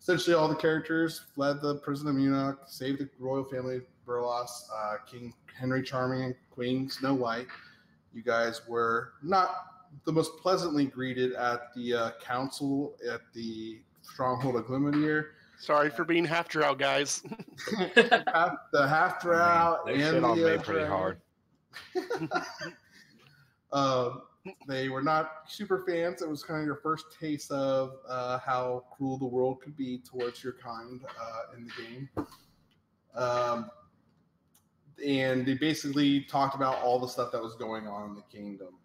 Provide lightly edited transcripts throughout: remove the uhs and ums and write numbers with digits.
essentially all the characters fled the prison of Munich, saved the royal family, Burlos, King Henry Charming, and Queen Snow White. You guys were not the most pleasantly greeted at the council at the stronghold of Glimmerdeer. Sorry for being half drow, guys. The half drow They and shit on the me pretty hard. They were not super fans. It was kind of your first taste of how cruel the world could be towards your kind in the game. And they basically talked about all the stuff that was going on in the kingdom.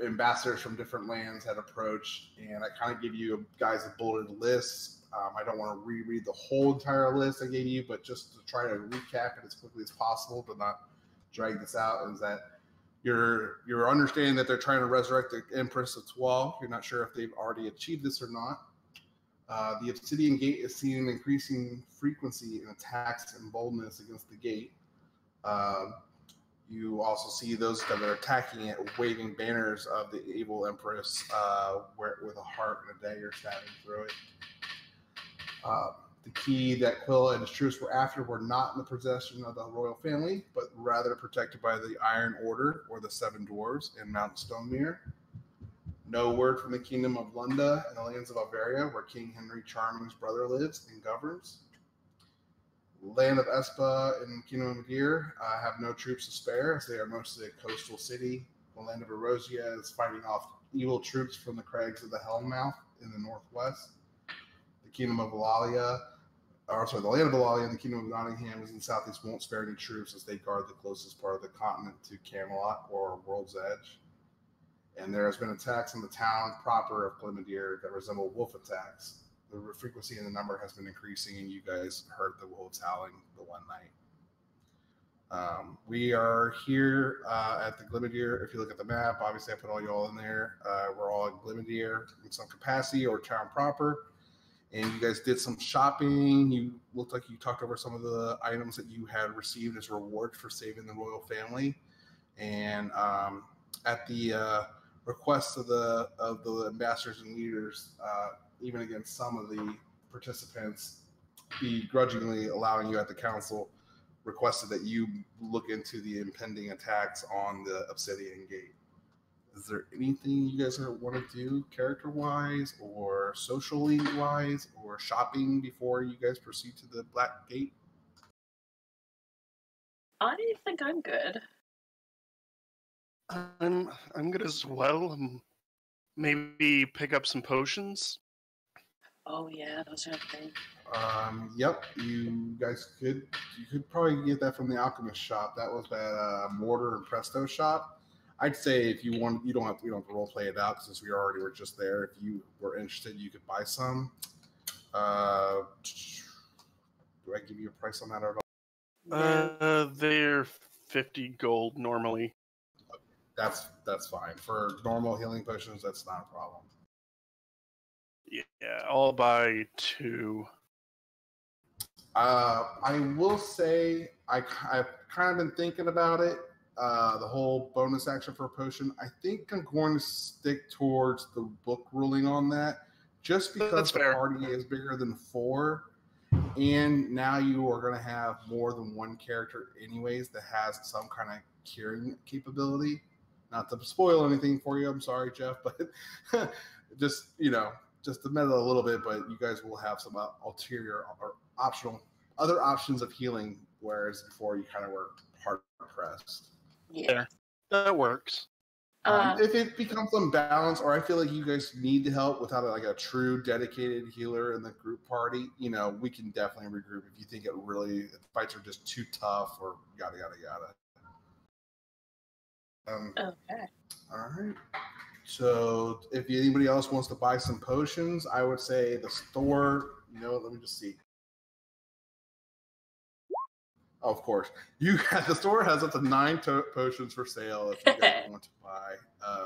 Ambassadors from different lands had approached, and I kind of give you guys a bulleted list. I don't want to reread the whole entire list I gave you, but just to try to recap it as quickly as possible to not drag this out, is that you're understanding that they're trying to resurrect the Empress of Tual. You're not sure if they've already achieved this or not. The Obsidian Gate is seeing an increasing frequency in attacks and boldness against the gate. You also see those that are attacking it waving banners of the evil Empress with a heart and a dagger stabbing through it. The key that Quill and his troops were after were not in the possession of the royal family, but rather protected by the Iron Order or the Seven Dwarves in Mount Stonemere. No word from the Kingdom of Lunda and the lands of Alvaria, where King Henry Charming's brother lives and governs. Land of Espa and Kingdom of Deer have no troops to spare, as they are mostly a coastal city. The land of Erosia is fighting off evil troops from the crags of the Hellmouth in the northwest. The Kingdom of Eulalia, the land of Eulalia and the Kingdom of Nottingham is in the southeast won't spare any troops as they guard the closest part of the continent to Camelot or World's Edge. And there has been attacks on the town proper of Glimmerdeer that resemble wolf attacks. The frequency and the number has been increasing, and you guys heard the wolves howling the one night. We are here at the Glimmerdeer. If you look at the map, obviously I put all you all in there. We're all in Glimmerdeer in some capacity or town proper. And you guys did some shopping. You looked like you talked over some of the items that you had received as rewards for saving the royal family. And at the request of the ambassadors and leaders, even against some of the participants, begrudgingly allowing you at the council, requested that you look into the impending attacks on the Obsidian Gate. Is there anything you guys want to do character-wise or socially-wise or shopping before you guys proceed to the Black Gate? I think I'm good. I'm good as well. Maybe pick up some potions. Oh yeah, those are things. Yep, you guys could probably get that from the alchemist shop. That was that mortar and presto shop. I'd say if you want, you don't have to role play it out since we already were just there. If you were interested, you could buy some. Do I give you a price on that at all? They're 50 gold normally. That's fine. For normal healing potions, that's not a problem. Yeah, I'll buy 2. I will say I've kind of been thinking about it. The whole bonus action for a potion. I think I'm going to stick towards the book ruling on that, just because the party is bigger than 4, and now you are going to have more than one character anyways that has some kind of curing capability. Not to spoil anything for you, I'm sorry, Jeff, but just to meddle a little bit, but you guys will have some ulterior or optional other options of healing, whereas before you kind of were hard pressed. Yeah, that works. If it becomes unbalanced, or I feel like you guys need the help without a true dedicated healer in the group party, we can definitely regroup if you think the fights are just too tough or yada yada yada. Okay. All right. So if anybody else wants to buy some potions, I would say the store, let me just see. Oh, of course. The store has up to 9 potions for sale if you guys want to buy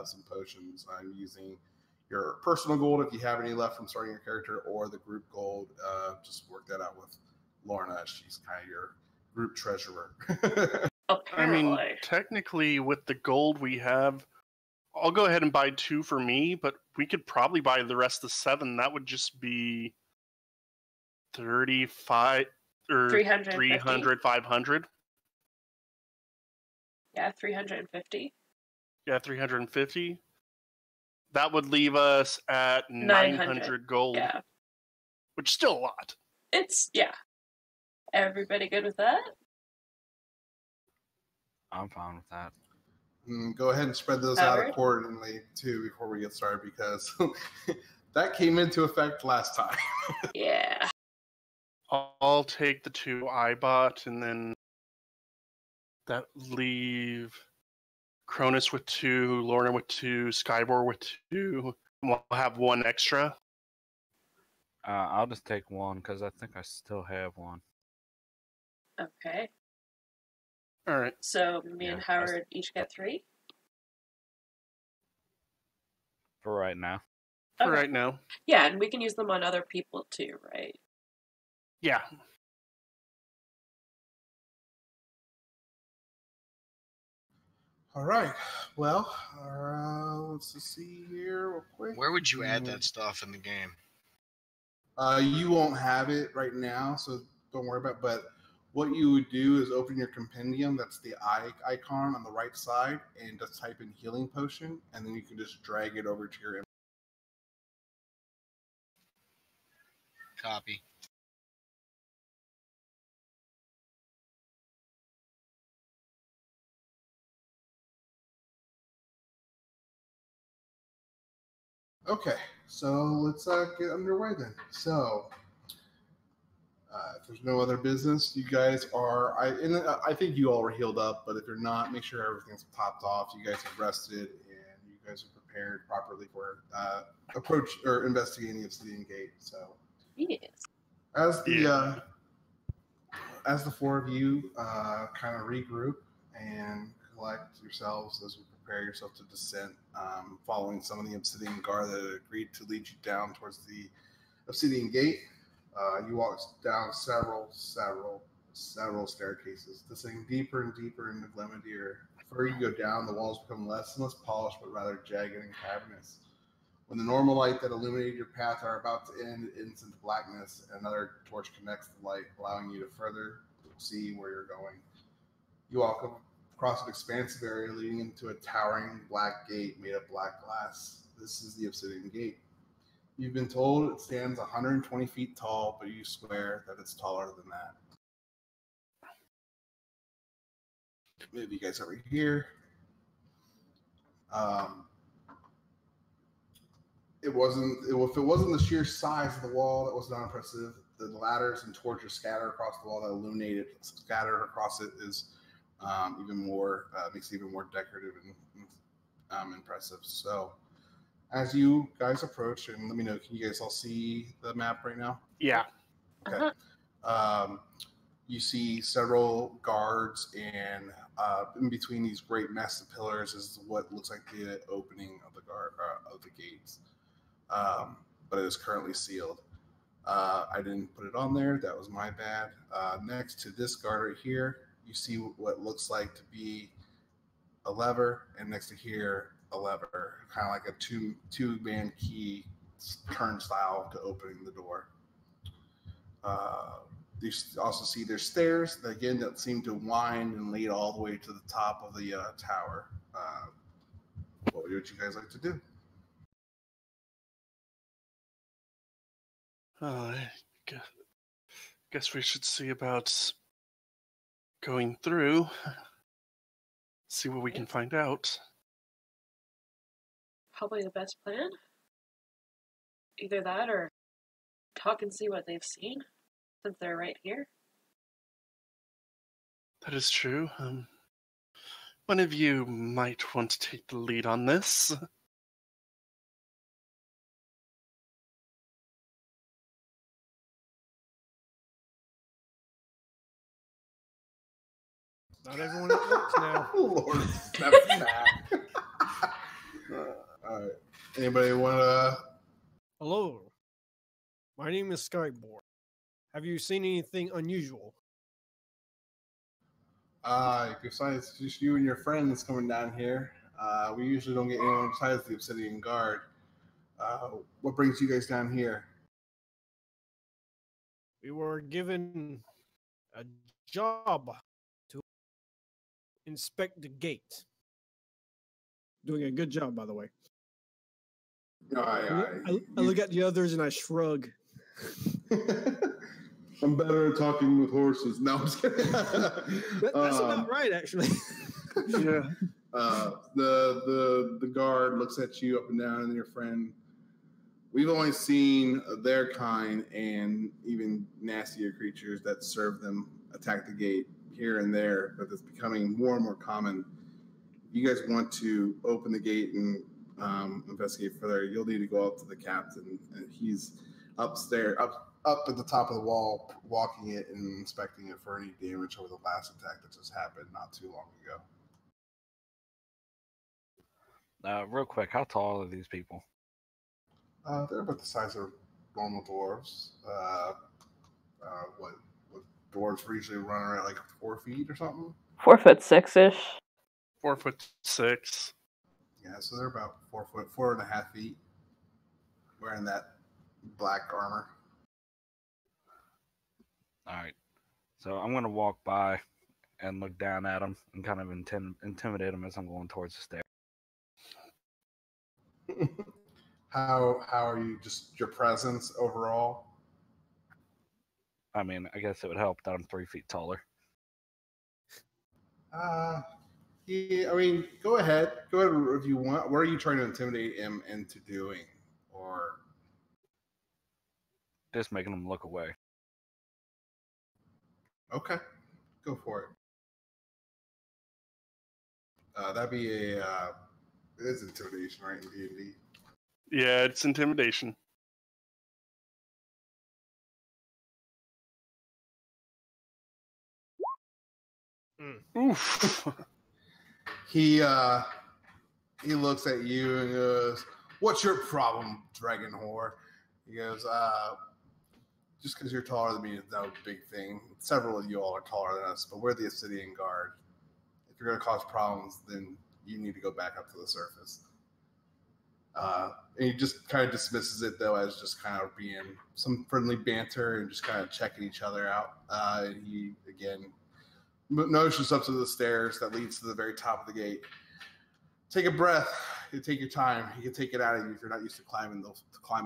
some potions. I'm using your personal gold if you have any left from starting your character, or the group gold. Just work that out with Lorna. She's kind of your group treasurer. I mean, technically, with the gold we have, I'll go ahead and buy 2 for me, but we could probably buy the rest of the 7. That would just be 35 or 300, 500. Yeah, 350. Yeah, 350. That would leave us at 900 gold. Yeah. Which is still a lot. Yeah. Everybody good with that? I'm fine with that. Go ahead and spread those Howard? out accordingly, too, before we get started, because that came into effect last time. Yeah. I'll take the 2 I bought, and then that leave Chronis with 2, Lorna with 2, Skybor with 2. We'll have 1 extra. I'll just take 1 because I think I still have 1. Okay. All right. So me and Howard each get 3? For right now. For right now. Yeah, and we can use them on other people too, right? Yeah. All right. Well, let's just see here real quick. Where would you add that stuff in the game? You won't have it right now, so don't worry about it. But what you would do is open your compendium. That's the eye icon on the right side, and just type in healing potion, and then you can just drag it over to your. Copy. Okay, so let's get underway then. So, if there's no other business, you guys are. I think you all were healed up, but if you're not, make sure everything's topped off. You guys have rested, and you guys are prepared properly for approach or investigating the Obsidian Gate. So, Yes. as the 4 of you kind of regroup and collect yourselves as you prepare yourself to descent, following some of the Obsidian Guard that had agreed to lead you down towards the Obsidian Gate. You walk down several staircases, descending deeper and deeper into Glenadir. The further you go down, the walls become less and less polished, but rather jagged and cavernous. When the normal light that illuminated your path are about to end, it ends into blackness, and another torch connects the light, allowing you to further see where you're going. You walk across an expansive area leading into a towering black gate made of black glass. This is the Obsidian Gate. You've been told it stands 120 feet tall, but you swear that it's taller than that. Move you guys over here. If it wasn't the sheer size of the wall that was not impressive, the ladders and torches scattered across the wall that illuminated scattered across it is even more makes it even more decorative and impressive. So, as you guys approach, and let me know, can you guys all see the map right now? Yeah. Okay. You see several guards, and in between these great massive pillars is what looks like the opening of the gates. But it is currently sealed. I didn't put it on there. That was my bad. Next to this guard right here, you see what looks like to be a lever, and next to here, a lever, kind of like a two-man key turnstile to opening the door. You also see there's stairs again that seem to wind and lead all the way to the top of the tower. What would you guys like to do? I guess we should see about going through, see what we can find out. Probably the best plan. Either that or talk and see what they've seen, since they're right here. That is true. One of you might want to take the lead on this. Not everyone at once now. Lord, snap back. All right. Anybody want to? Hello. My name is Skybor. Have you seen anything unusual? Besides just you and your friends coming down here, We usually don't get anyone besides the Obsidian Guard. What brings you guys down here? We were given a job to inspect the gate. Doing a good job, by the way. I look at the others and I shrug. I'm better at talking with horses. No, I'm just kidding. That's about right, actually. Yeah. The guard looks at you up and down and your friend. We've only seen their kind and even nastier creatures that serve them attack the gate here and there, but it's becoming more and more common. If you guys want to open the gate and investigate further, you'll need to go up to the captain, and he's upstairs, up at the top of the wall, walking it and inspecting it for any damage over the last attack that just happened not too long ago. Real quick, how tall are these people? They're about the size of normal dwarves. What dwarves usually run around like 4 feet or something? 4'6" ish. 4'6". Yeah, so they're about 4.5 feet, wearing that black armor. All right. So I'm going to walk by and look down at them and kind of intimidate them as I'm going towards the stairs. How are you? Just your presence overall? I mean, I guess it would help that I'm 3 feet taller. Yeah, I mean, go ahead if you want. What are you trying to intimidate him into doing? Or Just making them look away. okay, go for it. That'd be it is intimidation, right, in D&D? Yeah, it's intimidation. Oof. He looks at you and goes, "What's your problem, dragon whore?" He goes, "Just because you're taller than me is no big thing. Several of you all are taller than us, but we're the Obsidian Guard. If you're going to cause problems, then you need to go back up to the surface." And he just kind of dismisses it, though, as just kind of being some friendly banter and just kind of checking each other out. And he, again, motions up to the stairs that leads to the very top of the gate. Take a breath. You take your time. You can take it out of you if you're not used to climbing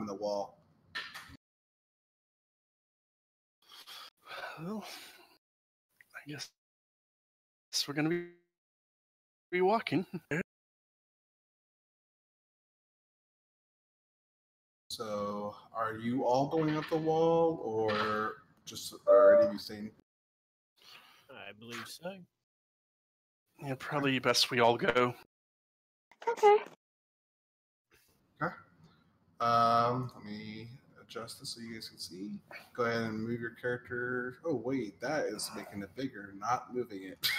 the wall. Well, I guess we're going to be walking. So, are you all going up the wall, or just are any of you saying? I believe so. Yeah, probably best we all go. Okay. Okay. Let me adjust this so you guys can see. Go ahead and move your character. Oh wait, that is making it bigger, not moving it.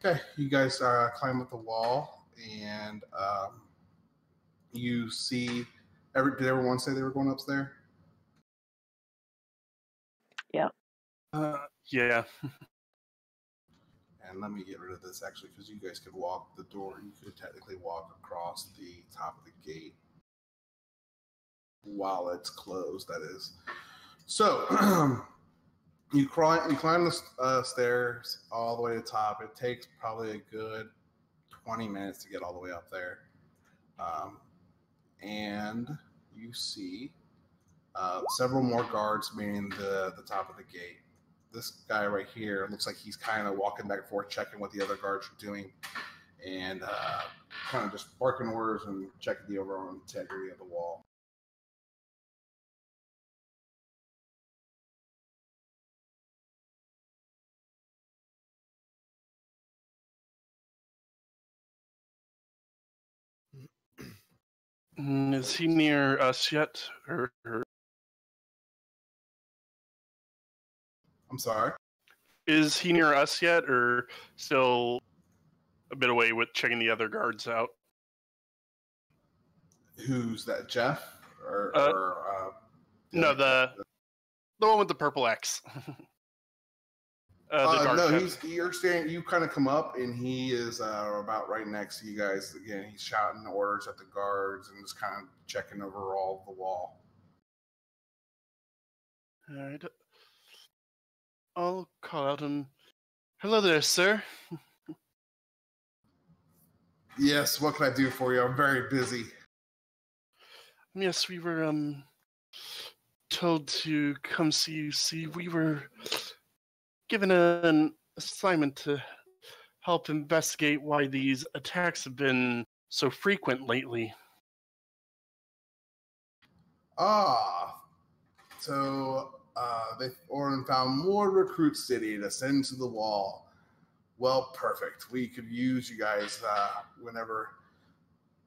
Okay, you guys climb up the wall, and you see. Did everyone say they were going upstairs? Yeah. Yeah. And let me get rid of this actually, because you guys could walk the door. You could technically walk across the top of the gate while it's closed. That is. So you climb the stairs all the way to the top. It takes probably a good 20 minutes to get all the way up there. And you see several more guards manning the top of the gate. This guy right here looks like he's kind of walking back and forth, checking what the other guards are doing, and kind of just barking orders and checking the overall integrity of the wall. Is he near us yet? Or I'm sorry? is he near us yet, or still a bit away with checking the other guards out? Who's that, Jeff? No, the one with the purple X. The dark no, head. you're standing. You kind of come up, and he is about right next to you guys. Again, he's shouting orders at the guards and just kind of checking over all the wall. All right. I'll call out him. Hello there, sir. Yes, what can I do for you? I'm very busy. Yes, we were told to come see you. See, we were given an assignment to help investigate why these attacks have been so frequent lately. So they Orin found more recruit city to send to the wall. Well, perfect. We could use you guys whenever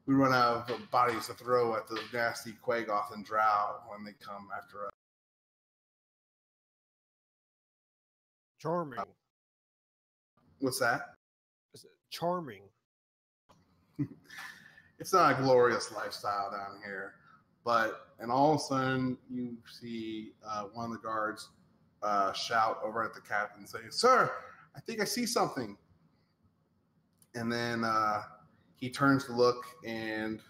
we run out of bodies to throw at the nasty Quagoth and Drow when they come after us. Charming. What's that? Charming. It's not a glorious lifestyle down here, and all of a sudden you see one of the guards shout over at the captain saying, "Sir, I think I see something." And then he turns to look, and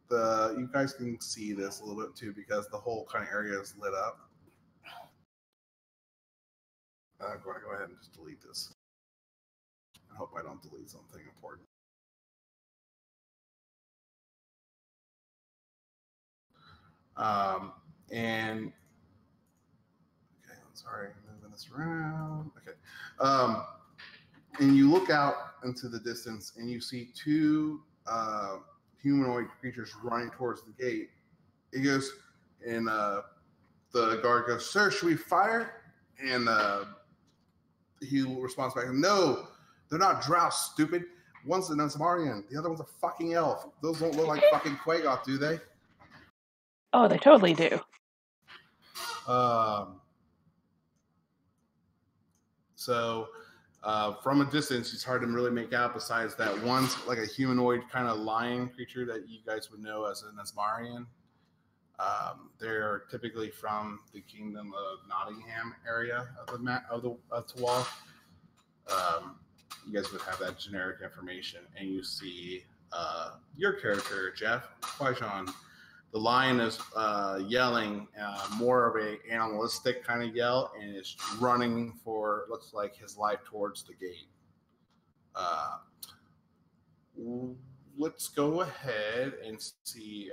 you guys can see this a little bit too because the whole kind of area is lit up. I'm going to go ahead and just delete this. I hope I don't delete something important. And okay, I'm sorry, moving this around. Okay. And you look out into the distance and you see two humanoid creatures running towards the gate. He goes, and the guard goes, "Sir, should we fire?" And he responds back, "No, they're not drow, stupid. One's an Asmarian, the other one's a fucking elf. Those don't look like fucking Quagoth, do they?" Oh, they totally do. So from a distance, it's hard to really make out besides that one's like a humanoid kind of lion creature that you guys would know as an Asmarian. They're typically from the Kingdom of Nottingham area of the Tawal. You guys would have that generic information, and you see your character, Jeff Quaijon. The lion is yelling more of a animalistic kind of yell, and is running for, looks like, his life towards the gate. Let's go ahead and see.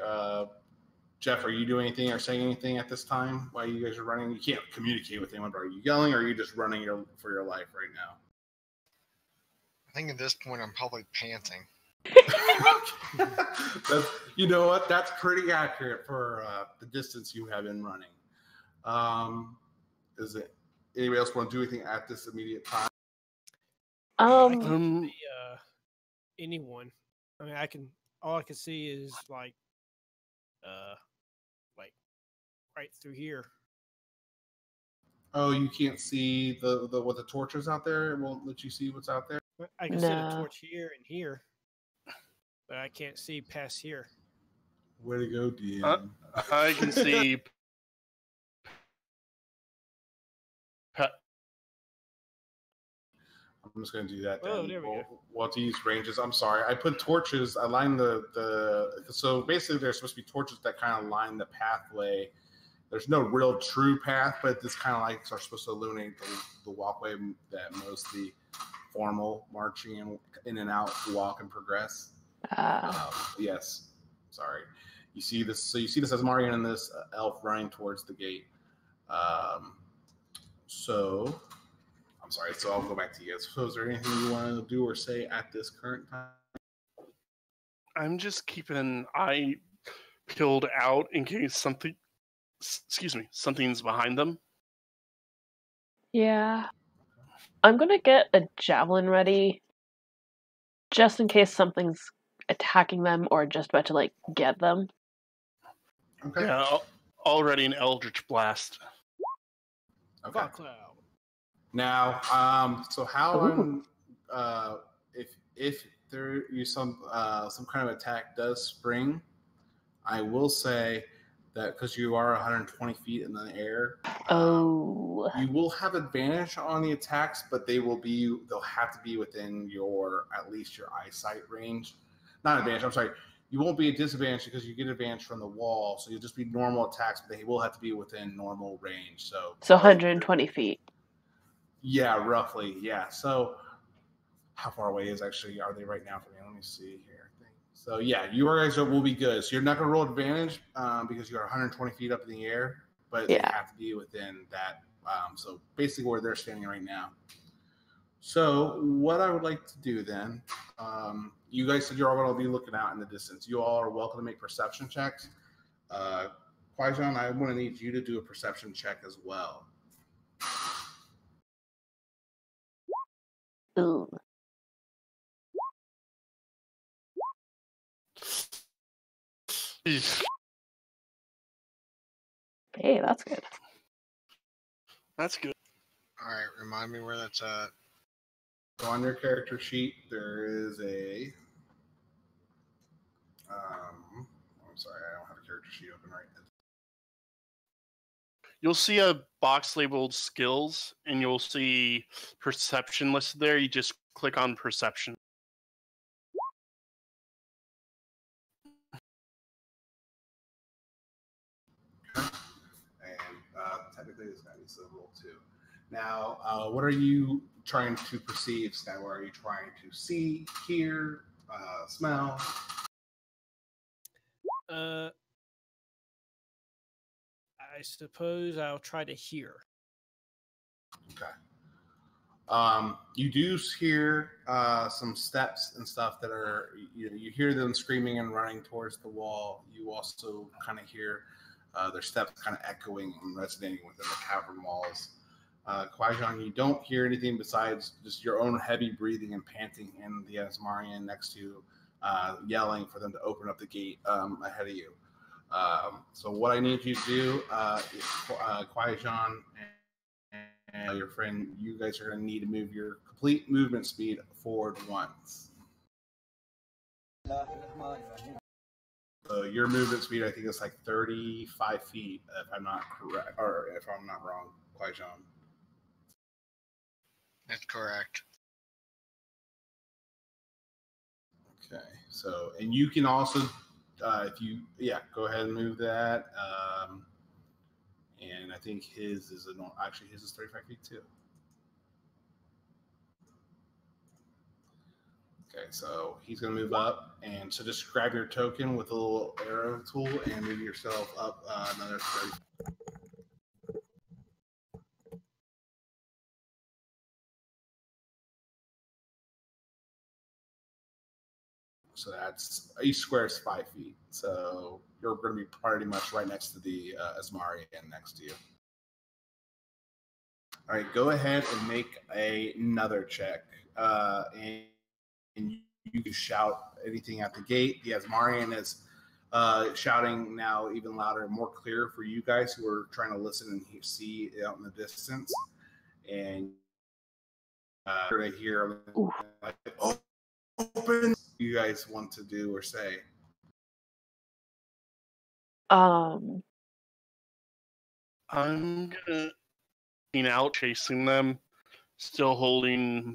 Jeff, are you doing anything or saying anything at this time while you guys are running? You can't communicate with anyone, but are you yelling, or are you just running for your life right now? I think at this point I'm probably panting. You know what? That's pretty accurate for the distance you have been running. Is it anybody else want to do anything at this immediate time? I can see anyone. I mean, all I can see is like right through here. Oh, you can't see the what the torches out there? It won't let you see what's out there? I can see the torch here and here, but I can't see past here. Way to go, DM. I can see. I'm just going to do that. Oh, there we go. Well, to use ranges, I'm sorry. I put torches. I lined so basically there's supposed to be torches that kind of line the pathway. There's no real true path, but this kind of lights are supposed to illuminate the walkway that most the formal marching in and out walk and progress. Yes. Sorry. You see this. So you see this as Marion and this elf running towards the gate. So I'm sorry. So I'll go back to you guys. So is there anything you want to do or say at this current time? I'm just keeping an eye peeled out in case something's behind them. Yeah. I'm gonna get a javelin ready just in case something's attacking them or just about to like get them. Okay. Yeah, already an Eldritch Blast. Okay. Cloud. Now, so how if there is some kind of attack does spring, I will say that because you are 120 feet in the air. Oh. You will have advantage on the attacks, but they'll have to be within at least your eyesight range. Not advantage, I'm sorry. You won't be at disadvantage because you get advantage from the wall, so you'll just be normal attacks, but they will have to be within normal range. So 120 feet. Yeah, roughly. Yeah. So how far away are they right now from me? Let me see here. So yeah, you guys will be good. So you're not going to roll advantage because you're 120 feet up in the air, but they have to be within that. So basically where they're standing right now. So what I would like to do then, you guys said you're all going to be looking out in the distance. You all are welcome to make perception checks. Qui-Gon, I want to need you to do a perception check as well. Ooh. Hey, that's good. That's good. All right, remind me where that's at. So on your character sheet, there is a. I'm sorry, I don't have a character sheet open right now. You'll see a box labeled skills, and you'll see perception listed there. You just click on perception. And technically, this guy needs to roll too. Now, what are you trying to perceive, Skyward? Are you trying to see, hear, smell? I suppose I'll try to hear. Okay. You do hear some steps and stuff that are, you hear them screaming and running towards the wall. You also kind of hear their steps kind of echoing and resonating within the cavern walls. Qui-Gon, you don't hear anything besides just your own heavy breathing and panting, and the Asmarian next to you yelling for them to open up the gate ahead of you. So what I need you to do is Qui-Gon and your friend, you guys are going to need to move your complete movement speed forward once. So your movement speed, I think, is like 35 feet, if I'm not correct, or if I'm not wrong, Qui-Gon. That's correct. Okay, so, and you can also, go ahead and move that. And I think his is his is 35 feet too. Okay, so he's going to move up, and so just grab your token with a little arrow tool and move yourself up another 30. So that's each square is 5 feet. So you're going to be pretty much right next to the Asmarian next to you. All right, go ahead and make another check. And you can shout anything at the gate. The Asmarian is shouting now even louder and more clear for you guys who are trying to listen and see out in the distance. And you're going to hear like, oh, open. You guys want to do or say? I'm gonna out chasing them, still holding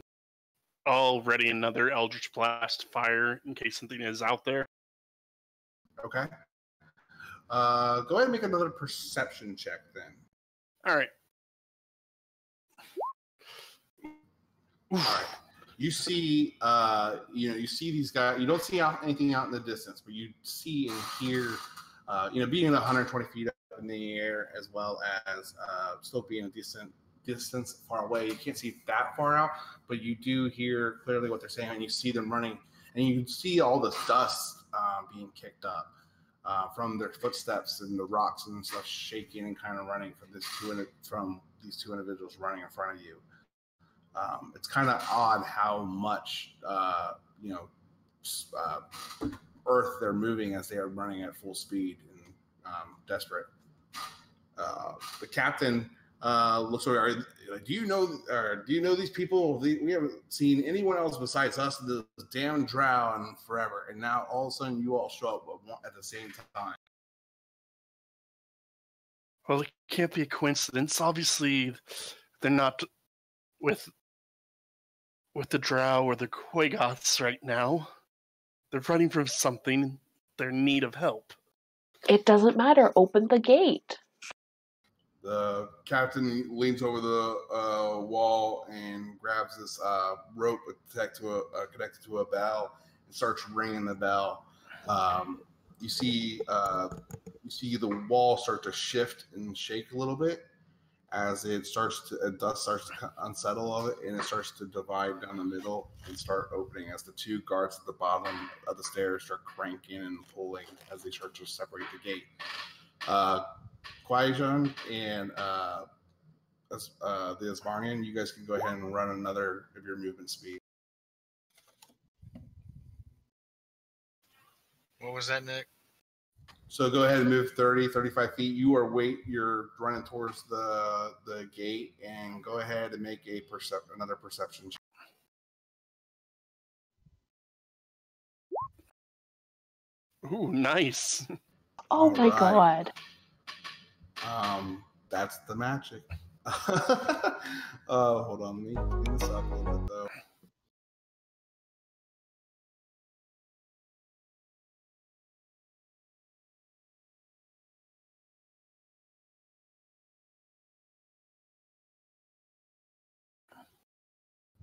already another Eldritch Blast fire in case something is out there. Okay. Go ahead and make another perception check then. All right. All right. You see, you see these guys. You don't see anything out in the distance, but you see and hear, being 120 feet up in the air, as well as still being a decent distance far away. You can't see that far out, but you do hear clearly what they're saying, and you see them running, and you can see all this dust being kicked up from their footsteps and the rocks and stuff shaking and kind of running from these two individuals running in front of you. It's kind of odd how much earth they're moving as they are running at full speed and desperate. The captain looks over. Do you know these people? We haven't seen anyone else besides us in the damn drow in forever, and now all of a sudden you all show up at the same time. Well, it can't be a coincidence. Obviously, they're not with the Drow or the Quagoths right now. They're running from something. They're in need of help. It doesn't matter. Open the gate. The captain leans over the wall and grabs this rope connected to a bell and starts ringing the bell. You see the wall start to shift and shake a little bit as dust starts to unsettle of it, and it starts to divide down the middle and start opening as the two guards at the bottom of the stairs start cranking and pulling as they start to separate the gate. Kwaijan and the Asmarnian, you guys can go ahead and run another of your movement speed. What was that, Nick? So go ahead and move 30, 35 feet. You're running towards the gate, and go ahead and make another perception check. Ooh, nice. Oh my right. god. That's the magic. Hold on, let me clean this up a little bit though.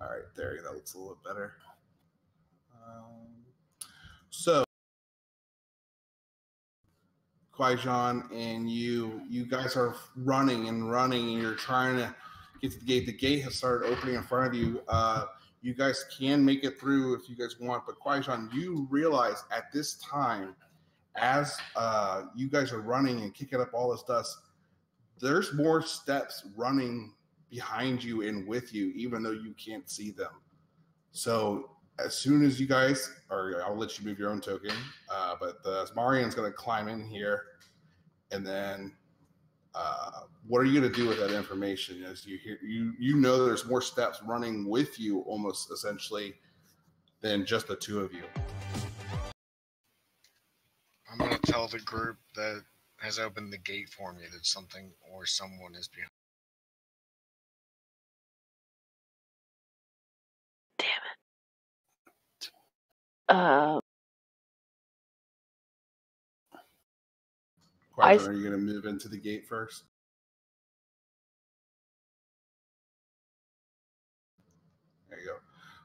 All right, there you go. That looks a little bit better. So, Kwaijan and you guys are running, and you're trying to get to the gate. The gate has started opening in front of you. You guys can make it through if you guys want, but Kwaijan, you realize at this time, as you guys are running and kicking up all this dust, there's more steps running behind you and with you, even though you can't see them. So as soon as you guys, or I'll let you move your own token, but the Asmarian's going to climb in here, and then what are you going to do with that information as you hear, you know there's more steps running with you almost essentially than just the two of you? I'm going to tell the group that has opened the gate for me that something or someone is behind. Kwaijan, are you going to move into the gate first? There you go.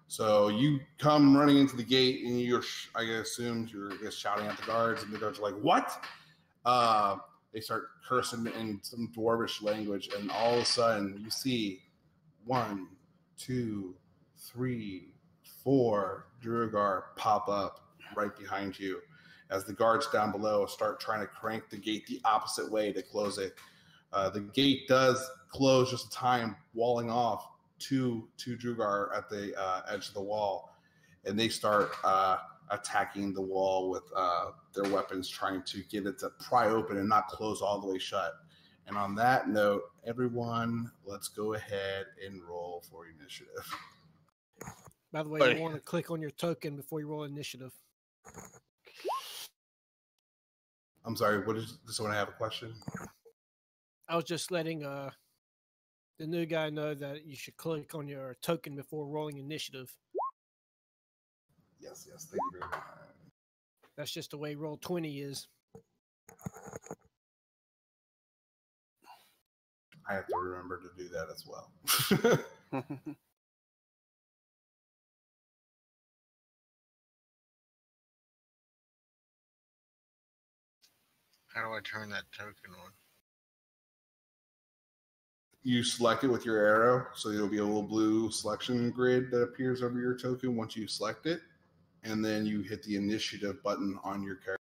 So you come running into the gate, and I assumed you're just shouting at the guards, and the guards are like, "What?" They start cursing in some dwarvish language, and all of a sudden you see 1, 2, 3, 4 Druagar pop up right behind you as the guards down below start trying to crank the gate the opposite way to close it. The gate does close just in time, walling off two Druagar at the edge of the wall, and they start attacking the wall with their weapons, trying to get it to pry open and not close all the way shut. And on that note, everyone, let's go ahead and roll for initiative. By the way, you want to click on your token before you roll initiative. I'm sorry, does someone have a question? I was just letting the new guy know that you should click on your token before rolling initiative. Yes, thank you very much. That's just the way Roll20 is. I have to remember to do that as well. How do I turn that token on? You select it with your arrow, so there'll be a little blue selection grid that appears over your token once you select it, and then you hit the initiative button on your character.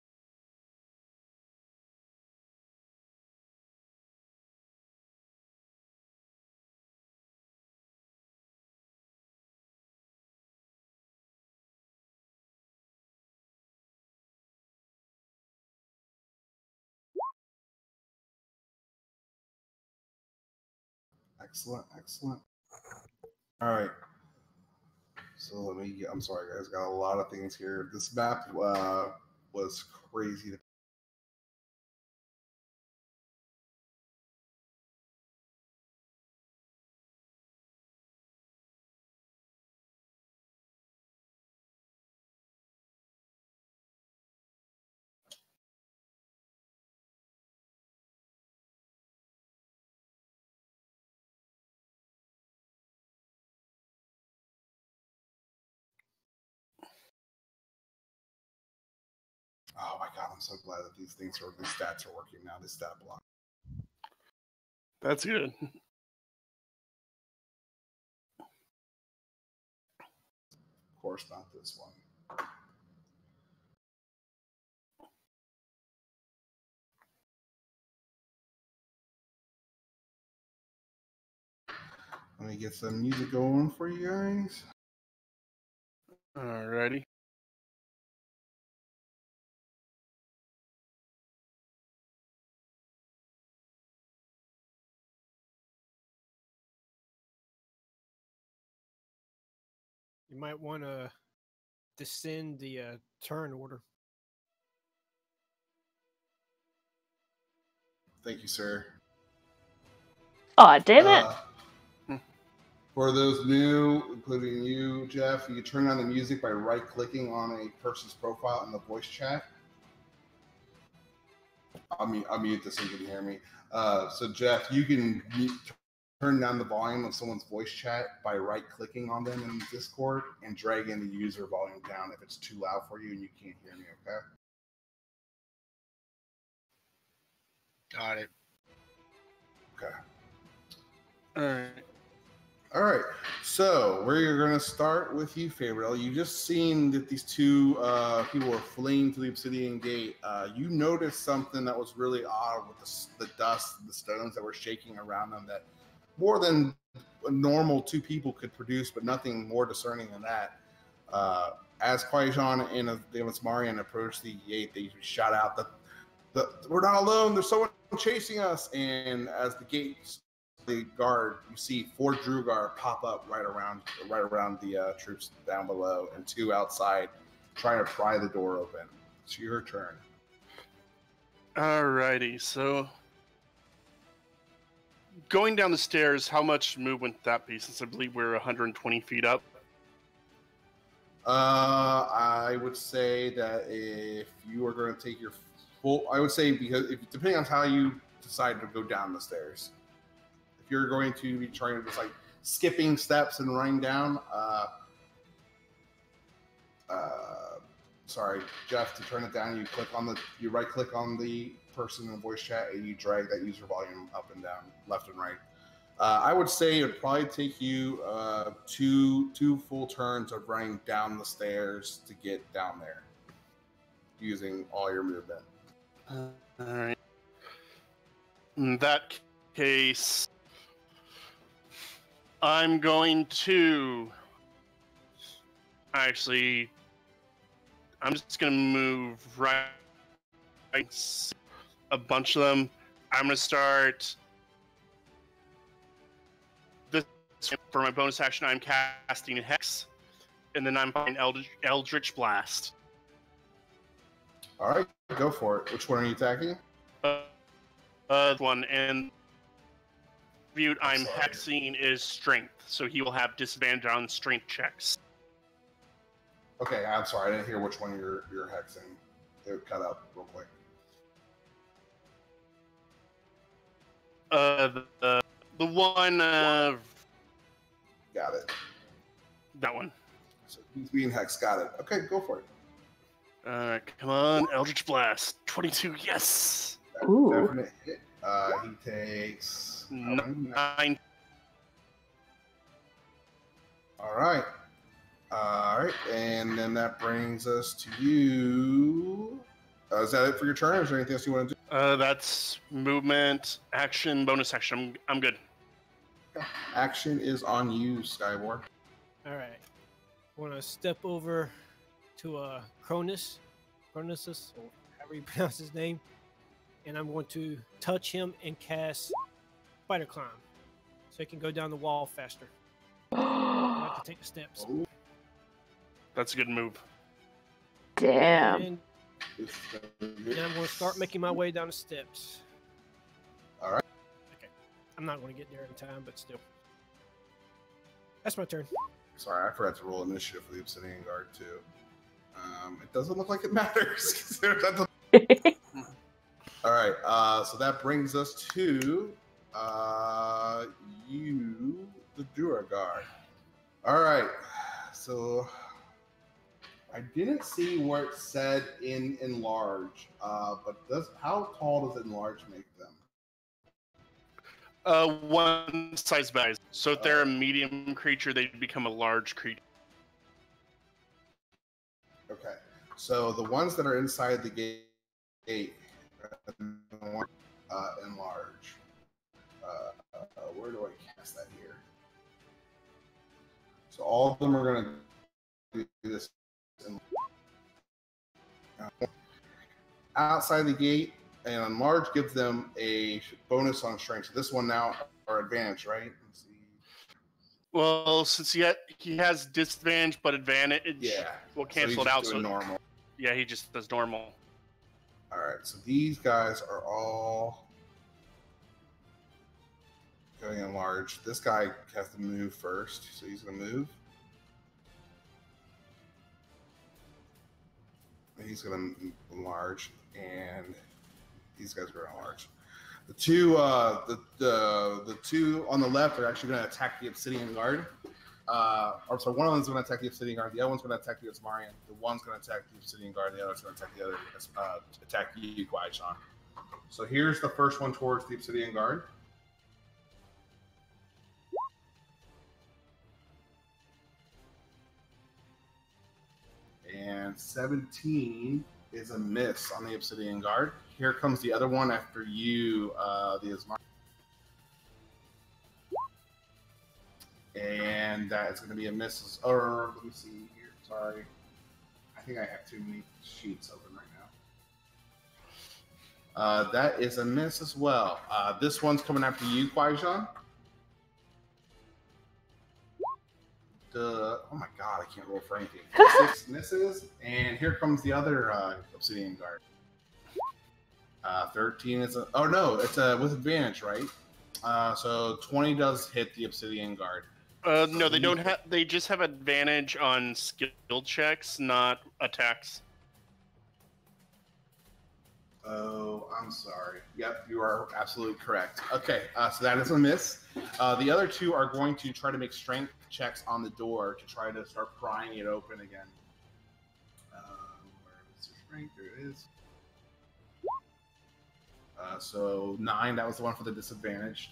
Excellent. All right. So I'm sorry, guys. Got a lot of things here. This map was crazy to Oh my god, I'm so glad that these stats are working now. This stat block. That's good. Of course, not this one. Let me get some music going for you guys. Alrighty. You might want to descend the turn order. Thank you, sir. Aw, damn it. For those new, including you, Jeff, you turn on the music by right-clicking on a person's profile in the voice chat. I'll mute this so you can hear me. So, Jeff, you can turn down the volume of someone's voice chat by right-clicking on them in Discord and dragging the user volume down if it's too loud for you and you can't hear me, okay? Got it. Okay. Alright. All right, so we're going to start with you, Faerly. You just seen that these two people were fleeing to the Obsidian Gate. You noticed something that was really odd with the dust, the stones that were shaking around them that more than a normal two people could produce, but nothing more discerning than that. As Qui-Gon and Davis Marian approached the gate, they shout out that we're not alone, there's someone chasing us. And as the gates the guard, you see 4 Drugar pop up right around the troops down below, and 2 outside trying to pry the door open. It's your turn. Alrighty, so going down the stairs, how much movement would that be? Since I believe we're 120 feet up. I would say that if you are going to take your full, I would say because depending on how you decide to go down the stairs. If you're going to be trying to just like skipping steps and running down, sorry, Jeff, to turn it down, you right click on the person in the voice chat and you drag that user volume up and down, left and right. I would say it would probably take you two full turns of running down the stairs to get down there using all your movement. All right. In that case, I'm going to actually. I'm just gonna move right. A bunch of them. I'm gonna start. This for my bonus action. I'm casting a hex, and then I'm buying Eldritch Blast. All right, go for it. Which one are you attacking? One and I'm hexing is strength, so he will have disadvantage on strength checks. Okay, I'm sorry, I didn't hear which one you're hexing. It cut out real quick. The one Got it. That one. So he's being hexed. Got it. Okay, go for it. Come on, Eldritch Blast. 22, yes. Ooh. Definite hit. He takes 9. All right. And then that brings us to you. Is that it for your turn, or is there anything else you want to do? That's movement, action, bonus action. I'm good. Action is on you, Skyward. All right. I want to step over to Chronis, or however you pronounce his name, and I'm going to touch him and cast Spider Climb, so he can go down the wall faster. I can take the steps. Oh. That's a good move. Damn. And then I'm going to start making my way down the steps. All right. Okay. I'm not going to get there in time, but still. That's my turn. Sorry, I forgot to roll initiative for the Obsidian Guard, too. It doesn't look like it matters. All right, so that brings us to you, the Dura Guard. All right, so I didn't see where it said in enlarge, but how tall does enlarge make them? One size size. So if they're a medium creature, they become a large creature. Okay. So the ones that are inside the gate enlarge. Where do I cast that here? So all of them are going to do this. Outside the gate, and enlarge gives them a bonus on strength. So this one now are advantage, right? Let's see. Well, since he has disadvantage but advantage, will cancel it out. So normal. Yeah, he just does normal. All right, so these guys are all going enlarge. This guy has to move first, so he's going to move. He's going to enlarge, and these guys are going to enlarge. The two on the left are actually going to attack the Obsidian Guard. Or sorry, one of them is going to attack the Obsidian Guard. The other one's going to attack the Osmarian. The one's going to attack the Obsidian Guard. The other's going to attack the other. Attack you, Kwai-chan. So here's the first one towards the Obsidian Guard. And 17 is a miss on the Obsidian Guard. Here comes the other one after you, the Osmarian. And that is going to be a miss. Or let me see here. Sorry. I think I have too many sheets open right now. That is a miss as well. This one's coming after you, Kwai-chan. Oh my god, I can't roll for anything. 6 misses. And here comes the other Obsidian Guard. 13 is a... Oh no, it's with advantage, right? So 20 does hit the Obsidian Guard. No, they don't have. They just have advantage on skill checks, not attacks. Oh, I'm sorry. Yep, you are absolutely correct. Okay, so that is a miss. The other two are going to try to make strength checks on the door to try to start prying it open again. Where is the strength? There it is. So 9, that was the one for the disadvantaged.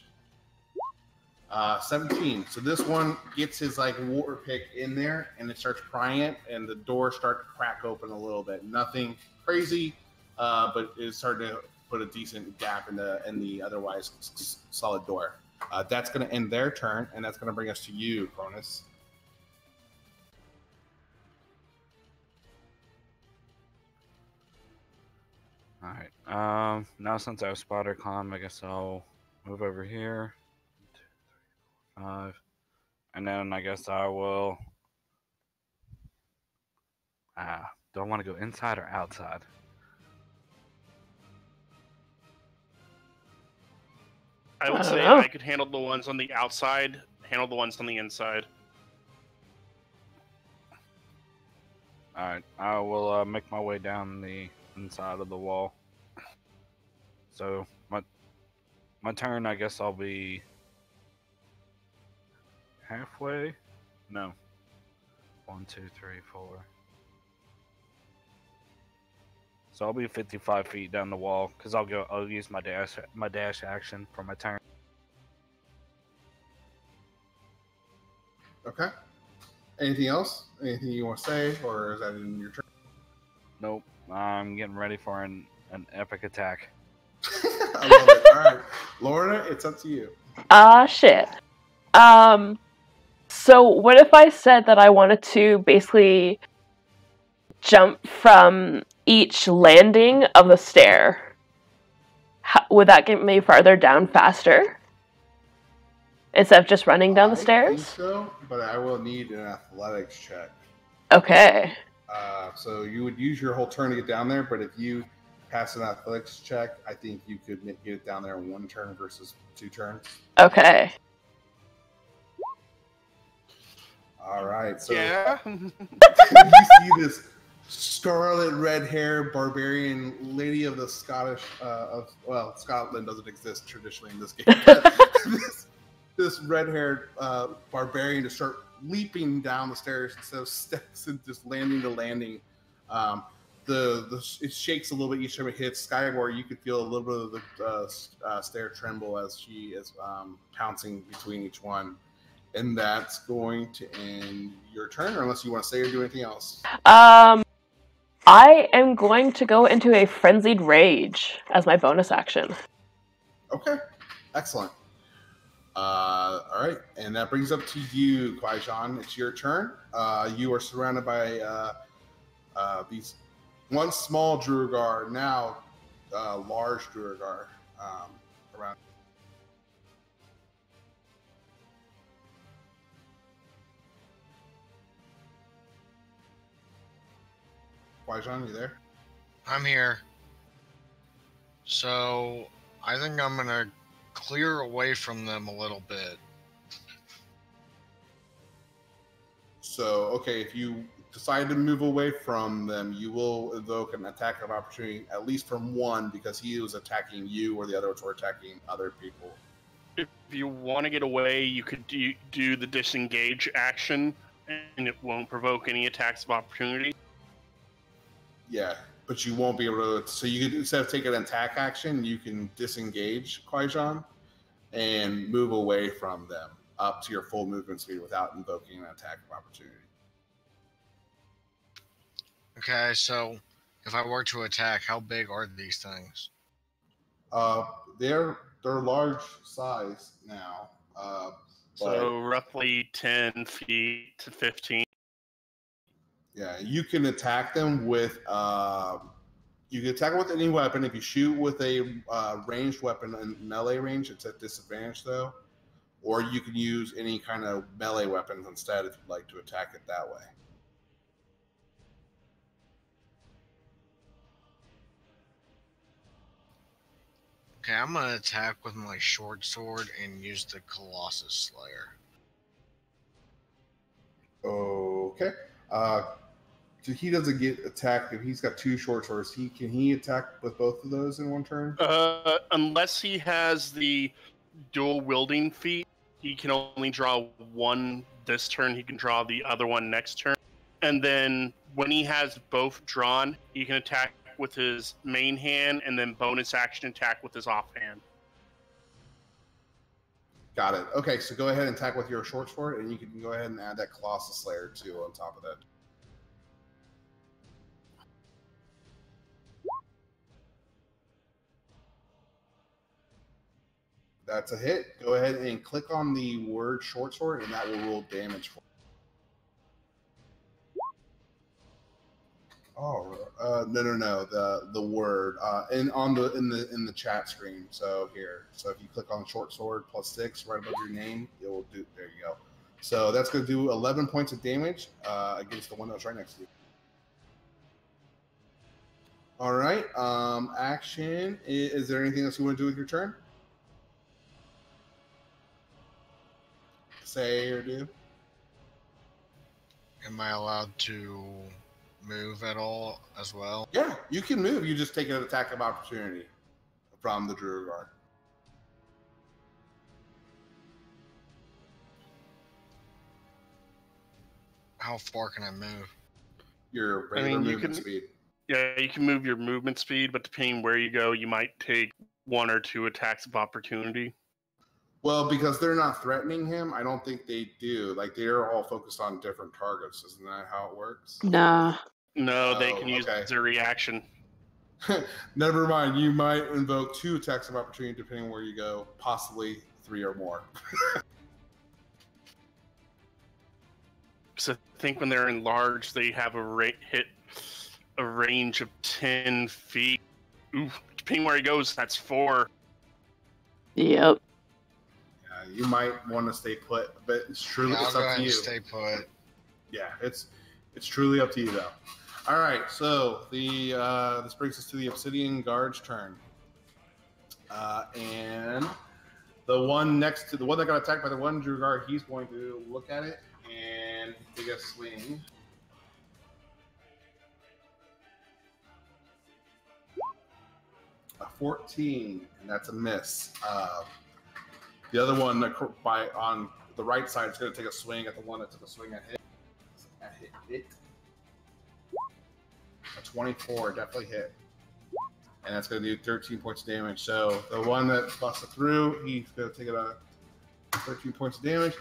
17. So this one gets his war pick in there, and it starts prying it, and the door starts to crack open a little bit. Nothing crazy, but it's starting to put a decent gap in the otherwise solid door. That's going to end their turn, and that's going to bring us to you, Chronis. All right. Now since I have spotter climb, I guess I'll move over here. 2, 3, 4, 5, and then I guess I will. Do I want to go inside or outside? I would say I could handle the ones on the outside, handle the ones on the inside. Alright, I will make my way down the inside of the wall. So, my turn, I guess I'll be halfway? No. 1, 2, 3, 4. So I'll be 55 feet down the wall, because I'll use my dash action for my turn. Okay. Anything else? Anything you want to say, or is that in your turn? Nope. I'm getting ready for an epic attack. I love it. All right. Lorna, it's up to you. Shit. So what if I said that I wanted to basically jump from each landing of the stair? Would that get me farther down faster? Instead of just running down the stairs? I think so, but I will need an athletics check. Okay. So you would use your whole turn to get down there, but if you pass an athletics check, I think you could get it down there in 1 turn versus 2 turns. Okay. All right. So Yeah. you see this scarlet red hair barbarian lady of the Scottish Scotland doesn't exist traditionally in this game. But this red-haired barbarian to start leaping down the stairs instead of steps and just landing to landing. It shakes a little bit each time it hits. Skyward, you could feel a little bit of the stair tremble as she is pouncing between each one. And that's going to end your turn, unless you want to say or do anything else. I am going to go into a frenzied rage as my bonus action. Okay, excellent. All right, and that brings up to you, Kwai-Jan. It's your turn. You are surrounded by these once small Druagar, now large Druagar around. Kwai-Jan, you there? I'm here. So I think I'm gonna clear away from them a little bit. So, okay, if you decide to move away from them, you will invoke an attack of opportunity, at least from one, because he was attacking you, or the other ones were attacking other people. If you want to get away, you could do the disengage action, and it won't provoke any attacks of opportunity. Yeah, but you won't be able to. So you could, instead of taking an attack action, you can disengage Kwai-Jan and move away from them up to your full movement speed without invoking an attack of opportunity. Okay, so if I were to attack, how big are these things? They're large size now. So roughly 10 feet to 15. Yeah, you can attack them with any weapon. If you shoot with a ranged weapon in melee range, it's at disadvantage though. Or you can use any kind of melee weapons instead if you'd like to attack it that way. Okay, I'm gonna attack with my short sword and use the Colossus Slayer. Okay. So he doesn't get attacked if he's got two short swords. Can he attack with both of those in one turn? Unless he has the dual wielding feat, he can only draw one this turn. He can draw the other one next turn. And then when he has both drawn, he can attack with his main hand and then bonus action attack with his offhand. Got it. Okay, so go ahead and attack with your short sword, and you can go ahead and add that Colossus Slayer too on top of that. That's a hit. Go ahead and click on the word short sword, and that will roll damage for you. Oh, no. The word in the chat screen. So here. So if you click on short sword +6 right above your name, it will do. There you go. So that's going to do 11 points of damage against the one that's right next to you. All right. Action. Is there anything else you want to do with your turn? Say or do? Am I allowed to move at all as well? Yeah, you can move. You just take an attack of opportunity from the Druagar. How far can I move? Your regular movement speed. Yeah, you can move your movement speed, but depending where you go, you might take one or two attacks of opportunity. Well, because they're not threatening him, I don't think they do. Like, they're all focused on different targets. Isn't that how it works? Nah. No, they can use their reaction. Never mind. You might invoke 2 attacks of opportunity depending on where you go, possibly 3 or more. So I think when they're enlarged, they have a range of 10 feet. Ooh, depending where he goes, that's 4. Yep. You might want to stay put, but it's truly I'll it's go up ahead to you. and stay put. Yeah, it's truly up to you though. All right, so this brings us to the Obsidian Guard's turn, and the one next to the one that got attacked by the one Druagar, he's going to look at it and take a swing. A 14, and that's a miss. The other one on the right side is going to take a swing at the one that took a swing at hit. Hit. A 24 definitely hit. And that's going to do 13 points of damage. So the one that busted through, he's going to take a 13 points of damage.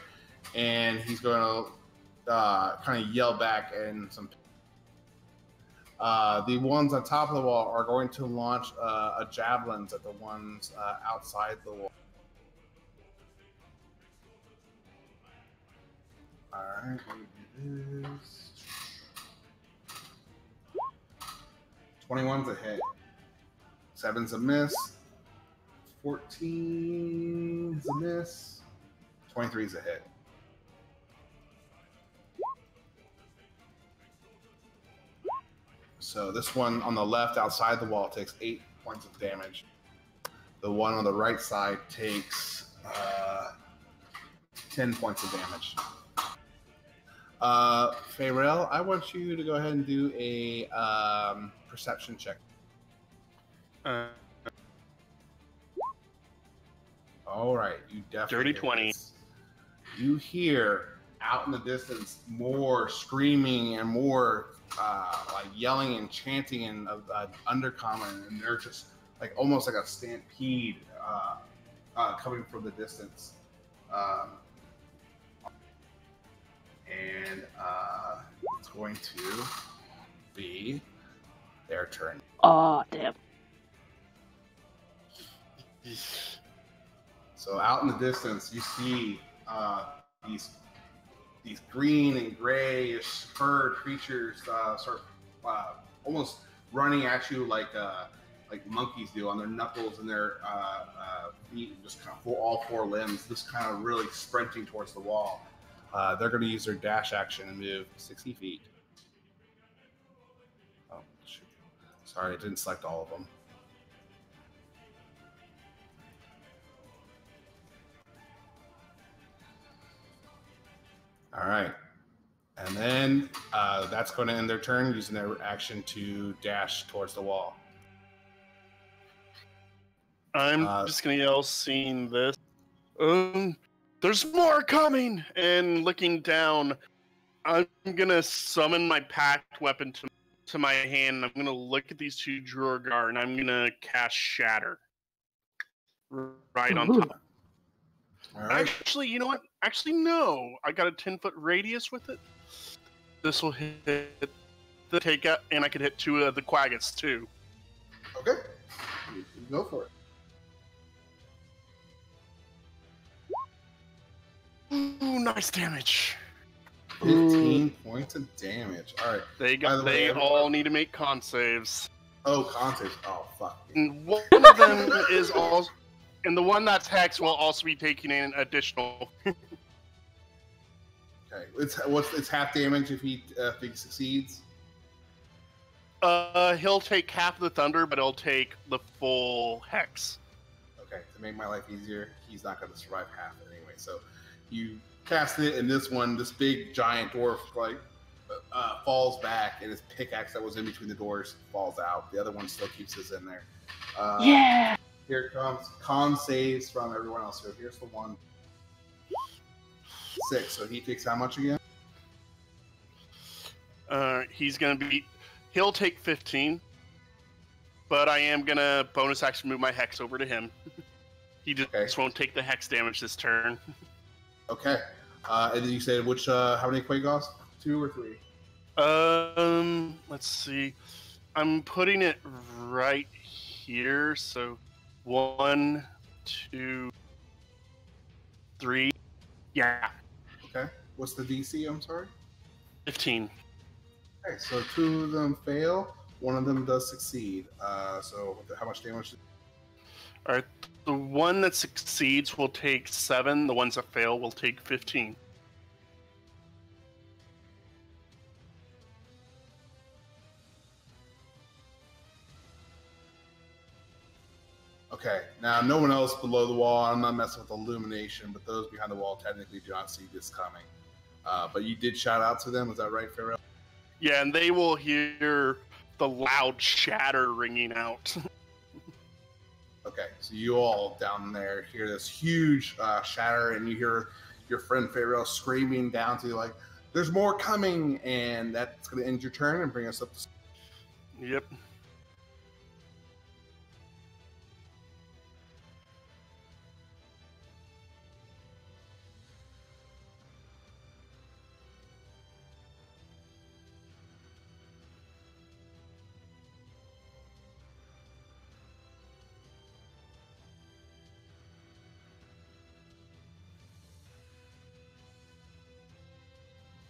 And he's going to kind of yell back and some. The ones on top of the wall are going to launch a javelins at the ones outside the wall. All right, let me do this. 21's a hit. 7's a miss. 14 is a miss. 23 is a hit. So this one on the left outside the wall takes 8 points of damage. The one on the right side takes 10 points of damage. Faerly, I want you to go ahead and do a perception check. All right, you definitely Dirty 20. You hear out in the distance more screaming and more like yelling and chanting and undercommon, and they're just like almost like a stampede coming from the distance. And it's going to be their turn. Oh, damn. So out in the distance, you see these green and grayish furred creatures start almost running at you like monkeys do on their knuckles and their feet, just kind of all four limbs, just kind of really sprinting towards the wall. They're going to use their dash action and move 60 feet. Oh, shoot. Sorry, I didn't select all of them. All right. And then that's going to end their turn using their action to dash towards the wall. I'm just going to yell, seeing this. There's more coming! And looking down, I'm going to summon my packed weapon to my hand. And I'm going to look at these two Druagar, and I'm going to cast Shatter. Right on top. All right. Actually, you know what? Actually, no. I got a 10-foot radius with it. This will hit the takeout, and I could hit two of the Quaggas, too. Okay. You go for it. Ooh, nice damage. 15 points of damage. All right. They all need to make con saves. Oh, con saves. Oh, fuck. And one of them is also... And the one that's Hex will also be taking an additional. Okay. It's half damage if he succeeds? He'll take half of the thunder, but he'll take the full Hex. Okay. To make my life easier, he's not going to survive half anyway. So you cast it, and this big giant dwarf falls back, and his pickaxe that was in between the doors falls out. The other one still keeps his in there. Yeah. Here comes con saves from everyone else. So here's the 1. 6. So he takes how much again? He'll take 15, but I am gonna bonus action move my Hex over to him. He just won't take the Hex damage this turn. Okay. And then you said how many Quaggas? 2 or 3? Let's see. I'm putting it right here, so 1, 2, 3. Yeah. Okay. What's the DC? I'm sorry. 15. Okay, so 2 of them fail. 1 of them does succeed. So how much damage? All right. The one that succeeds will take 7. The ones that fail will take 15. Okay, now no one else below the wall. I'm not messing with illumination, but those behind the wall technically do not see this coming. But you did shout out to them, is that right, Faerly? Yeah, and they will hear the loud shatter ringing out. Okay, So you all down there hear this huge shatter, and you hear your friend Faerly screaming down to you like, "There's more coming!" And that's going to end your turn and bring us up to... Yep.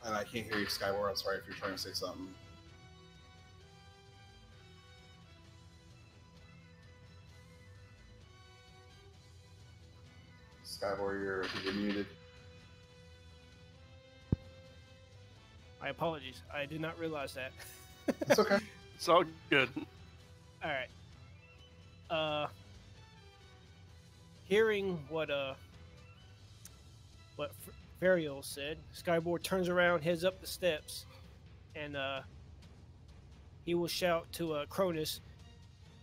And I can't hear you, Skyward. I'm sorry if you're trying to say something. Skyward, you're muted. My apologies. I did not realize that. It's okay. It's all good. All right. Hearing what Faerly said, Skyboard turns around, heads up the steps, and he will shout to Chronis,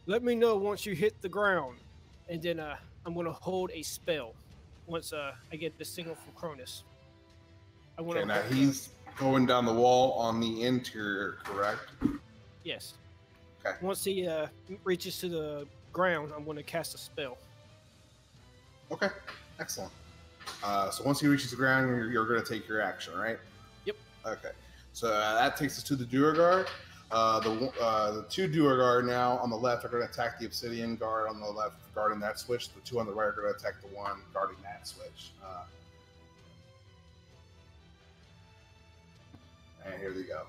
"Let me know once you hit the ground," and then I'm going to hold a spell once I get the signal from Chronis. Okay, now he's going down the wall on the interior, correct? Yes. Okay. Once he reaches to the ground, I'm going to cast a spell. Okay, excellent. So once he reaches the ground, you're going to take your action, right? Yep. Okay. So that takes us to the Duergar. The two Duergar now on the left are going to attack the Obsidian guard on the left, guarding that switch. The two on the right are going to attack the one guarding that switch. And here they go.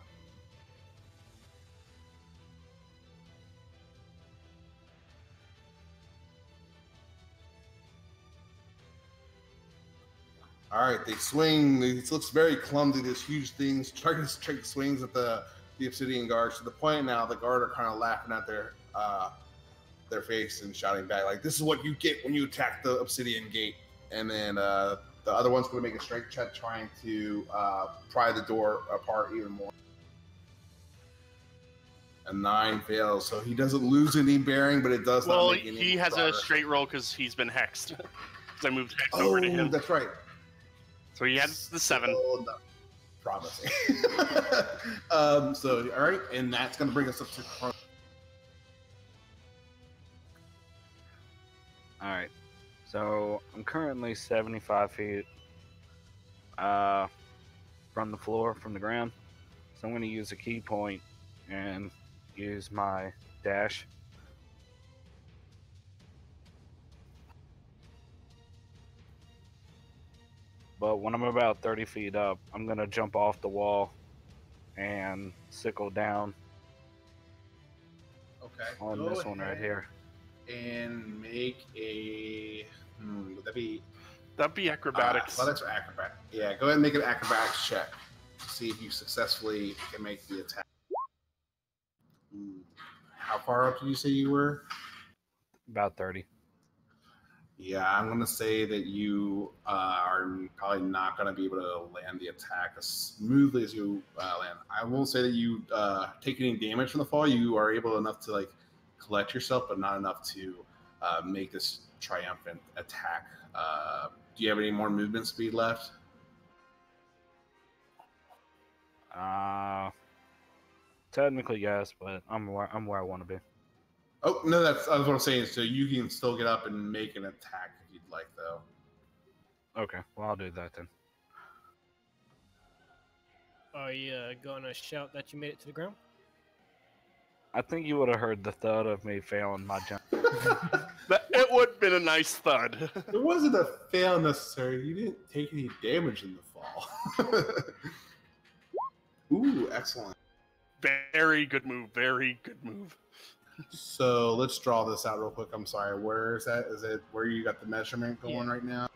All right, they swing. It looks very clumsy. This huge things trying to take swings at the Obsidian guards to the point now the guard are kind of laughing at their face and shouting back like, "This is what you get when you attack the Obsidian gate." And then the other one's going to make a strength check trying to pry the door apart even more. A 9 fails, so he doesn't lose any bearing, but it does not make any he has progress. a straight roll because he's been hexed. Because I moved hex over to him. That's right. So he has the 7. Oh, no. Promising. So, all right, and that's going to bring us up to Chronis. All right. So I'm currently 75 feet from the floor, from the ground. So I'm going to use a key point and use my dash. But when I'm about 30 feet up, I'm going to jump off the wall and sickle down on this one right here. And make a... would that be... That'd be acrobatics. Athletics or acrobat? Yeah, go ahead and make an acrobatics check to see if you successfully can make the attack. How far up did you say you were? About 30. Yeah, I'm going to say that you are probably not going to be able to land the attack as smoothly as you land. I won't say that you take any damage from the fall. You are able enough to like collect yourself, but not enough to make this triumphant attack. Do you have any more movement speed left? Technically, yes, but I'm where I want to be. Oh, no, that's what I'm saying. So you can still get up and make an attack if you'd like, though. Okay, well, I'll do that then. Are you gonna shout that you made it to the ground? I think you would have heard the thud of me failing my jump. It would have been a nice thud. It wasn't a fail necessary. You didn't take any damage in the fall. Ooh, excellent. Very good move. Very good move. So let's draw this out real quick. I'm sorry. Where is that? Is it where you got the measurement going right now?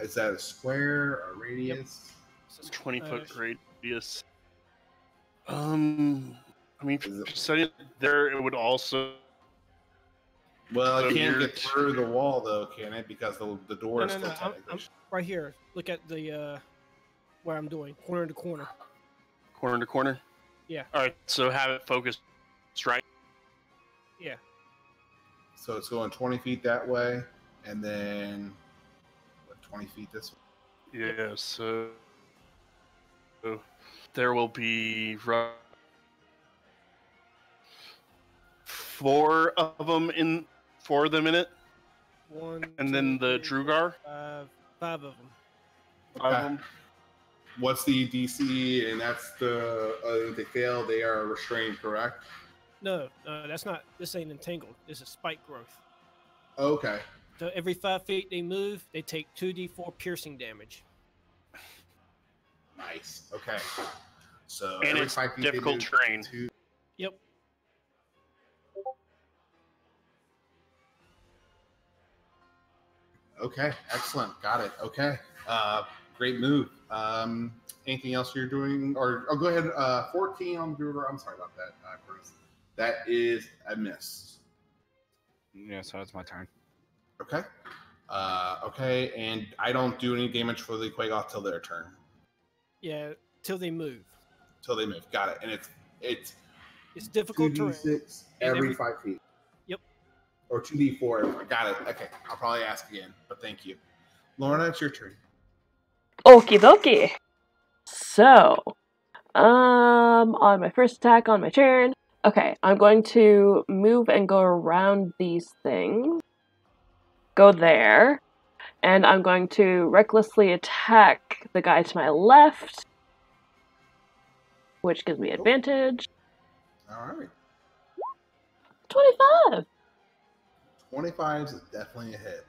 Is that a square, a radius? Yep. 20-foot radius. I mean, setting there, it would also. Well, it So can't you're- get through the wall, though, can it? Because the door is still I'm technically. right here. Look at the where I'm doing corner to corner. Corner to corner? Yeah. All right, so have it focused right. Yeah. So it's going 20 feet that way, and then 20 feet this way. Yeah, so there will be four of them in it. One, And two, then the three, Drugar? five of them. Five of them. What's the DC? And that's the if they fail, they are restrained, correct? No, that's not. This ain't entangled. This is spike growth. Okay. So every 5 feet they move, they take 2d4 piercing damage. Nice. Okay. So And every it's 5 feet difficult terrain. Yep. Okay. Excellent. Got it. Okay. Great move. Anything else you're doing? Or go ahead. 14 on the Druidor. I'm sorry about that, Chris. That is a miss. Yeah, so it's my turn. Okay. Okay, and I don't do any damage for the Quagoth till their turn. Yeah, till they move. Till they move. Got it. And it's difficult terrain. 2d6 every 5 feet. Yep. Or 2d4. Got it. Okay. I'll probably ask again, but thank you. Lorna, it's your turn. Okie dokie. So, on my first attack on my turn, okay, I'm going to move and go around these things. Go there. And I'm going to recklessly attack the guy to my left, which gives me advantage. All right. 25. 25 is definitely a hit.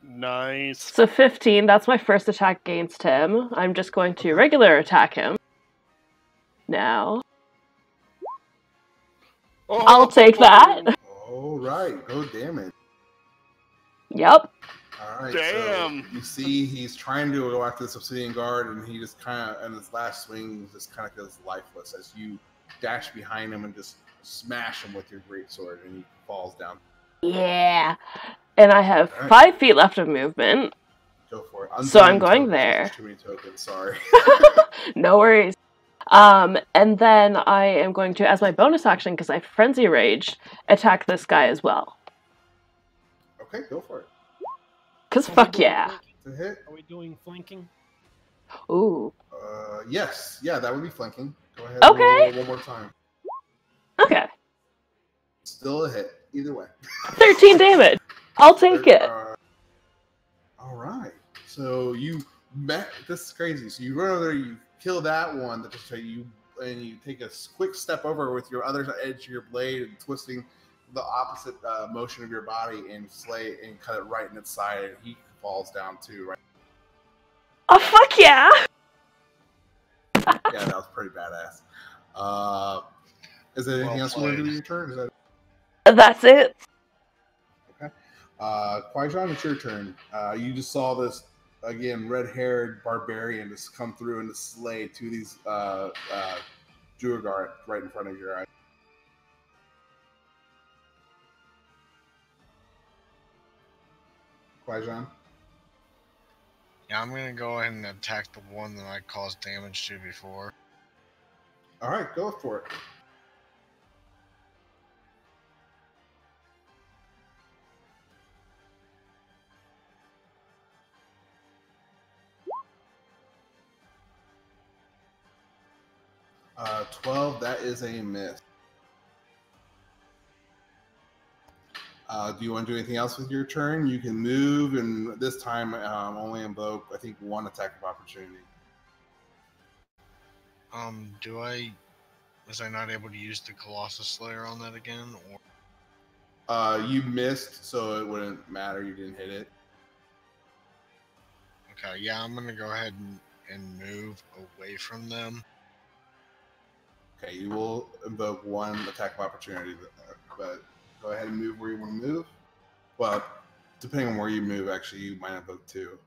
Nice. So 15, that's my first attack against him. I'm just going to regular attack him. Now. Oh, I'll take that. All right. Go damage. Yep. All right. Damn. So you see he's trying to go after this obsidian guard, and he just kind of, in his last swing, just kind of goes lifeless as you dash behind him and just smash him with your greatsword, and he falls down. Yeah. And I have 5 feet left of movement. Go for it. So I'm going tokens. there. There's too many tokens. Sorry. No worries. And then I am going to, as my bonus action, because I Frenzy Rage, attack this guy as well. Okay, go for it. Because fuck yeah. To hit? Are we doing flanking? Ooh. Yes. Yeah, that would be flanking. Go ahead. Okay. Roll one more time. Okay. Still a hit. Either way. 13 damage. I'll take it. All right. So you met. This is crazy. So you run over there. You kill that one. That just you and you take a quick step over with your other edge of your blade and twisting the opposite motion of your body and slay and cut it right in its side. And he falls down too. Right. Oh fuck yeah! Yeah, that was pretty badass. Is there anything else you want to do in your turn? Is that That's it. okay? Qui-Gon, it's your turn. You just saw this again, red-haired barbarian just come through and just slay two of these Duergar right in front of your eyes. Qui-Gon? Yeah, I'm gonna go ahead and attack the one that I caused damage to before. All right, go for it. Uh, 12, that is a miss. Do you want to do anything else with your turn? You can move, and this time only invoke, I think, one attack of opportunity. Was I not able to use the Colossus Slayer on that again? Or You missed, so it wouldn't matter. You didn't hit it. okay, yeah, I'm gonna go ahead and move away from them. Okay, you will invoke one attack of opportunity, but go ahead and move where you want to move. Well, depending on where you move, actually, you might invoke two.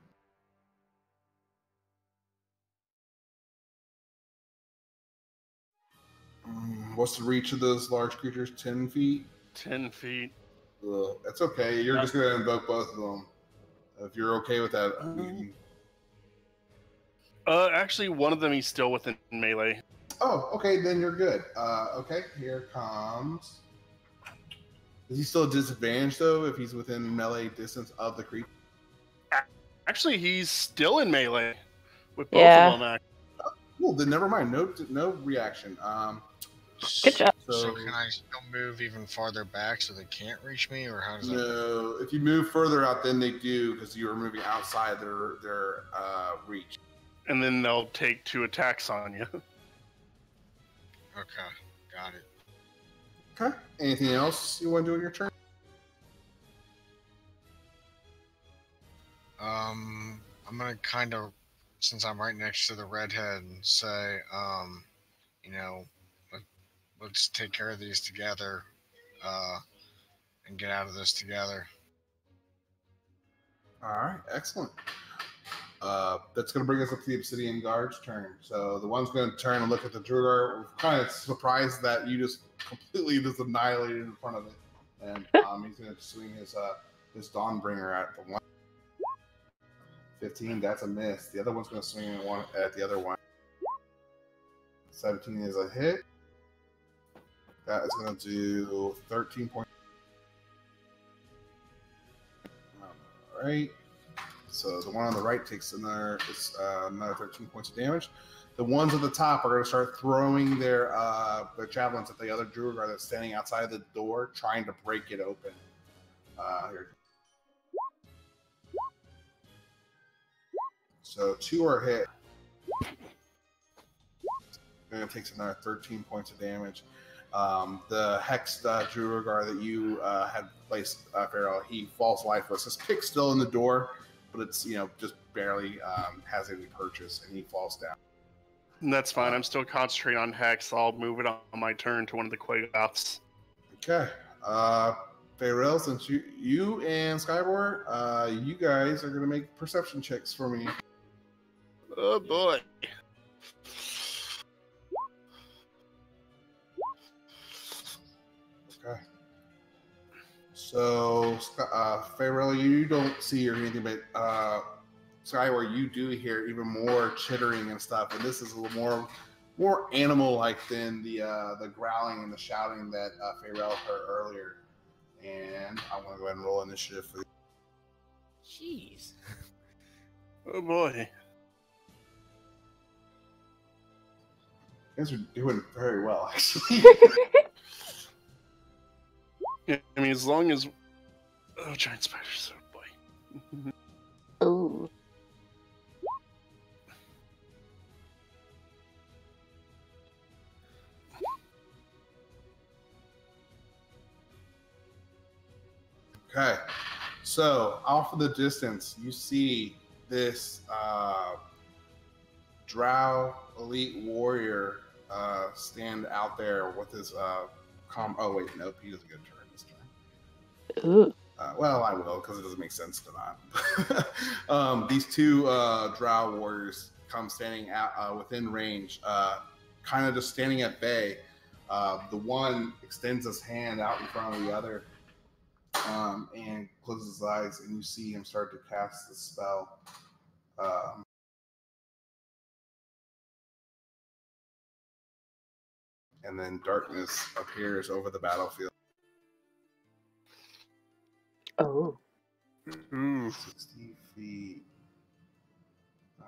What's the reach of those large creatures? 10 feet? 10 feet. Ugh, that's okay. You're just going to invoke both of them. If you're okay with that. Actually, one of them he's still within melee. Oh, okay, then you're good. Okay, here comes Is he still disadvantaged though if he's within melee distance of the creature? Actually, he's still in melee with both Yeah. of them. Well, then never mind. No reaction. Good job. So can I still move even farther back so they can't reach me, or how does that work? No, if you move further out, then they do because you are moving outside their reach. And then they'll take 2 attacks on you. Okay, got it. Okay. Anything else you want to do in your turn? I'm gonna kind of, since I'm right next to the redhead, and say, you know, let's take care of these together, and get out of this together. All right, excellent. That's going to bring us up to the Obsidian Guard's turn. So the one's going to turn and look at the Druidar. We're kind of surprised that you just completely just annihilated in front of it. And he's going to swing his Dawnbringer at the one. 15, that's a miss. The other one's going to swing at the other one. 17 is a hit. That is going to do 13 points. All right. So the one on the right takes another 13 points of damage. The ones at the top are going to start throwing their javelins at the other Druidar that's standing outside the door, trying to break it open. Here. So 2 are hit. And it takes another 13 points of damage. The Hexed Druidar that you had placed, Faerly, he falls lifeless. His pick's still in the door, but it's just barely has any purchase, and he falls down. And that's fine. I'm still concentrating on Hex. I'll move it on my turn to one of the Quagoths. Okay. Faerly, since you and Skybor, you guys are going to make perception checks for me. Oh boy. Okay. So, Faerly, you don't see or anything, but Skyward, you do hear even more chittering and stuff, and this is a little more animal-like than the growling and the shouting that Faerly heard earlier. And I want to go ahead and roll initiative for you. Jeez. Oh boy. You guys are doing very well, actually. Yeah, I mean, as long as... Oh, giant spiders, oh boy. Ooh. Okay, so off in the distance, you see this Drow elite warrior stand out there with his oh wait, nope, he doesn't get a turn this turn. Ooh. Well, I will, because it doesn't make sense to not. These 2 Drow warriors come standing out within range, kind of just standing at bay. The one extends his hand out in front of the other. And closes his eyes, and you see him start to cast the spell. And then darkness appears over the battlefield. Oh. 60 feet. I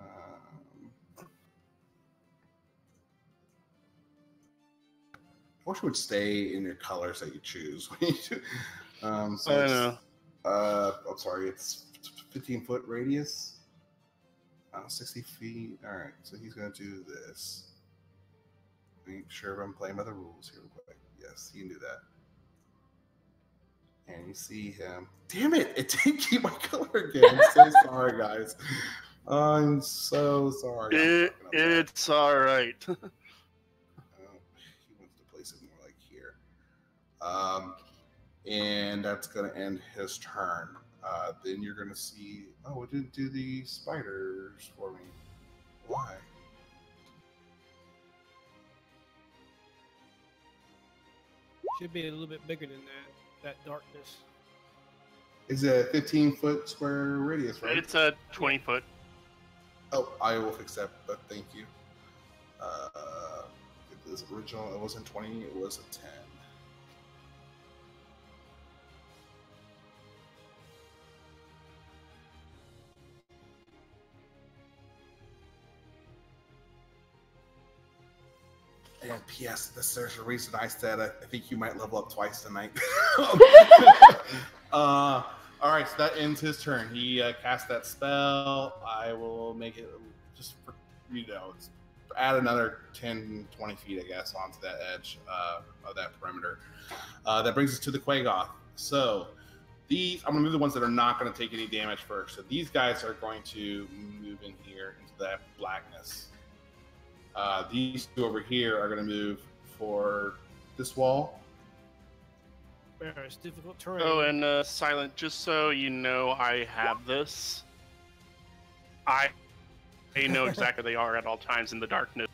wish it would stay in your colors that you choose when you do. So I know. I'm sorry, it's 15-foot radius. 60 feet. All right, so he's going to do this. Make sure I'm playing by the rules here real quick. Yes, he can do that. And you see him. Damn it! It didn't keep my color again. I'm so sorry, guys. I'm so sorry. It's all right. He wants to place it more like here. And that's going to end his turn. Then you're going to see... Oh, it didn't do the spiders for me. Why? Should be a little bit bigger than that darkness. Is it a 15-foot square radius, right? It's a 20-foot. Oh, I will fix that, but thank you. It was original. It wasn't 20. It was a 10. And P.S. There's a reason I said I think you might level up twice tonight. All right, so that ends his turn. He cast that spell. I will make it just for, add another 10, 20 feet, I guess, onto that edge of that perimeter. That brings us to the Quagoth. So these, I'm going to move the ones that are not going to take any damage first. So these guys are going to move in here into that blackness. These two over here are going to move for this wall. It's difficult terrain. Oh, and Silent, just so you know, I have this. I know exactly where they are at all times in the darkness.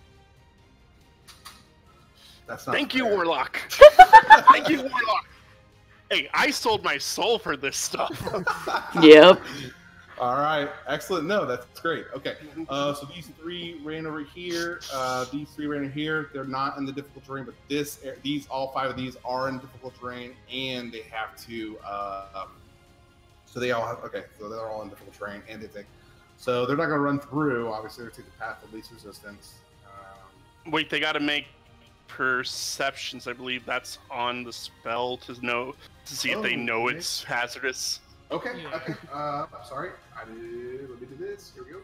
That's not Thank you, fair. Warlock. Thank you, Warlock. Hey, I sold my soul for this stuff. Yep. All right, excellent. No, that's great. Okay, so these three ran over here. These three ran over here. They're not in the difficult terrain, but all 5 of these are in difficult terrain, and they have to. So they all have. Okay, so they're all in difficult terrain, and they take. So they're not going to run through. Obviously, they're taking the path of least resistance. Wait, they got to make perceptions. I believe that's on the spell to see if they know okay. it's hazardous. Okay. Yeah. Okay. Sorry. Let me do this. Here we go.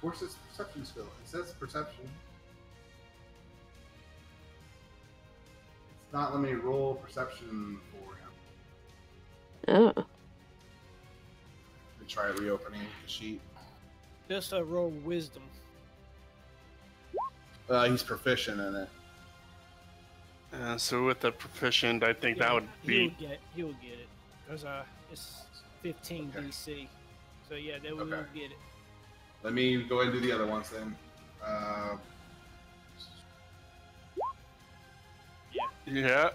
Where's this perception skill? It says perception. It's not letting me roll perception for him. Oh. Let me try reopening the sheet. Just roll wisdom. He's proficient in it. So with the proficient, I think that would be. He'll get it because it's 15 DC. So yeah, they will Okay. get it. Let me go ahead and do the other ones then. Yeah.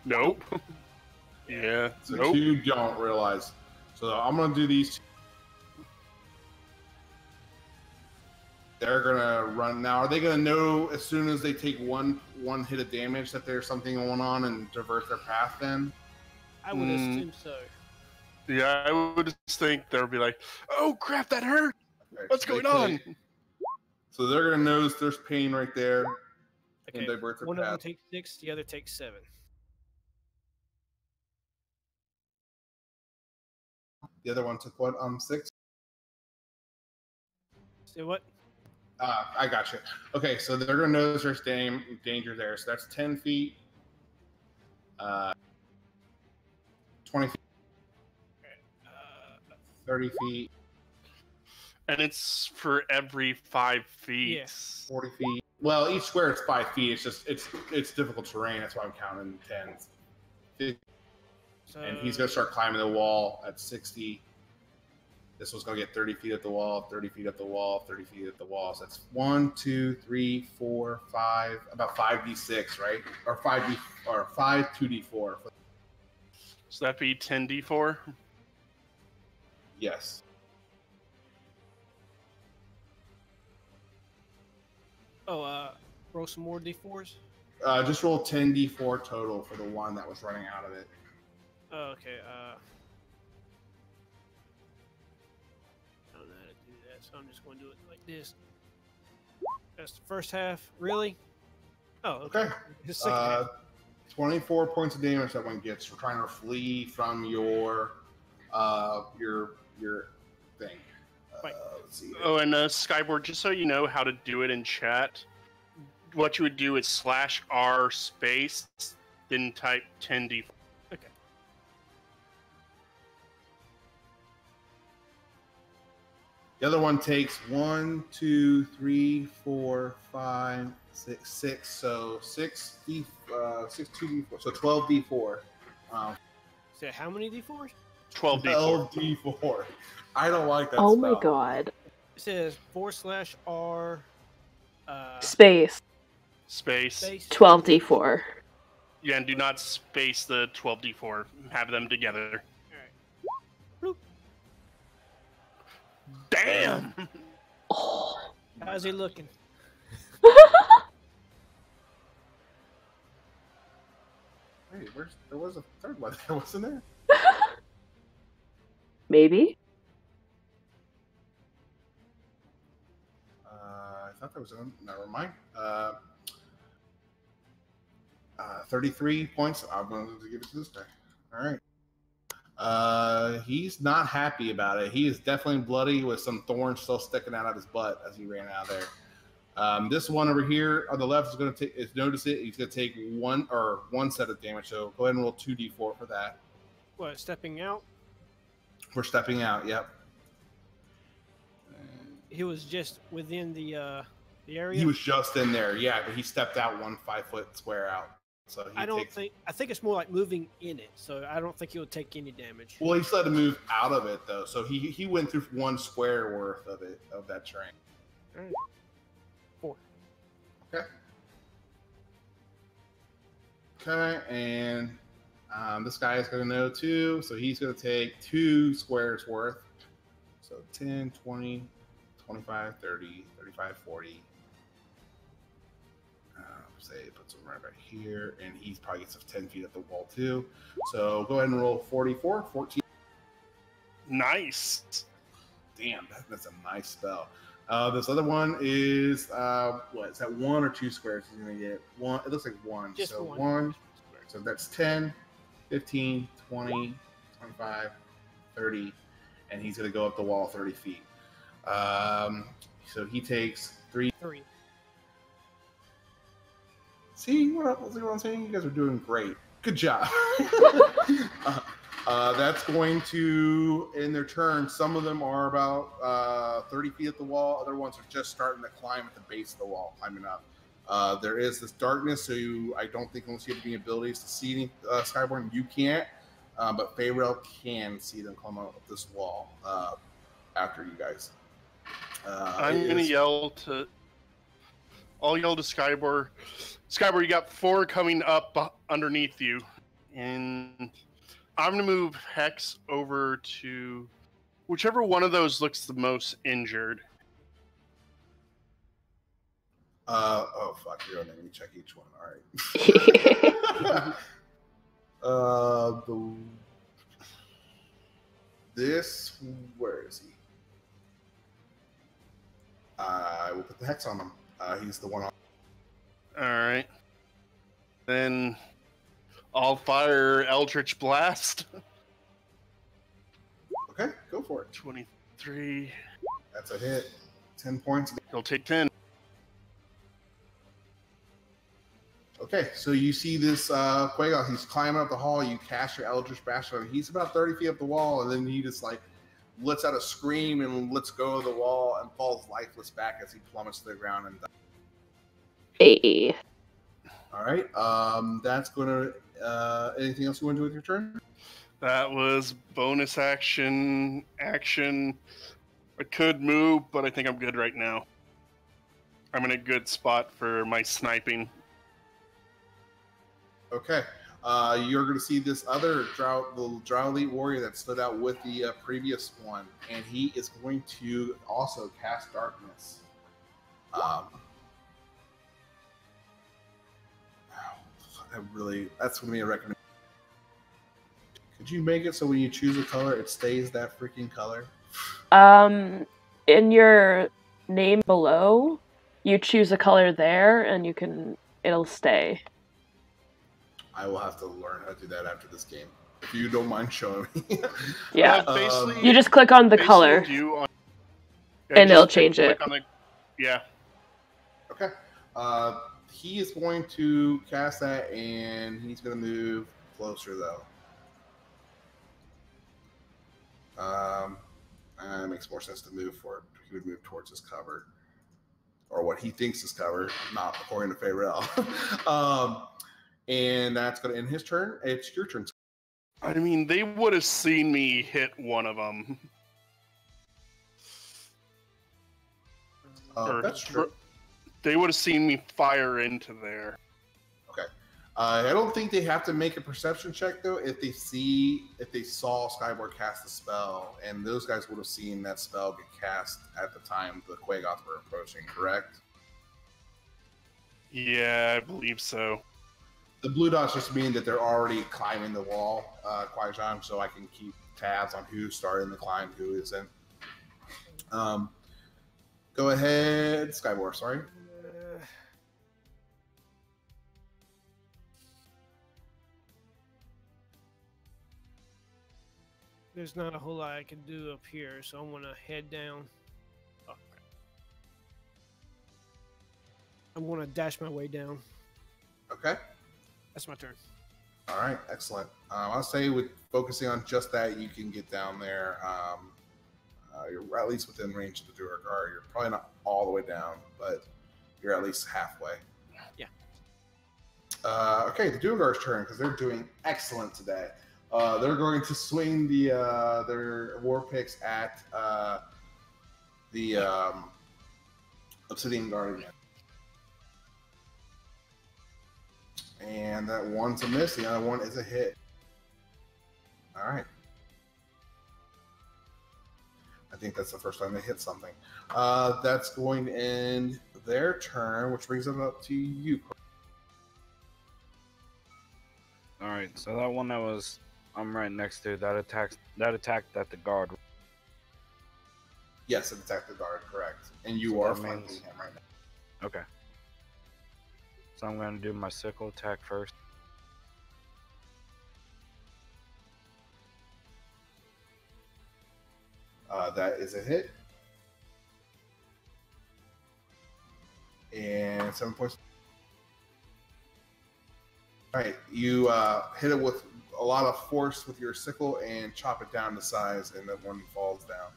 Nope. Yeah. So Nope. 2 don't realize. So I'm going to do these 2. They're going to run now. Are they going to know as soon as they take one hit of damage that there's something going on and divert their path then? I would assume so. Yeah, I would just think they'll be like, "Oh crap, that hurt! Okay, What's so going on?" So they're going to notice there's pain right there and Okay. divert their One of them path. takes 6, the other takes 7. The other one took what? 6? Say what? I got you. Okay, so they're going to notice there's danger there. So that's 10 feet. 20 feet. 30 feet. And it's for every 5 feet. Yes. 40 feet. Well, each square is 5 feet. It's just it's difficult terrain. That's why I'm counting tens. So, And he's gonna start climbing the wall at 60. This one's gonna get 30 feet up the wall, 30 feet up the wall, 30 feet up the wall. So that's 1, 2, 3, 4, 5, about 5d6, right? Or 5d or 5 2d4. So that'd be 10d4. Yes. roll some more d4s. Just roll 10d4 total for the one that was running out of it. Oh, okay. I don't know how to do that, so I'm just going to do it like this. That's the first half. Really? Oh, okay. Okay. The second half. 24 points of damage that one gets for trying to flee from your thing. Right. Let's see. Oh, and Skyboard, just so you know how to do it in chat, what you would do is /r space, then type 10d4. Okay. The other one takes 1, 2, 3, 4, 5, 6, 6. So 6 2d4. So 12d4. So how many d4s? 12d4. 12d4. I don't like that. Oh spell. my god. It says /r Space. Space. space. 12d4. Yeah, and do not space the 12d4. Have them together. Bloop. Damn! Oh. How's he looking? Hey, there was a third one. There wasn't there? Maybe? thought that was in. Never mind. 33 points. I'm going to give it to this guy. All right. He's not happy about it. He is definitely bloody with some thorns still sticking out of his butt as he ran out of there. This one over here on the left is going to take. Notice it. He's going to take one set of damage. So go ahead and roll 2d4 for that. What, stepping out? We're stepping out. Yep. He was just within the area. He was just in there. Yeah, but he stepped out 1 5-foot square out. So I think it's more like moving in it. So I don't think he would take any damage. Well, he still had to move out of it though. So he went through 1 square worth of that terrain. All right. 4. Okay. Okay, and this guy is going to know too. So he's going to take 2 squares worth. So 10, 20, 25, 30, 35, 40. Say puts him right here, and he probably gets 10 feet up the wall too. So go ahead and roll 44, 14. Nice. Damn, that's a nice spell. This other one is what is that? 1 or 2 squares he's gonna get? One. It looks like 1. Just so one. 1. So that's 10, 15, 20, 25, 30, and he's gonna go up the wall 30 feet. So he takes 3. See what I'm saying? You guys are doing great. Good job. That's going to, in their turn, some of them are about 30 feet at the wall. Other ones are just starting to climb at the base of the wall, climbing up. There is this darkness, so I don't think unless you have any abilities to see any Skyborn, you can't. But Faerly can see them climb up this wall after you guys. I'm going to yell to... I'll yell to Skybor. Skybor, you got 4 coming up underneath you. And I'm going to move Hex over to whichever one of those looks the most injured. Oh, fuck. You're on there. Let me check each one. All right. Where is he? I will put the Hex on him. He's the one on. Alright. Then I'll fire Eldritch Blast. Okay, go for it. 23. That's a hit. 10 points. He'll take 10. Okay, so you see this Quagoth. He's climbing up the hall. You cast your Eldritch Blast on him. He's about 30 feet up the wall, and then he just lets out a scream and lets go of the wall and falls lifeless back as he plummets to the ground and dies. Hey. All right. That's going to... anything else you want to do with your turn? That was bonus action. I could move, but I think I'm good right now. I'm in a good spot for my sniping. Okay. You're going to see this other the Drow Elite Warrior that stood out with the previous one, and he is going to also cast Darkness. That's going to be a recommendation. Could you make it so when you choose a color, it stays that freaking color? In your name below, you choose a color there, and it'll stay. I will have to learn how to do that after this game. If you don't mind showing me. Yeah. Basically, you just click on the color, and it'll change it. Yeah. Okay. He is going to cast that, and he's going to move closer, though. It makes more sense to move for it. He would move towards his cover. Or what he thinks is cover, not according to Faerly. And that's going to end his turn. It's your turn. I mean, they would have seen me hit one of them. That's true. They would have seen me fire into there. Okay. I don't think they have to make a perception check, though, if they saw Skyward cast a spell, and those guys would have seen that spell get cast at the time the Quagoths were approaching, correct? Yeah, I believe so. The blue dots just mean that they're already climbing the wall, Qui-Gon, so I can keep tabs on who's starting the climb, who isn't. Go ahead, Skywar. Sorry. There's not a whole lot I can do up here, so I'm gonna head down. Oh, crap. I'm gonna dash my way down. Okay. That's my turn. All right. Excellent. I'll say with focusing on just that, you can get down there. You're at least within range of the Duergar. You're probably not all the way down, but you're at least halfway. Yeah. Okay, the Duergar's turn because they're doing excellent today. They're going to swing their war picks at the Obsidian Guard again. And that one's a miss. The other one is a hit. All right. I think that's the first time they hit something. That's going to end their turn, which brings them up to you. All right, so that one I'm right next to that attacked at the guard. Yes, it attacked the guard, correct. And you So are that flanking means- him right now. Okay. So I'm going to do my sickle attack first. That is a hit. And 7 points. All right, you hit it with a lot of force with your sickle and chop it down to size, and that one falls down.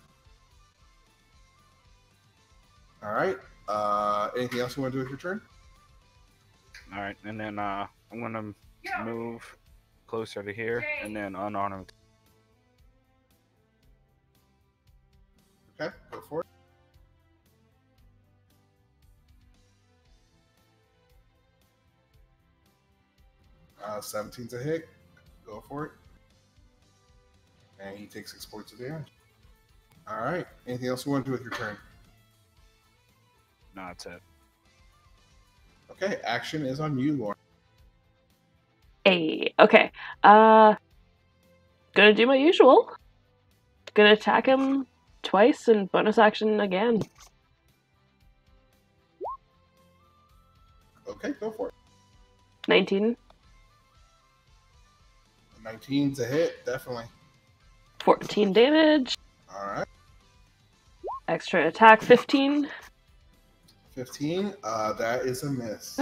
All right. Anything else you want to do with your turn? All right, and then I'm going to move closer to here and then unarm him. Okay, go for it. Uh, 17's a hit. Go for it. And he takes 6 points of damage. All right. Anything else you want to do with your turn? No, that's it. Okay, action is on you, Lauren. Hey, okay. Gonna do my usual. Gonna attack him twice and bonus action again. Okay, go for it. 19, 19's a hit, definitely. 14 damage. All right. Extra attack, 15. 15, that is a miss.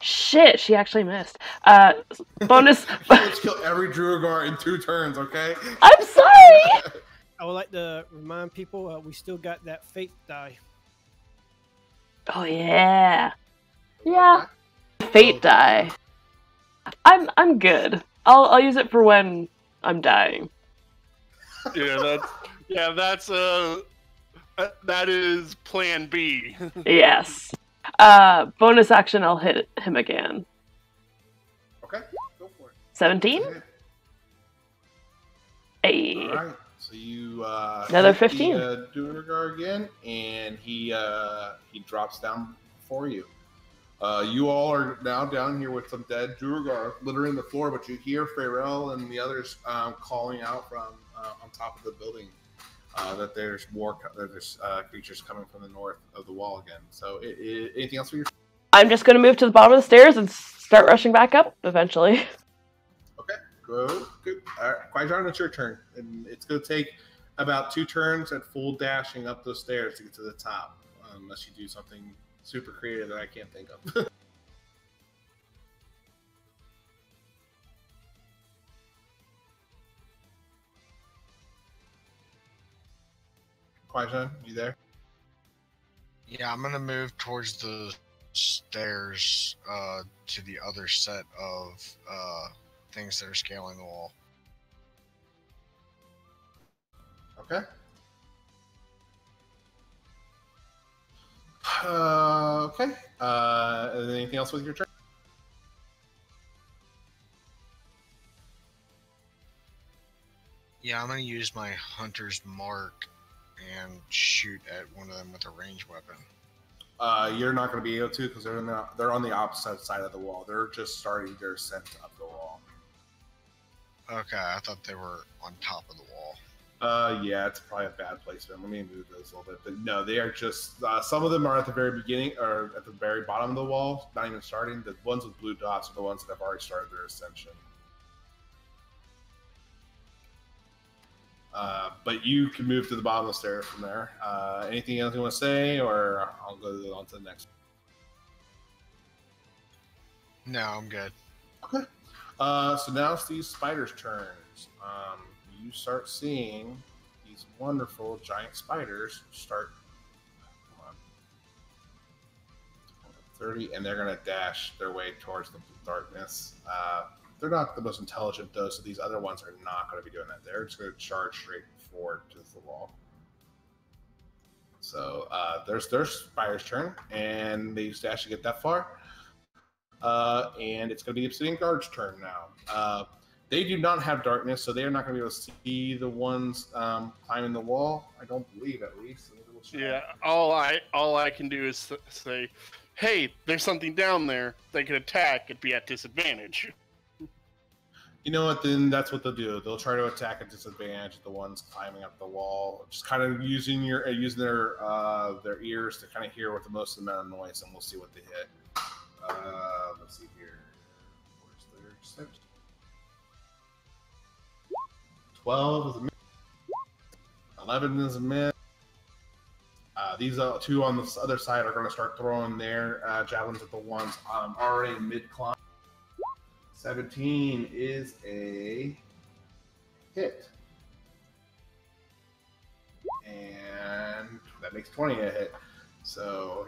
Shit, she actually missed. Bonus. Let's kill every Druagar in 2 turns, okay? I'm sorry! I would like to remind people we still got that fate die. Oh, yeah. Yeah. Fate die. I'm good. I'll use it for when I'm dying. That's that is Plan B. Yes. Bonus action, I'll hit him again. Okay, go for it. 17? Hit. Hey. All right, so you Another hit 15. the Duergar again, and he drops down for you. You all are now down here with some dead Duergar littering the floor, but you hear Faerly and the others calling out from on top of the building that there's creatures coming from the north of the wall again. So, anything else for your? I'm just gonna move to the bottom of the stairs and start rushing back up eventually. Okay, good. All right, Qui-Gon, it's your turn, and it's going to take about 2 turns at full dashing up those stairs to get to the top, unless you do something super creative that I can't think of. Qui-Gon, you there? Yeah, I'm gonna move towards the stairs to the other set of things that are scaling the wall. Okay. Okay. Anything else with your turn? Yeah, I'm gonna use my hunter's mark and shoot at one of them with a ranged weapon. You're not going to be able to because they're on the opposite side of the wall. They're just starting their ascent up the wall. Okay, I thought they were on top of the wall. Yeah, it's probably a bad placement. Let me move those a little bit. But no, they are just some of them are at the very beginning or at the very bottom of the wall, not even starting. The ones with blue dots are the ones that have already started their ascension. But you can move to the bottom of the stairs from there. Anything else you want to say, or I'll go on to the next. No, I'm good. Okay. So now it's these spiders' turns. You start seeing these wonderful giant spiders start. Come on, 30, and they're gonna dash their way towards the darkness. They're not the most intelligent though, so these other ones are not going to be doing that. They're just going to charge straight forward to the wall. So there's their spider's turn, and they used to actually get that far. And it's going to be the Obsidian Guard's turn now. They do not have darkness, so they are not going to be able to see the ones climbing the wall. I don't believe, at least. Yeah, all I can do is say, "Hey, there's something down there. They can attack and be at disadvantage." You know what? Then that's what they'll do. They'll try to attack at disadvantage the ones climbing up the wall, just kind of using their ears to kind of hear what the most amount of noise, and we'll see what they hit. Let's see here. Where's their steps? 12 is a miss. 11 is a miss. These two on the other side are going to start throwing their javelins at the ones already mid-climb. 17 is a hit. And that makes 20 a hit. So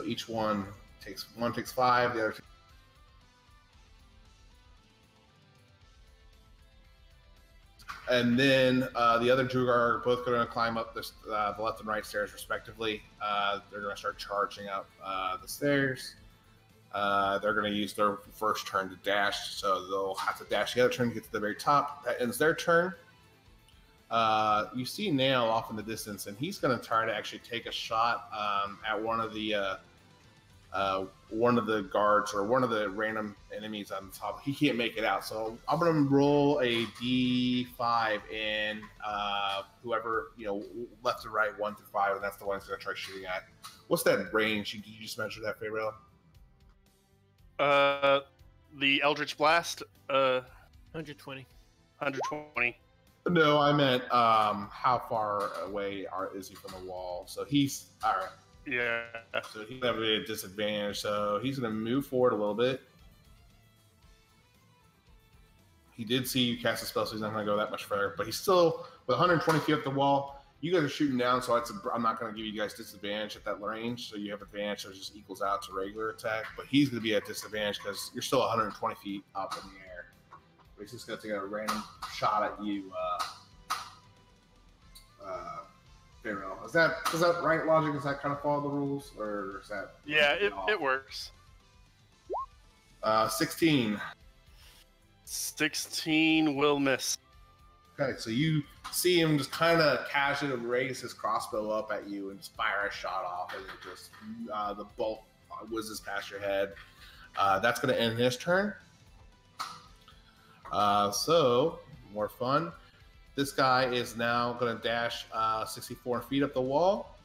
each one takes 5, the other 2. And then the other two are both going to climb up the left and right stairs respectively. They're going to start charging up the stairs. They're going to use their first turn to dash, so they'll have to dash the other turn to get to the very top. That ends their turn. You see Nail off in the distance, and he's going to try to actually take a shot at one of the guards or one of the random enemies on the top. He can't make it out, so I'm going to roll a D5, and whoever left to right 1 through 5, and that's the one he's going to try shooting at. What's that range? Did you just mention that, Faerly? The Eldritch Blast, 120. 120. No, I meant how far away is he from the wall? So he's all right. Yeah. So he's gonna have a disadvantage. So he's gonna move forward a little bit. He did see you cast a spell, so he's not gonna go that much further. But he's still with 120 feet up the wall. You guys are shooting down, so I'm not going to give you guys disadvantage at that range. So you have advantage, so it just equals out to regular attack. But he's going to be at disadvantage because you're still 120 feet up in the air. But he's just going to take a random shot at you, Faerly. Is that right logic? Does that kind of follow the rules, or is that? Yeah, it works. 16. 16 will miss. Okay, so you see him just kind of casually raise his crossbow up at you and just fire a shot off, and it just the bolt whizzes past your head. That's going to end his turn. So more fun. This guy is now going to dash 64 feet up the wall.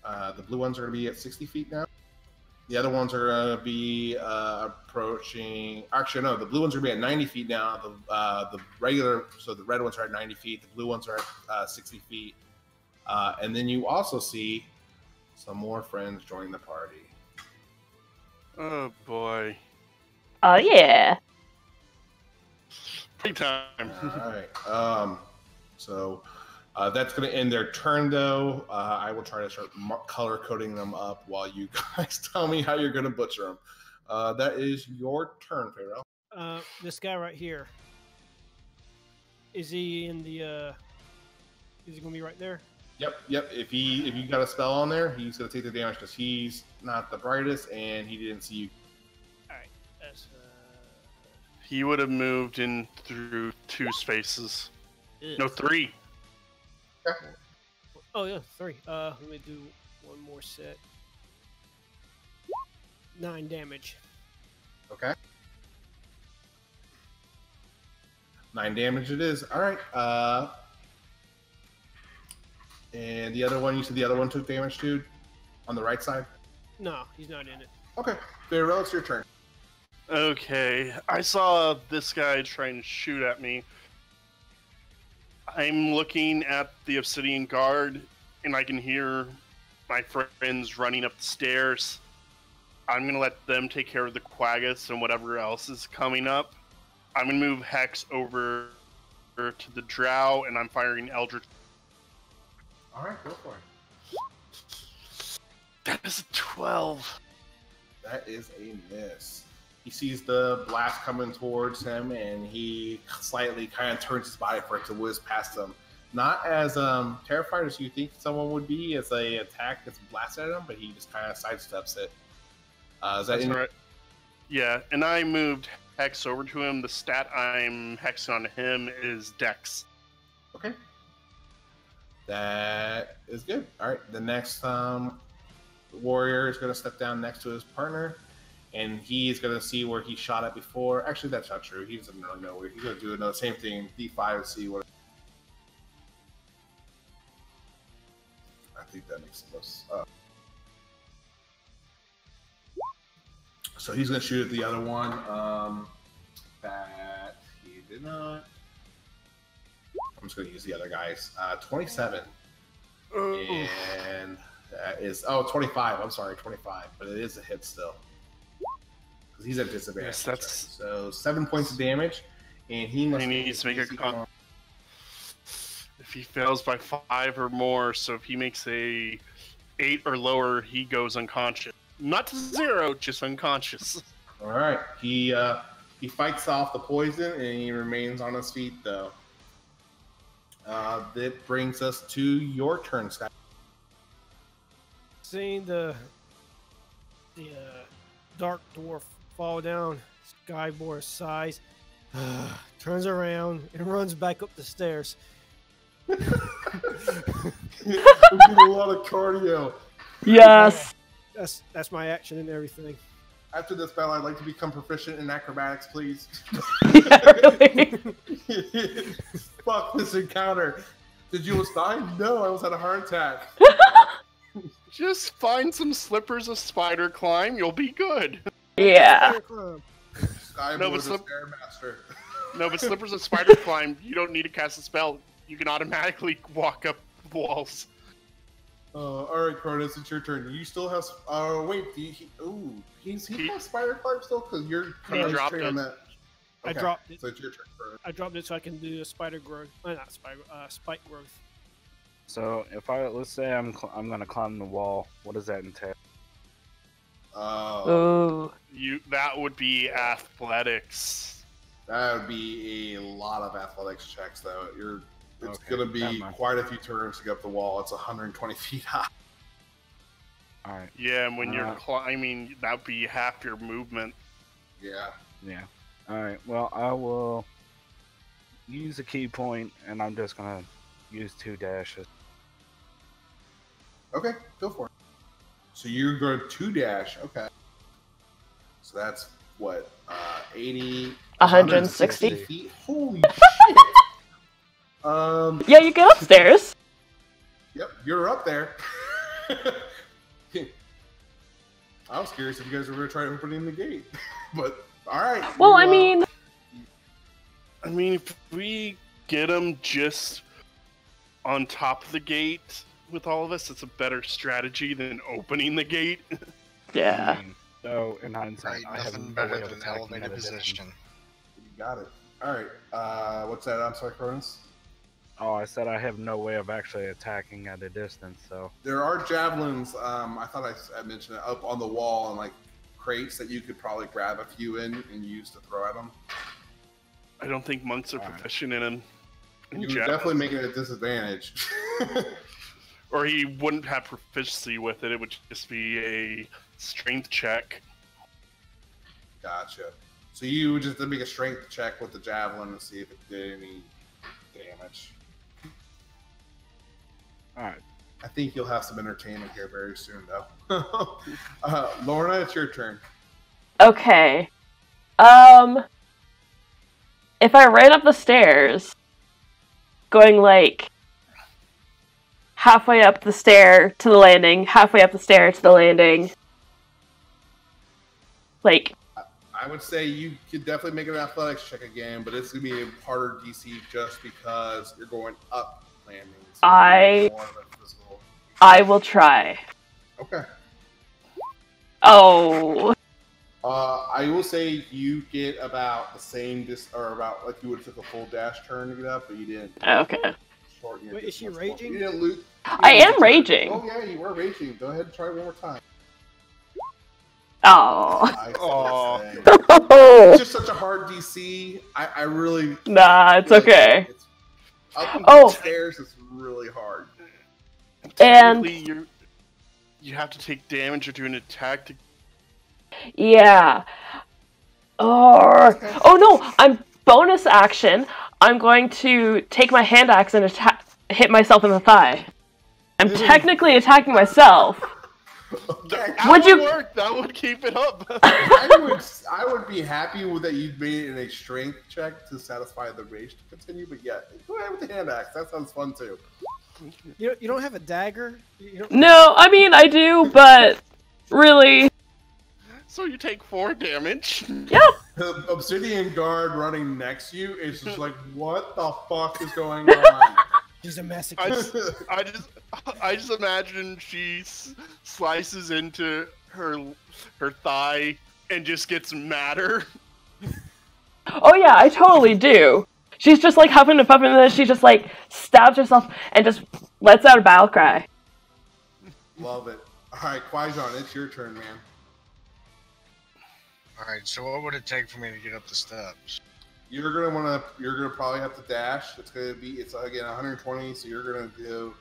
The blue ones are going to be at 60 feet now. The other ones are going to be approaching. Actually, no. The blue ones are going to be at 90 feet now. The regular, so the red ones are at 90 feet. The blue ones are at 60 feet. And then you also see some more friends join the party. Oh boy! Oh yeah! Playtime. All right. So that's going to end their turn, though. I will try to start color coding them up while you guys tell me how you're going to butcher them. That is your turn, Faerly. This guy right here. Is he in the? Is he going to be right there? Yep. If you got a spell on there, he's going to take the damage because he's not the brightest and he didn't see you. All right. That's. He would have moved in through 2 spaces. No, 3. Okay. Oh yeah, 3. Let me do one more set. 9 damage. Okay. 9 damage it is. All right. And the other one, you said the other one took damage, dude? On the right side? No, he's not in it. Okay. Faerly, it's your turn. Okay, I saw this guy trying to shoot at me. I'm looking at the Obsidian Guard, and I can hear my friends running up the stairs. I'm going to let them take care of the Quaggas and whatever else is coming up. I'm going to move Hex over to the Drow, and I'm firing Eldritch. All right, go for it. That is a 12. That is a miss. He sees the blast coming towards him, and he slightly kind of turns his body for it to whiz past him. Not as terrified as you think someone would be as they attack gets blasted at him, but he just kind of sidesteps it. Is that right? Yeah, and I moved Hex over to him. The stat I'm hexing on him is Dex. Okay. That is good. All right, the next warrior is going to step down next to his partner. And he's going to see where he shot at before. Actually, that's not true. He doesn't really know where. He's going to do another same thing, D5, and see what. I think that makes the most. So he's going to shoot at the other one. That he did not. I'm just going to use the other guys. 27. And that is. Oh, 25. I'm sorry, 25. But it is a hit still. He's at disadvantage. Yes, that's... So 7 points of damage, and he needs to make a con. If he fails by 5 or more, so if he makes a 8 or lower, he goes unconscious. Not to 0, just unconscious. All right, he fights off the poison, and he remains on his feet though. That brings us to your turn, Scott. Seeing the dark dwarf fall down Skybore's size, turns around and runs back up the stairs. We did a lot of cardio. Yes. That's my action and everything. After this battle, I'd like to become proficient in acrobatics, please. Yeah, really. Fuck this encounter. Did you almost die? No, I almost had a heart attack. Just find some slippers of spider climb, you'll be good. Yeah. No, but Stairmaster. No, but slippers of spider climb, you don't need to cast a spell. You can automatically walk up walls. All right, Chronis, it's your turn. You still have. Wait. He has spider climb still because you're kind of dropped on that. I Okay, dropped it. So it's your turn, Chronis. I dropped it so I can do a spider growth. Not spider. Spike growth. So if let's say I'm gonna climb the wall, what does that entail? Ooh. That would be athletics. That would be a lot of athletics checks, though. It's Okay, gonna be never mind. quite a few turns to get up the wall. It's 120 feet high. All right. Yeah, and when you're climbing, that would be half your movement. Yeah. Yeah. All right. Well, I will use a key point, and I'm just gonna use 2 dashes. Okay, go for it. So you're going 2 dash. Okay. So that's what 80. 160 feet. Holy shit. Yeah, you get upstairs. Yep, you're up there. I was curious if you guys were going to try opening the gate, but all right. Well, I mean, if we get him just on top of the gate with all of us, it's a better strategy than opening the gate. yeah. So in hindsight, Right, I have nothing no better way of than an attacking elevated at a distance. position. You got it. All right. What's that? I'm sorry, Chronis. Oh, I said I have no way of actually attacking at a distance. So There are javelins. I thought I mentioned it up on the wall and like crates that you could probably grab a few in and use to throw at them. I don't think monks are proficient in You would javelins. definitely make it a disadvantage. Or he wouldn't have proficiency with it. It would just be a strength check. Gotcha. So you would just make a strength check with the javelin to see if it did any damage. all right. I think you'll have some entertainment here very soon, though. Lorna, it's your turn. Okay. if I ran up the stairs, going like halfway up the stair to the landing, halfway up the stair to the landing, like. I would say you could definitely make an athletics check again, but it's gonna be a harder DC just because you're going up landing. So I will try. Okay. Oh. I will say you get about the same or about like you would have took a full dash turn to get up, but you didn't. Okay. Wait, is she raging? You didn't loot. I am raging. Oh yeah, you were raging. Go ahead and try one more time. Oh. It's just such a hard DC. I really. Nah, it's okay. It's up the stairs is really hard. And you have to take damage or do an attack to. Yeah. Oh no! I'm bonus action. I'm going to take my hand axe and hit myself in the thigh. I'm technically attacking myself. That would work. That would keep it up. I would be happy with that you made it in a strength check to satisfy the rage to continue. But yeah, go ahead with the hand axe. That sounds fun too. You don't have a dagger? No, I mean I do, but really. So you take 4 damage. Yep. The obsidian guard running next to you is just like, what the fuck is going on? She's a masochist. I just imagine she slices into her thigh and just gets madder. Oh yeah, I totally do. She's just like huffing and puffing, and then she just like stabs herself and just lets out a battle cry. Love it. All right, Qui-Gon, it's your turn, man. All right, so what would it take for me to get up the steps? You're gonna probably have to dash. It's again 120, so you're gonna do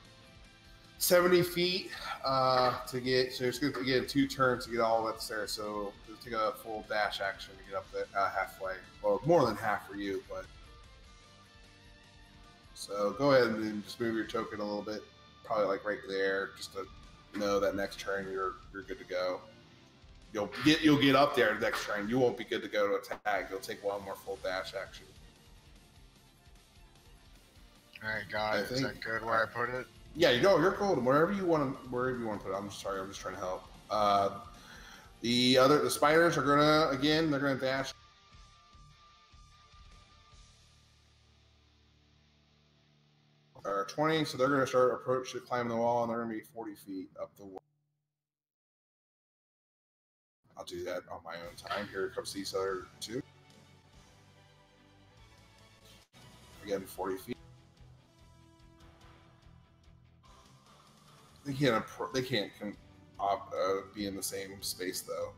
70 feet to get. So it's gonna get 2 turns to get all the way upstairs. So it'll take a full dash action to get up there halfway, or more than half for you. But so go ahead and just move your token a little bit, probably like right there, just to know that next turn you're good to go. You'll get up there next turn. You won't be good to go to attack. You'll take 1 more full dash action. All right, got it. Is that good where I put it? Yeah, you're golden. Wherever you want to put it. I'm sorry. I'm just trying to help. The spiders are they're gonna dash. Or 20, so they're gonna start climbing the wall, and they're gonna be 40 feet up the wall. I'll do that on my own time. Here comes these other 2. Again, 40 feet. They can't be in the same space though.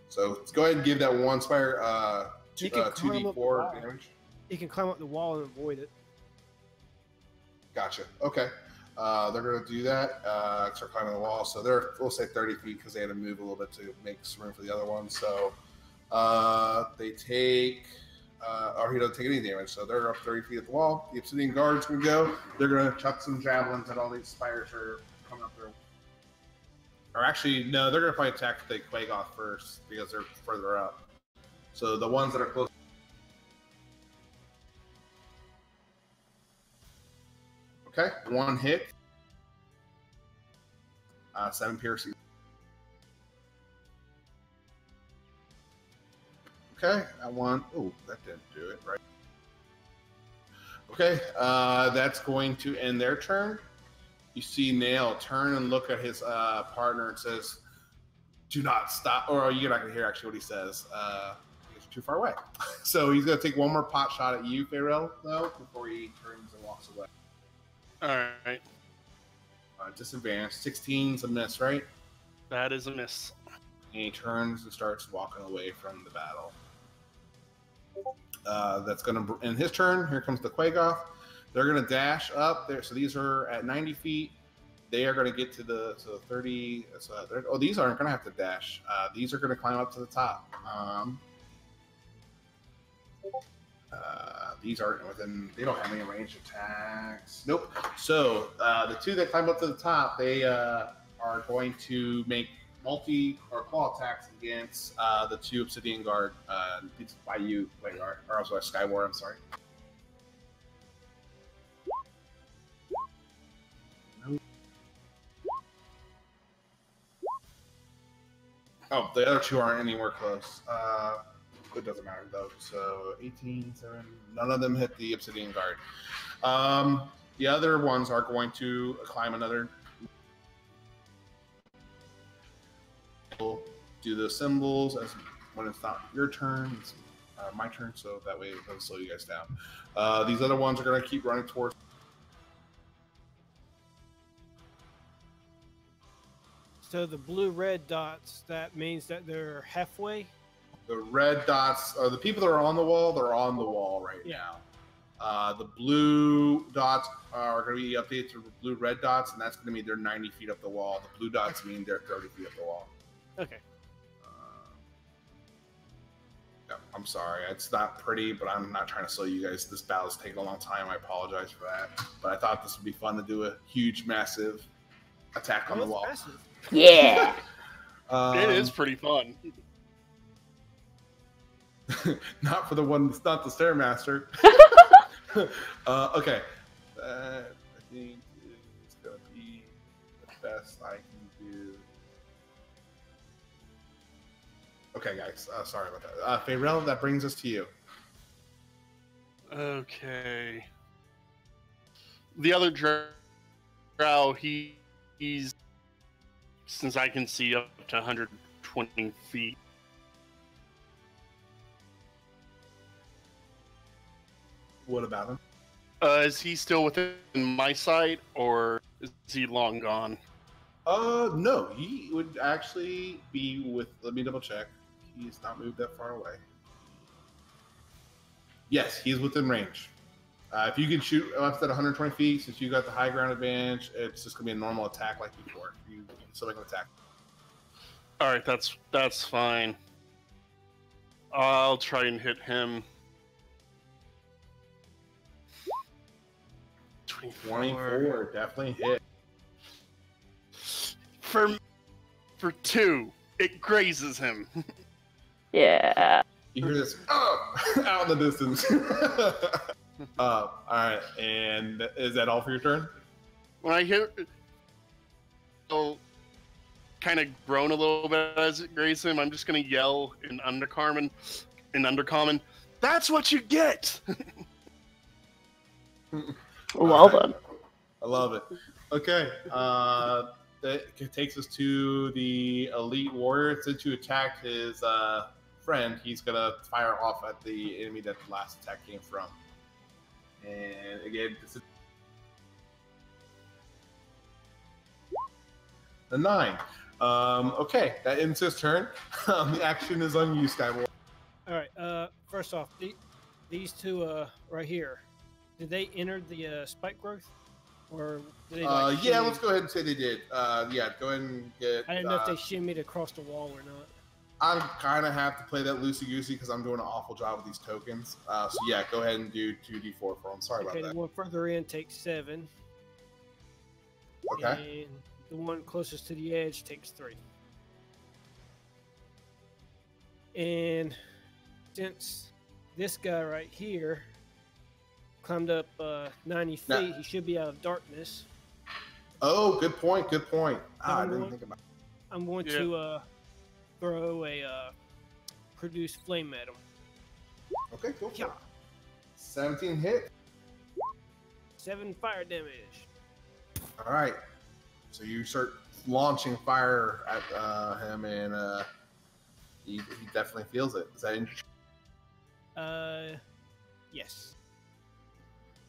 So let's go ahead and give that one spider 2d4 damage. He can climb up the wall and avoid it. Gotcha. Okay. They're going to do that. Start climbing the wall. So we'll say 30 feet because they had to move a little bit to make some room for the other one. So they take, or he doesn't take any damage. So they're up 30 feet at the wall. The obsidian guards can go. They're going to chuck some javelins at all these spiders are coming up there. Or actually, no, they're going to probably attack the Quagoth first because they're further up. So the ones that are close. Okay, 1 hit. 7 piercing. Okay, that one. Oh, that didn't do it, right? Okay, that's going to end their turn. You see Nail turn and look at his partner and says, "Do not stop." Or you're not going to hear actually what he says. He's too far away. So he's going to take 1 more pot shot at you, Faerly, though, before he turns and walks away. Alright. Disadvantage. 16's a miss, right? That is a miss. And he turns and starts walking away from the battle. That's going to end his turn. Here comes the Quagoth. They're going to dash up there. So these are at 90 feet. They are going to get to the 30. These aren't going to have to dash. These are going to climb up to the top. These aren't within. They don't have any range attacks. Nope. So the 2 that climb up to the top, they are going to make multi or claw attacks against the 2 Obsidian Guard by you, or I'm sorry, Skyward. I'm sorry. Oh, the other 2 aren't anywhere close. It doesn't matter though. So 18, 7. None of them hit the Obsidian Guard. The other ones are going to climb another. Do the symbols as when it's not your turn, it's my turn, so that way it doesn't slow you guys down. These other ones are going to keep running towards. So the blue-red dots, that means that they're halfway? The red dots are the people that are on the wall. They're on the wall right now. The blue dots are going to be updated to blue-red dots, and that's going to mean they're 90 feet up the wall. The blue dots mean they're 30 feet up the wall. Okay. Yeah, I'm sorry. It's not pretty, but I'm not trying to slow you guys. This battle's taking a long time. I apologize for that. But I thought this would be fun to do a huge, massive attack on the wall. Massive. Yeah. It is pretty fun. Not for the one that's not the Stairmaster. Okay. I think it's going to be the best I can do. Okay, guys. Sorry about that. Faerly, that brings us to you. Okay. The other drow, he's since I can see up to 120 feet. What about him? Is he still within my sight, or is he long gone? No. He would actually be with. Let me double check. He's not moved that far away. Yes, he's within range. If you can shoot up to 120 feet, since you got the high ground advantage, it's just gonna be a normal attack like before. You can still make an attack. All right, that's fine. I'll try and hit him. 24, definitely hit. For 2, it grazes him. Yeah. You hear this out in the distance. All right, and is that all for your turn? When I hear, I'll kind of groan a little bit as it grazes him. I'm just gonna yell in Undercommon. That's what you get. Well done. I love it. Okay, that takes us to the elite warrior. Since you attacked his friend, he's gonna fire off at the enemy that the last attack came from. And again, this is a 9. Okay, that ends his turn. The action is on you, Skyward. All right. First off, these 2 right here, did they enter the spike growth, or did they? Like, yeah, let's go ahead and say they did. Yeah, go ahead and get. I didn't know if they shimmied across the wall or not. I kind of have to play that loosey-goosey because I'm doing an awful job with these tokens. So yeah, go ahead and do 2d4 for them. Sorry about Okay, that. the one further in takes 7. Okay. And the one closest to the edge takes 3. And since this guy right here climbed up 90 feet, Now- he should be out of darkness. Oh, good point. Good point. I didn't think about. I'm going to throw a produce flame at him. Okay, cool. Yeah. 17 hit. 7 fire damage. All right. So you start launching fire at him, and he definitely feels it. Is that interesting? Yes.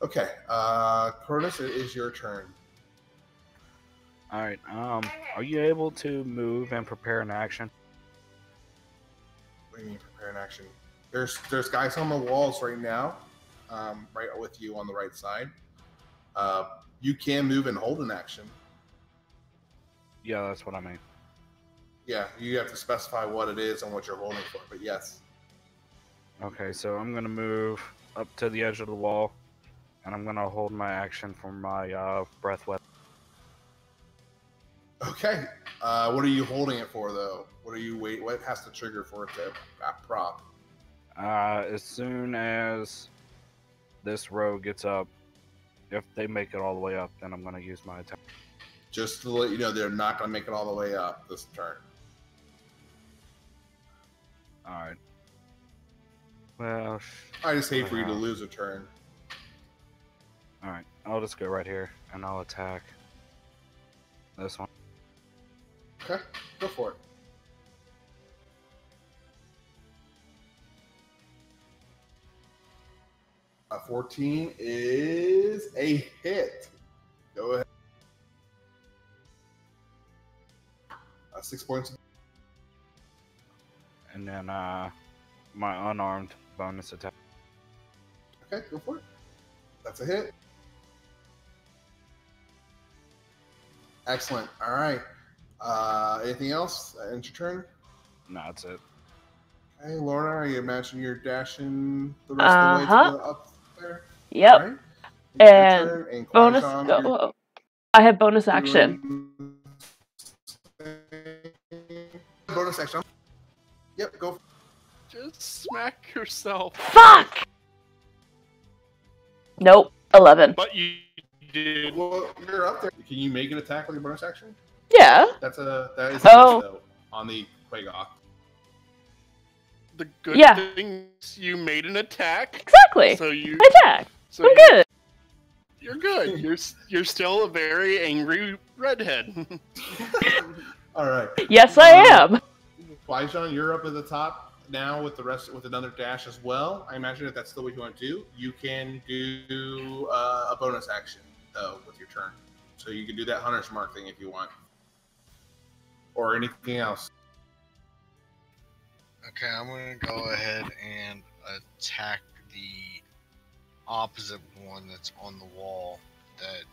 Okay. Chronis, it is your turn. All right. Are you able to move and prepare an action? What do you mean prepare an action? There's guys on the walls right now, right with you on the right side. You can move and hold an action. Yeah, that's what I mean. Yeah, you have to specify what it is and what you're holding for, but yes. Okay, so I'm gonna move up to the edge of the wall, and I'm gonna hold my action for my breath weapon. Okay. What are you holding it for, though? What has to trigger for it to prop? As soon as this row gets up, if they make it all the way up, then I'm going to use my attack. Just to let you know, they're not going to make it all the way up this turn. All right. Well, I just hate for you to lose a turn. all right. I'll just go right here, and I'll attack this one. Okay, go for it. A 14 is a hit. Go ahead. 6 points. And then my unarmed bonus attack. Okay, go for it. That's a hit. Excellent. All right. Anything else? End your turn. No, that's it. Okay, Lorna, you imagine you're dashing the rest of the way to the up there? Yep. All right. And turn, and bonus. Kwai-Shan, I have bonus action. Bonus action. Yep, go. Just smack yourself. Fuck! Nope. 11. But you did. Well, you're up there. Can you make an attack with your bonus action? Yeah. That is a miss, though, on the Quagoth. The good Yeah. thing is you made an attack. Exactly. So you Attack. so I'm good. You're good. You're still a very angry redhead. All right. Yes, I am. Kwai-Shan, you're up at the top now with another dash as well. I imagine if that's still what you want to do, you can do a bonus action though with your turn. So you can do that hunter's mark thing if you want, or anything else. Okay, I'm going to go ahead and attack the opposite one that's on the wall that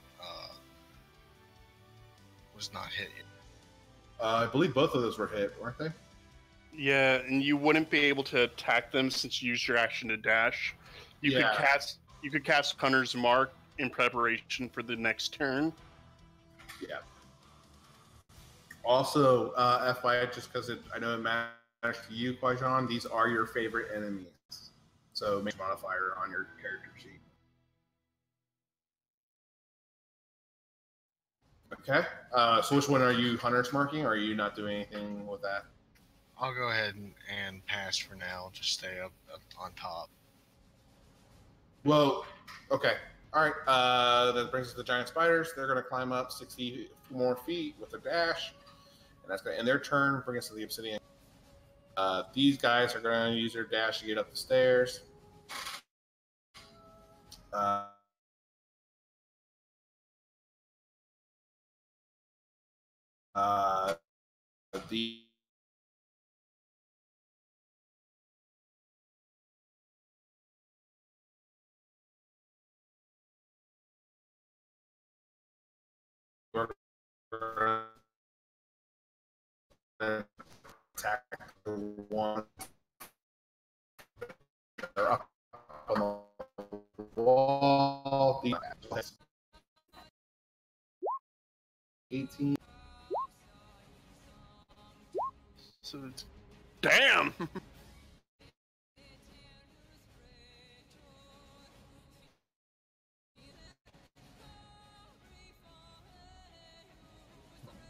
was not hit yet. I believe both of those were hit, weren't they? Yeah, and you wouldn't be able to attack them since you used your action to dash. You could cast Hunter's Mark in preparation for the next turn. Yeah. Also, FYI, just because I know it matters to you, Kwai-Shan, these are your favorite enemies. So make a modifier on your character sheet. Okay. So which one are you hunter's marking, or are you not doing anything with that? I'll go ahead and pass for now. Just stay up on top. Well, okay. All right. That brings us to the giant spiders. They're going to climb up 60 more feet with a dash. And that's going to end their turn, bring us to the obsidian. These guys are going to use their dash to get up the stairs. The attack the one they're up on the wall. 18. So it's damn.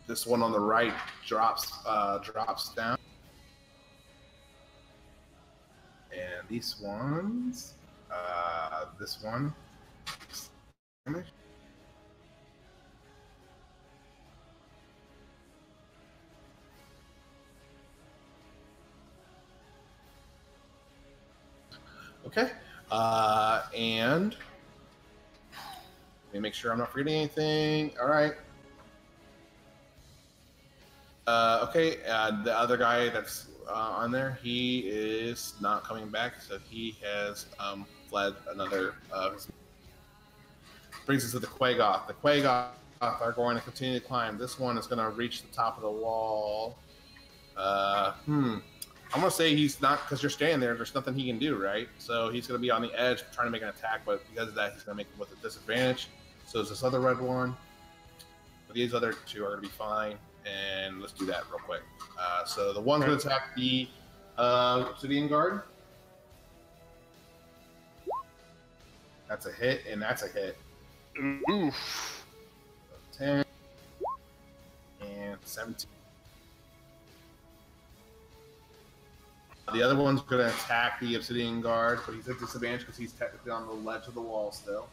This one on the right drops down, and these ones, this one. Okay, and let me make sure I'm not forgetting anything. All right. Okay, the other guy that's on there, he is not coming back, so he has fled another. Brings us to the Quagoth. The Quagoth are going to continue to climb. This one is going to reach the top of the wall. I'm going to say he's not, because you're standing there, there's nothing he can do, right? So he's going to be on the edge trying to make an attack, but because of that, he's going to make it with a disadvantage. So there's this other red one. But these other two are going to be fine. and let's do that real quick. So the one's going to attack the Obsidian Guard. That's a hit, and that's a hit. Oof. 10 and 17. The other one's going to attack the Obsidian Guard, but he's at disadvantage because he's technically on the ledge of the wall still.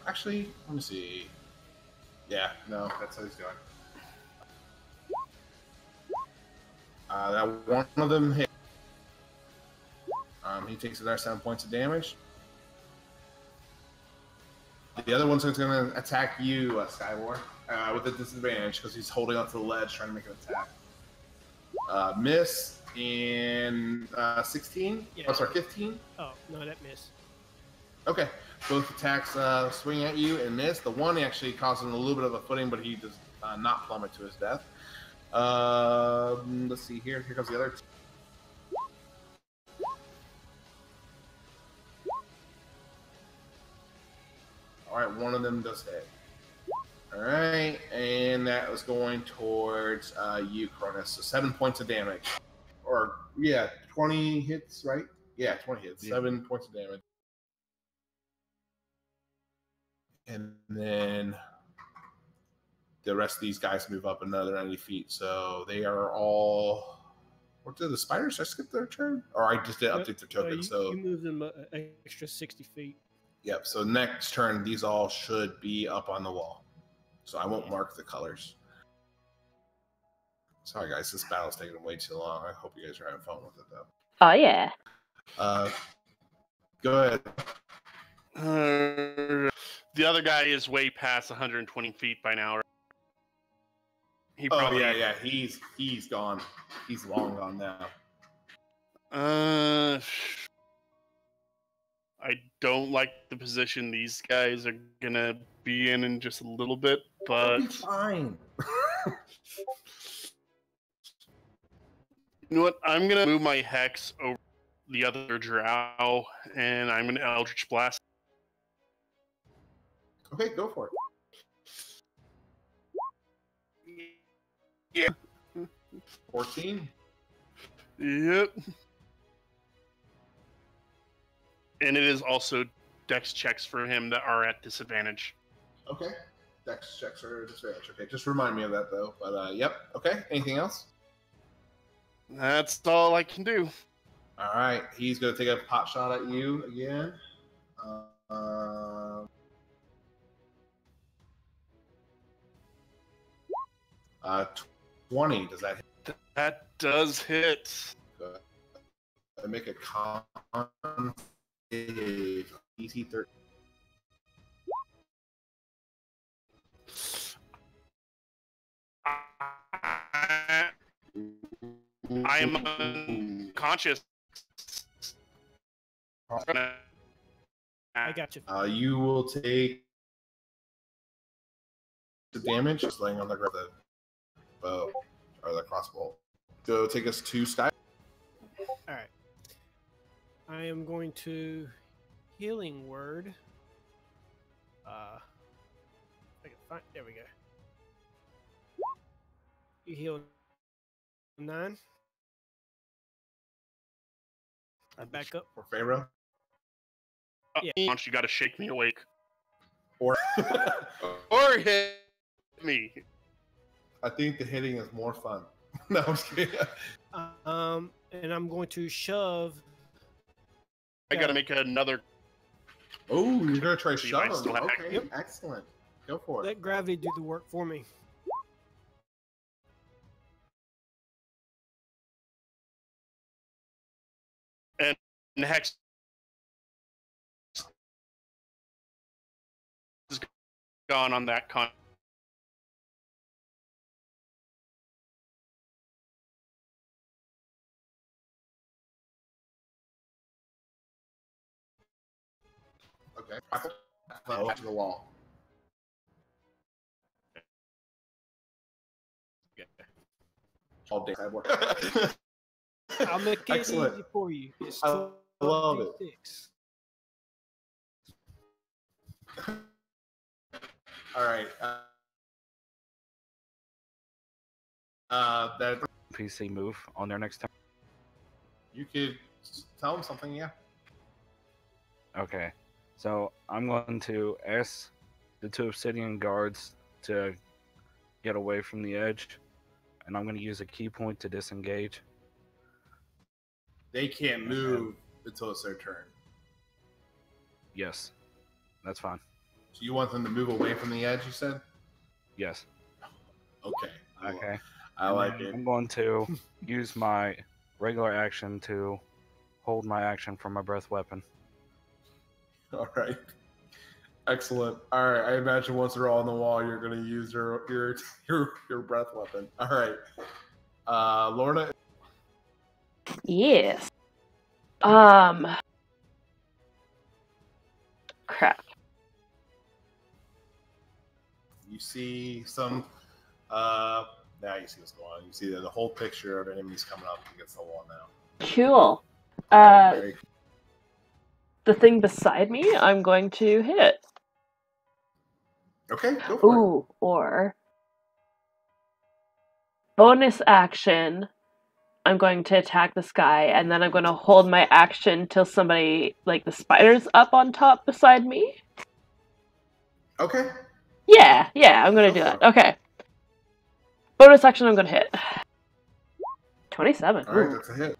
Actually, let me see. Yeah, no, that's how he's going. That one of them hit. He takes another 7 points of damage. The other one's going to attack you, Skywar, with a disadvantage because he's holding onto the ledge trying to make an attack. Miss in 16? Yeah. Oh, sorry, 15? Oh, no, that missed. Okay. Both attacks swing at you and miss. The one actually causes him a little bit of a footing, but he does not plummet to his death. Let's see here. Here comes the other two. All right, one of them does hit. All right, and that was going towards you, Chronis. So 7 points of damage. Or, yeah, 20 hits, right? Yeah, 20 hits. Yeah. 7 points of damage. And then the rest of these guys move up another 90 feet. So they are all... What did the spiders? Did I skip their turn? Or I just did update their token. You moved them an extra 60 feet. Yep, so next turn, these all should be up on the wall. So I won't mark the colors. Sorry, guys, this battle's taking way too long. I hope you guys are having fun with it, though. Oh, yeah. Go ahead. The other guy is way past 120 feet by now. He probably, yeah, he's gone. He's long gone now. I don't like the position these guys are gonna be in just a little bit, but It'll be fine. You know what? I'm gonna move my hex over the other drow, and I'm gonna Eldritch Blast. Okay, go for it. Yeah. 14. Yep. And it is also dex checks for him that are at disadvantage. Okay. Dex checks are at disadvantage. Okay, just remind me of that, though. But, yep. Okay, anything else? That's all I can do. All right, he's going to take a pot shot at you again. 20. Does that hit? That does hit. Good. I make a con save. DC 13. I am unconscious. I got you. You will take the damage just laying on the bow or the crossbow. Go take us to Sky. All right. I am going to healing word. I can find. There we go. You heal 9. I'm back up. For Pharaoh. Yeah. Once you got to shake me awake, Or or hit me. I think the hitting is more fun. No, I'm just kidding. And I'm going to shove. I got to make another. Oh, you're gonna try See if I shove still him. have- Okay, Yep. excellent. Go for it. Let gravity do the work for me. And Hex is gone on that con. Okay. Up to the wall. All day. I'll make it Excellent. easy for you. It's I love it. 12d6. All right. That PC move on their next turn. you could tell them something. Yeah. Okay, so I'm going to ask the 2 obsidian guards to get away from the edge, and I'm going to use a key point to disengage. They can't move until it's their turn. Yes, that's fine. So you want them to move away from the edge? You said. Yes. Okay. Okay. I like it. I'm going to use my regular action to hold my action for my breath weapon. All right. Excellent. All right. I imagine once they're all on the wall, you're going to use your breath weapon. All right. Lorna. Yes. Crap. You see some. Now you see what's going on. You see the whole picture of enemies coming up against the wall now. Cool. Very The thing beside me, I'm going to hit it. Okay, go for it. Ooh, or bonus action. I'm going to attack this guy, and then I'm going to hold my action till somebody, like the spider's up on top beside me. Okay. Yeah, I'm going to do that. Okay. Bonus action, I'm going to hit. 27. All right, Ooh. that's a hit.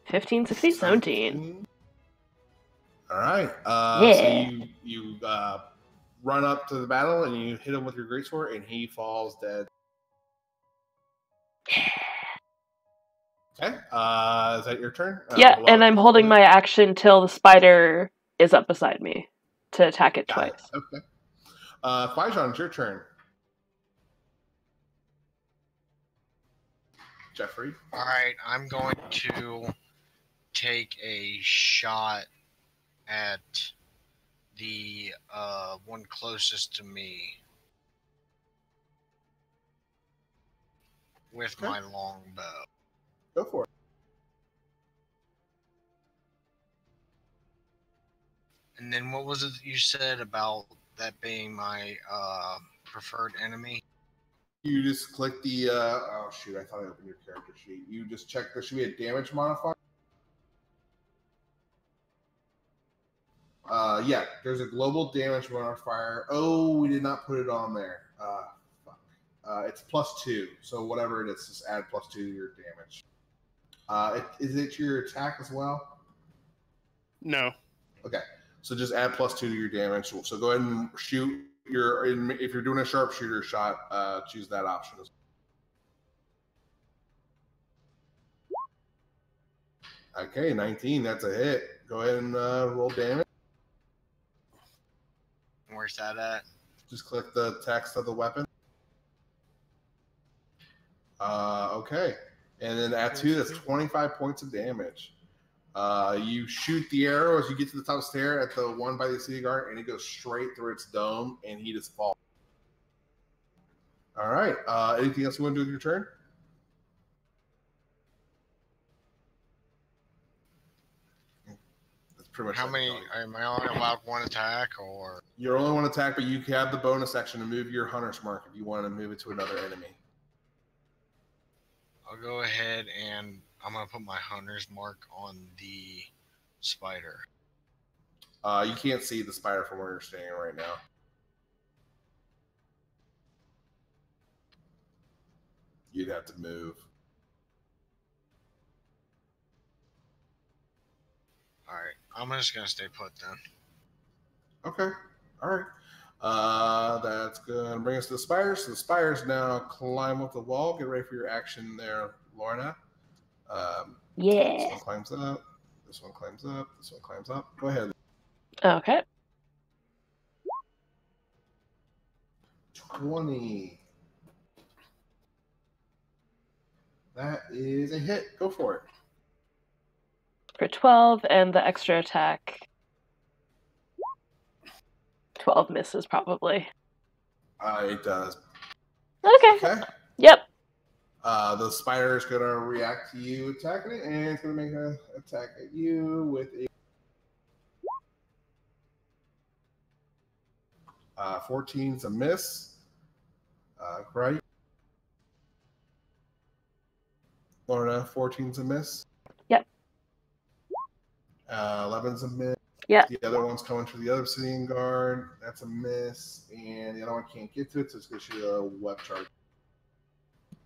15, 16, 17. All right. Yeah. So you run up to the battle and you hit him with your greatsword, and he falls dead. Okay. Is that your turn? Yeah, and I'm holding my action till the spider is up beside me to attack it twice. Okay. Fajon, it's your turn. Jeffrey. All right, I'm going to take a shot at the one closest to me with my longbow. Go for it. And then what was it you said about that being my preferred enemy? You just click the. Oh shoot! I thought I opened your character sheet. You just check. There should be a damage modifier. Yeah, there's a global damage modifier. Oh, we did not put it on there. Fuck. It's +2. So whatever it is, just add +2 to your damage. Is it your attack as well? No. Okay, so just add +2 to your damage. So go ahead and shoot your. If you're doing a sharpshooter shot, choose that option as well. Okay, 19. That's a hit. Go ahead and roll damage. Where's that at? Just click the text of the weapon. Okay. And then add 2, that's 25 points of damage. You shoot the arrow as you get to the top stair at the one by the city guard, and it goes straight through its dome, and he just falls. All right. Anything else you want to do with your turn? That's pretty much How many? Am I only allowed one attack, or? You're only one attack, but you have the bonus action to move your hunter's mark if you want to move it to another enemy. I'll go ahead and I'm going to put my hunter's mark on the spider. You can't see the spider from where you're standing right now. You'd have to move. Alright, I'm just going to stay put then. Okay. All right. That's going to bring us to the spires. So the spires now climb up the wall. Get ready for your action there, Lorna. Yeah. This one climbs up. This one climbs up. This one climbs up. Go ahead. Okay. 20. That is a hit. Go for it. For 12, and the extra attack. 12 misses, probably. It does. Okay. Yep. The spider is going to react to you attacking it, and it's going to make an attack at you with a 14's a miss. Right? Lorna, 14's a miss. Yep. 11's a miss. Yep. The other one's coming to the other Obsidian Guard. That's a miss. And the other one can't get to it, so it's going to shoot a web charge.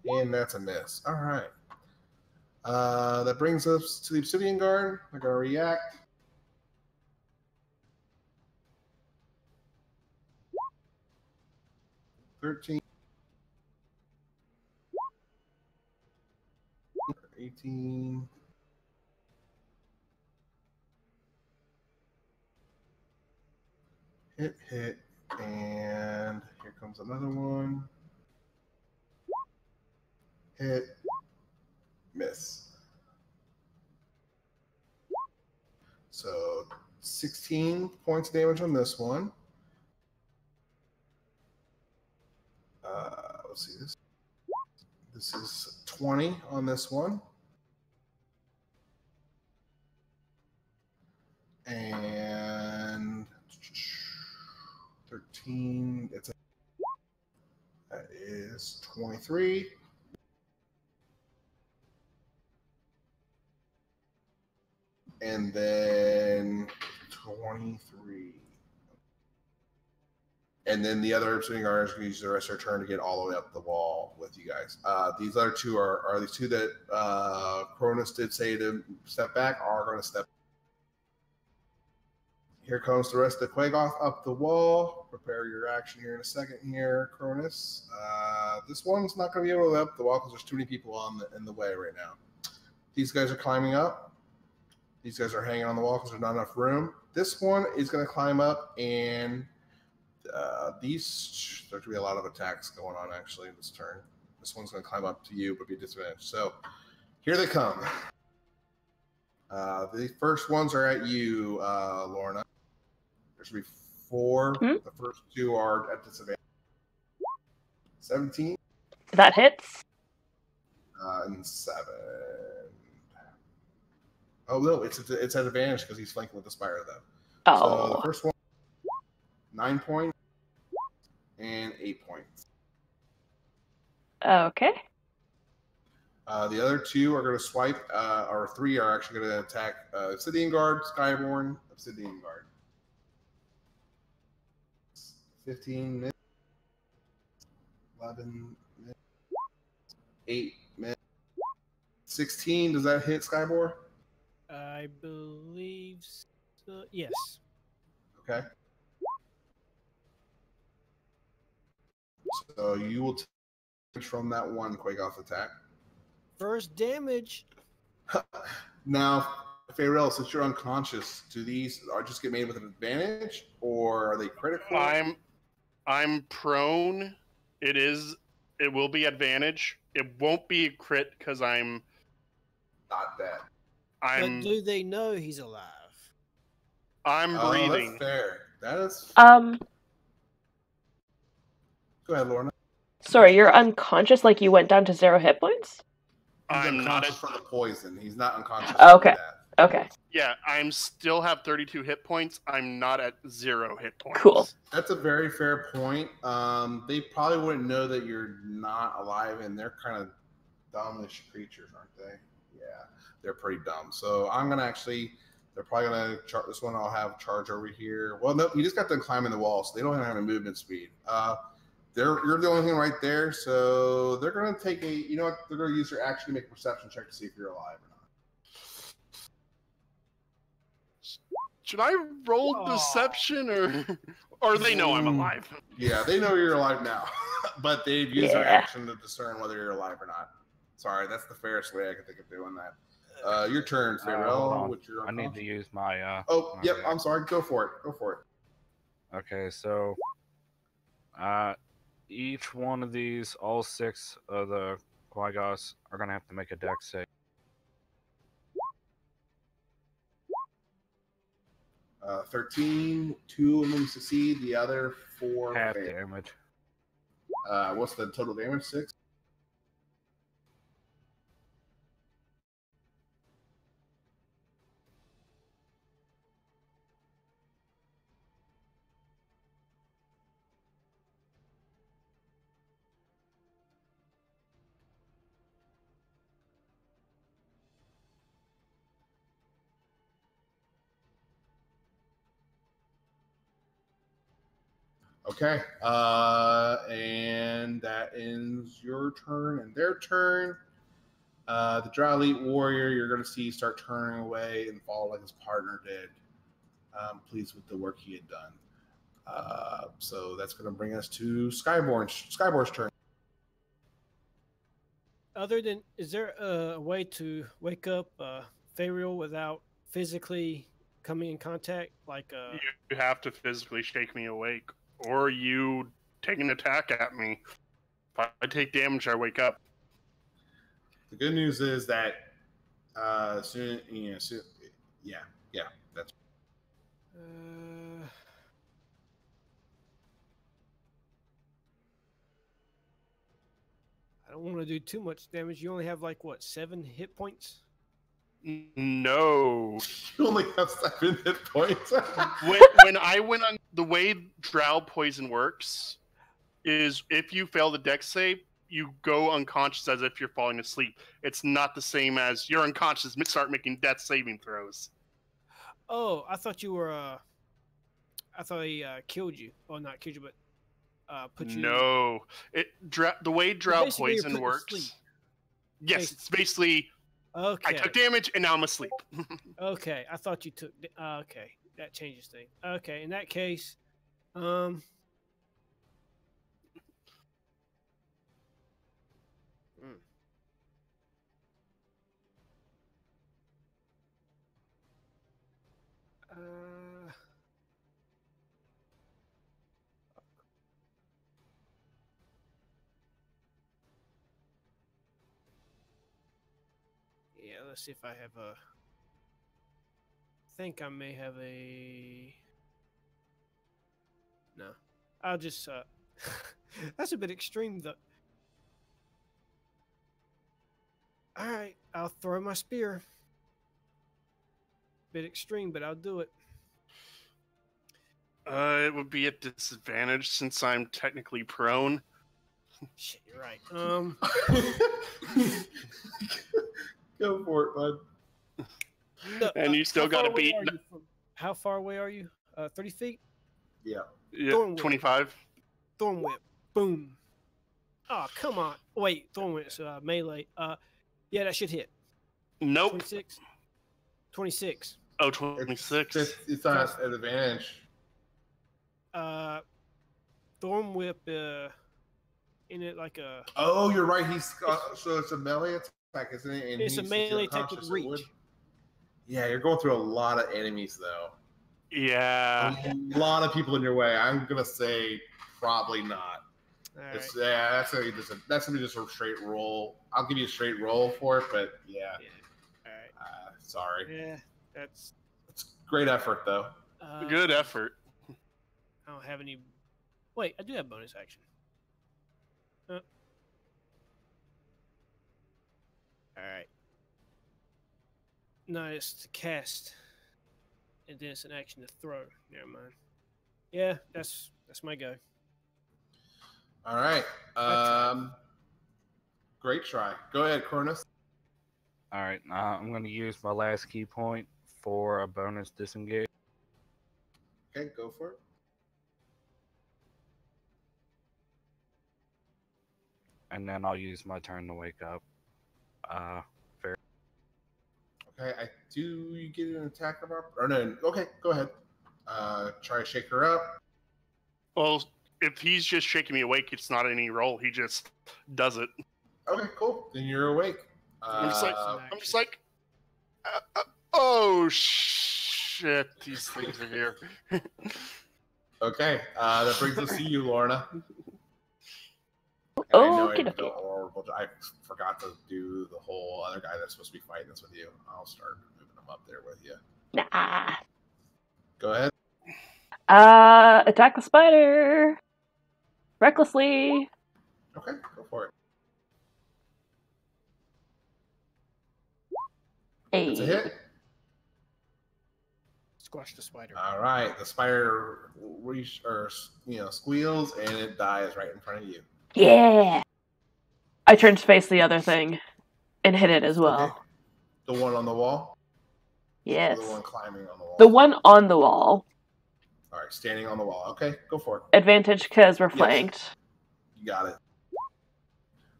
And that's a miss. All right. That brings us to the Obsidian Guard. They're going to react. $13. 18. Hit, and here comes another one. Hit, miss. So 16 points of damage on this one. Let's see this. This is 20 on this one. And 13, that is 23. And then 23. And then the other Obsidian Guard is going to use the rest of their turn to get all the way up the wall with you guys. These other two are these two that Chronis did say to step back are going to step. Here comes the rest of the Quagoth up the wall. Prepare your action here in a second here, Chronis. This one's not going to be able to go up the wall because there's too many people in the way right now. These guys are climbing up. These guys are hanging on the wall because there's not enough room. This one is going to climb up, and there's going to be a lot of attacks going on actually this turn. This one's going to climb up to you, but be disadvantaged. So here they come. The first ones are at you, Lorna. There's going to be 4. The first 2 are at disadvantage. 17. That hits. And 7. Oh no, it's at advantage because he's flanking with the Spire though. Oh. So the first one, 9 points and 8 points. Okay. The other 2 are going to swipe, or 3 are actually going to attack Obsidian Guard, Skyborn, Obsidian Guard. 15 minutes. 11 minutes. 8 minutes. 16, does that hit Skyborn? I believe so. Yes. Okay. So you will take from that one Quagoth attack. First damage. Now, Faerly, since you're unconscious, do these just get made with an advantage, or are they critical? I'm prone. It will be advantage. It won't be a crit because I'm not dead. But do they know he's alive? I'm breathing. That's fair. That is. Go ahead, Lorna. Sorry, you're unconscious. Like you went down to 0 hit points. He's unconscious from the poison. He's not unconscious. Okay. Okay. Yeah, still have 32 hit points. I'm not at 0 hit points. Cool. That's a very fair point. They probably wouldn't know that you're not alive, and they're kind of dumbish creatures, aren't they? Yeah, they're pretty dumb. So I'm gonna they're probably gonna chart this one. I'll have charge over here. Well, no, you just got them climbing the wall, so they don't have any movement speed. You're the only thing right there, so they're gonna take they're gonna use their action to make a perception check to see if you're alive or not. Should I roll deception or they know I'm alive? Yeah, they know you're alive now, but they've used their action to discern whether you're alive or not. Sorry, that's the fairest way I can think of doing that. Your turn, Faerly. I need to use my. Yep. I'm sorry. Go for it. Go for it. Okay, so each one of these, all 6 of the Quagoths are gonna have to make a dex save. 13, 2 of them succeed, the other 4 half fail. damage. What's the total damage? 6? Okay. And that ends your turn and their turn. The Drow Elite Warrior, you're going to see start turning away and fall like his partner did. Pleased with the work he had done. So that's going to bring us to Skyborn's turn. Other than, is there a way to wake up Faerly without physically coming in contact? Like You have to physically shake me awake, or you take an attack at me. If I take damage, I wake up. The good news is that that's. I don't want to do too much damage. You only have like what, 7 hit points? No. You only have 7 hit points. when I went on the way Drow poison works is if you fail the dex save, you go unconscious as if you're falling asleep. It's not the same as you're unconscious, start making death saving throws. Oh, I thought you were. I thought he killed you. Well, not killed you, but put you. No, the way Drow basically you're put poison to works. sleep. Yes, it's basically. Okay. I took damage and now I'm asleep. Okay, I thought you took. Okay, that changes things. Okay, in that case, yeah, let's see if I have a. I think I may have a. No, I'll just. That's a bit extreme, though. All right, I'll throw my spear. Bit extreme, but I'll do it. It would be at disadvantage since I'm technically prone. Shit, you're right. Go for it, bud. No, And you still got to beat. How far away are you? 30 feet? Yeah. Yeah, 25. Thorn Whip. Boom. Oh, come on. Wait, Thorn Whip's melee. Yeah, that should hit. Nope. 26. 26. Oh, 26. It's not an advantage. Thorn Whip in it like a. Oh, you're right. He's so it's a melee attack, isn't it? And It's a melee attack with reach. Yeah, you're going through a lot of enemies though. Yeah. A lot of people in your way. I'm gonna say probably not. Right. Yeah, that's gonna be just a straight roll. I'll give you a straight roll for it, but yeah. All right. Sorry. Yeah, that's. It's great effort though. Good effort. I don't have any. Wait, I do have bonus action. All right. No, it's to cast, and then it's an action to throw. Never mind. Yeah, that's my go. All right. Great try. Go ahead, Chronis. All right, I'm going to use my last key point for a bonus disengage. Okay, go for it. And then I'll use my turn to wake up. Fair. Okay, do you get an attack of or no? Okay, go ahead. Try to shake her up. Well, if he's just shaking me awake, it's not any roll. He just does it. Okay, cool. Then you're awake. I'm just like, oh shit! These things are here. Okay, that brings us to you, Lorna. Oh, I feel horrible. I forgot to do the whole other guy that's supposed to be fighting this with you. I'll start moving him up there with you. Nah. Go ahead. Attack the spider. Recklessly. Okay, go for it. Hey. That's a hit. Squash the spider. All right, the spider squeals and it dies right in front of you. Yeah. I turned to face the other thing and hit it as well. Okay. The one on the wall? Yes. Or the one climbing on the wall? The one on the wall. All right, standing on the wall. Okay, go for it. Advantage because we're Yes. flanked. You got it.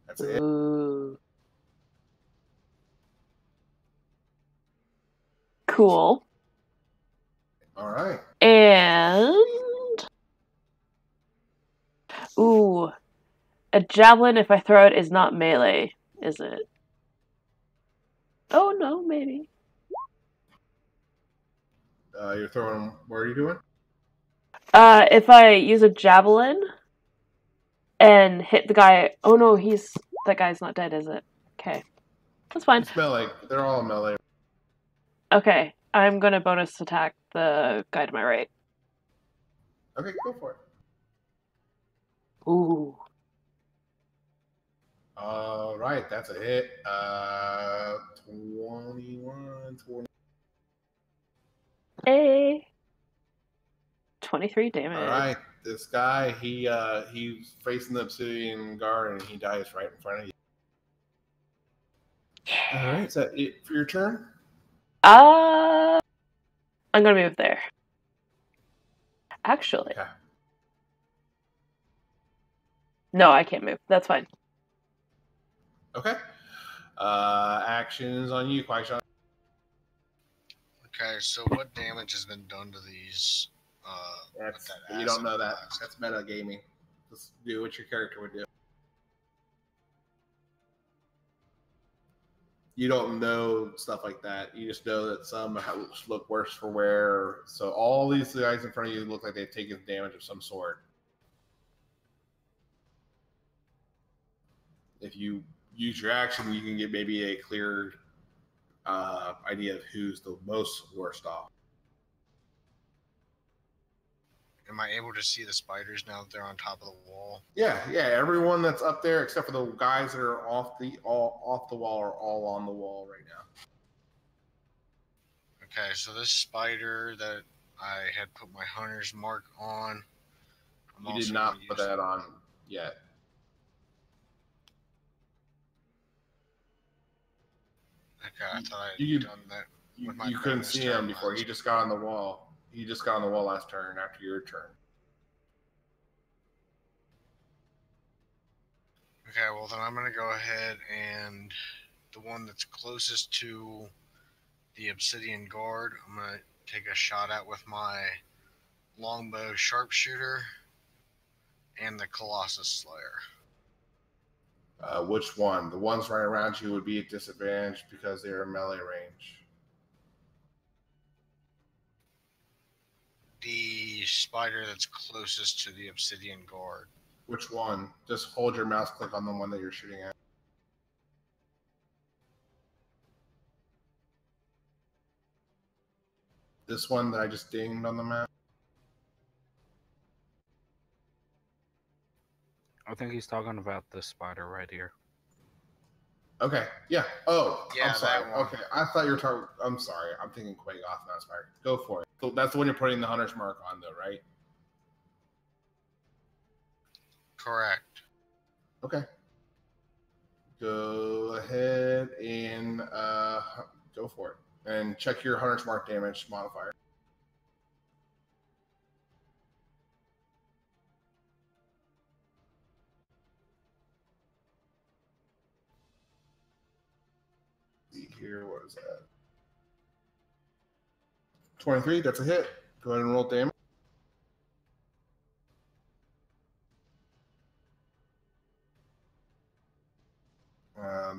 That's it. Ooh. Cool. All right. And ooh, a javelin. If I throw it, is not melee, is it? Oh no, maybe. You're throwing. What are you doing? If I use a javelin and hit the guy. Oh no, that guy's not dead, is it? Okay, that's fine. It's melee. They're all melee. Okay, I'm gonna bonus attack the guy to my right. Okay, go for it. Ooh. All right, that's a hit. 21, 20. Hey. 23 damage. All right, this guy, he's facing the obsidian guard, and he dies right in front of you. All right, is that it for your turn? I'm gonna move there. Actually. Okay. No, I can't move. That's fine. Okay. Actions on you, Quackshot. Okay, so what damage has been done to these? with that You don't acid know that. blast? That's meta gaming. Just do what your character would do. You don't know stuff like that. You just know that some look worse for wear. So all these guys in front of you look like they've taken damage of some sort. If you use your action, you can get maybe a clear idea of who's the most worst off. Am I able to see the spiders now that they're on top of the wall? Yeah. Everyone that's up there, except for the guys that are off the wall, are all on the wall right now. Okay, so this spider that I had put my hunter's mark on. You did not put that on yet. Okay, I thought I had done that. You couldn't see him before. He just got on the wall. He just got on the wall last turn after your turn. Okay, well then I'm gonna go ahead and the one that's closest to the obsidian guard, I'm gonna take a shot at with my longbow sharpshooter and the Colossus Slayer. Which one? The ones right around you would be at disadvantage because they're in melee range. The spider that's closest to the obsidian guard. Which one? Just hold your mouse click on the one that you're shooting at. This one that I just dinged on the map? I think he's talking about this spider right here. Okay, yeah. Oh, Yeah, I'm sorry. that one. Okay, I thought you were talking. I'm sorry. I'm thinking Quake off, not Spider. Go for it. So that's the one you're putting the hunter's mark on, though, right? Correct. Okay. Go ahead and go for it. And check your hunter's mark damage modifier. See here, what is that? 23, that's a hit. Go ahead and roll damage.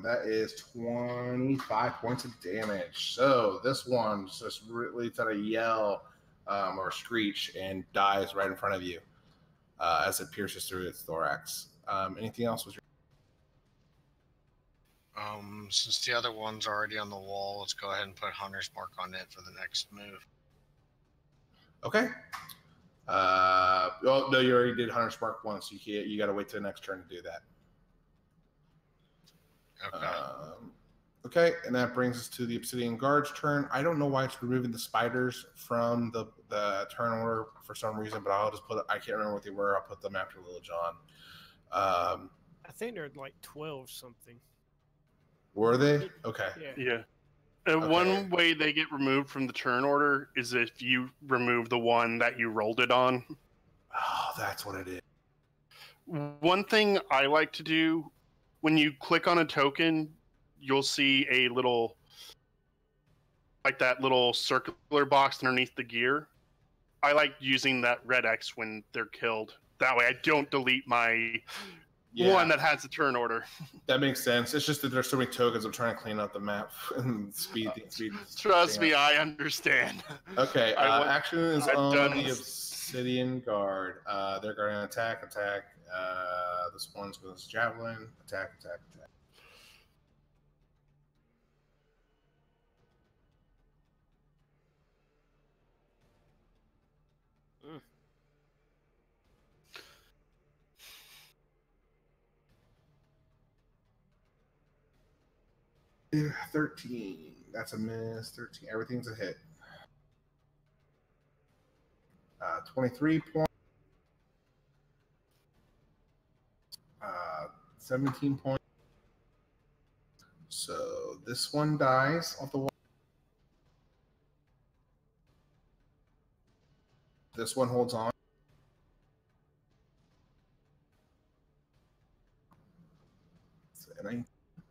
That is 25 points of damage. So this one just really lets out a yell or a screech and dies right in front of you as it pierces through its thorax. Anything else? Since the other one's already on the wall, let's go ahead and put hunter's mark on it for the next move. Okay. Oh no, you already did hunter's mark once. You got to wait till the next turn to do that. Okay. Okay, and that brings us to the Obsidian Guard's turn. I don't know why it's removing the spiders from the turn order for some reason, but I'll just put. I can't remember what they were. I'll put them after Little John. I think they're like 12 something. Were they? Okay. Yeah. One way they get removed from the turn order is if you remove the one that you rolled it on. Oh, that's what it is. One thing I like to do, when you click on a token, you'll see a little, like that little circular box underneath the gear. I like using that red X when they're killed. That way I don't delete my one that has the turn order. That makes sense. It's just that there's so many tokens. I'm trying to clean up the map and speed. Trust me, I understand. Okay, action is on the this. Obsidian Guard. They're going to attack. This one's going to javelin. Attack. Yeah, 13. That's a miss. 13. Everything's a hit. 23 points. 17 points. So this one dies off the wall. This one holds on.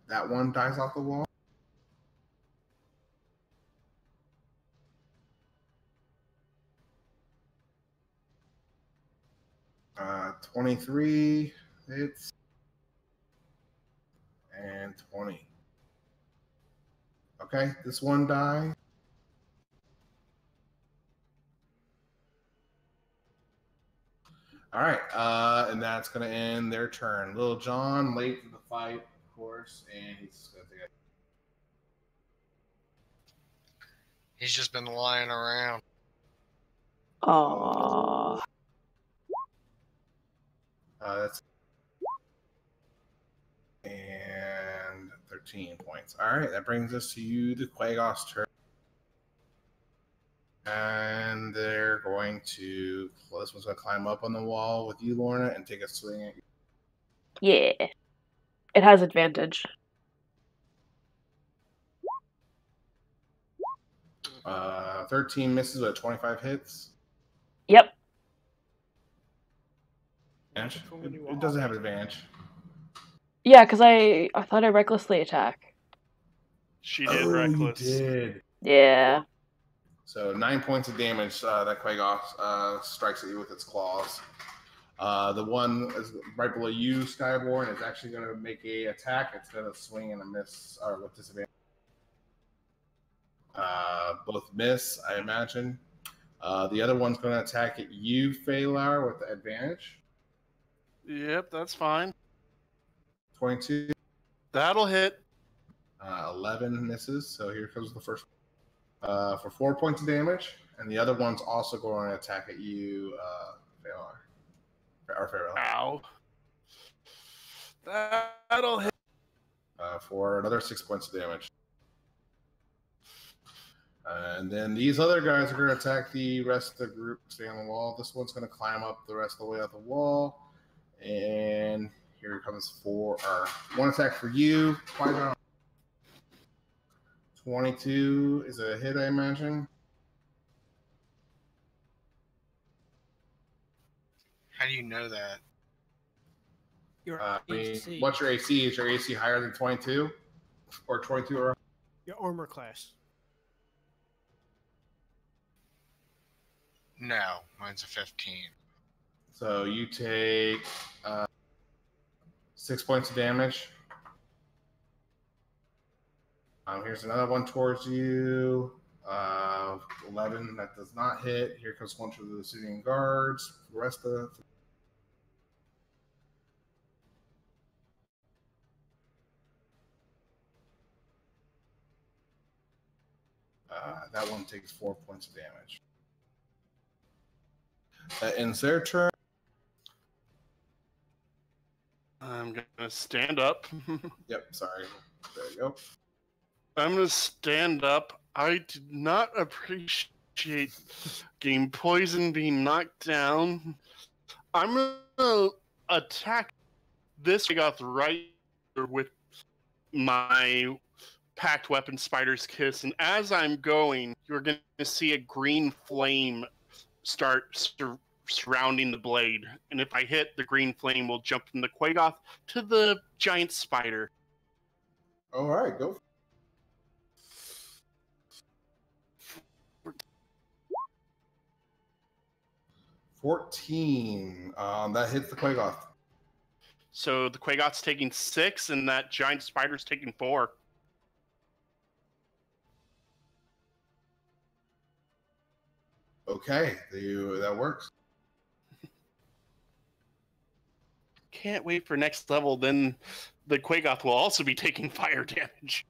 That one dies off the wall. Uh, 23 hits. And 20. Okay, this one dies. All right, and that's going to end their turn. Little John, late to the fight, of course, and he's going to take it. He's just been lying around. Aww. That's and 13 points. All right, that brings us to you, the Quagos turn. And they're going to, well, this one's going to climb up on the wall with you, Lorna, and take a swing at you. Yeah. It has advantage. 13 misses with 25 hits. Yep. Advantage? It doesn't have advantage. Yeah, because I thought I recklessly attack. She did reckless. You did. Yeah. So 9 points of damage. That Quagos strikes at you with its claws. The one is right below you, Skyborn, is actually going to make a attack. It's going to swing and a miss, or with disadvantage. Both miss, I imagine. The other one's going to attack at you, Faerly, with the advantage. Yep, that's fine. 22. That'll hit. 11 misses. So here comes the first for 4 points of damage. And the other one's also going to attack at you, Faerly. Ow. That'll hit. For another 6 points of damage. And then these other guys are going to attack the rest of the group staying on the wall. This one's going to climb up the rest of the way up the wall. And here comes one attack for you. 22 is a hit, I imagine. How do you know that? Your AC. What's your AC? Is your AC higher than 22? Or 22 or? Your armor class. No, mine's a 15. So you take 6 points of damage. Here's another one towards you. 11, that does not hit. Here comes one to the Obsidian Guards. The rest of that one takes 4 points of damage. That ends their turn. I'm going to stand up. Yep, sorry. There you go. I'm going to stand up. I did not appreciate getting poisoned, being knocked down. I'm going to attack this Goth right with my packed weapon Spider's Kiss, and as I'm going, you're going to see a green flame start surrounding the blade. And if I hit, the green flame will jump from the Quagoth to the giant spider. All right, go. 14. That hits the Quagoth. So the Quagoth's taking 6, and that giant spider's taking 4. Okay, that works. Can't wait for next level. Then the Quagoth will also be taking fire damage.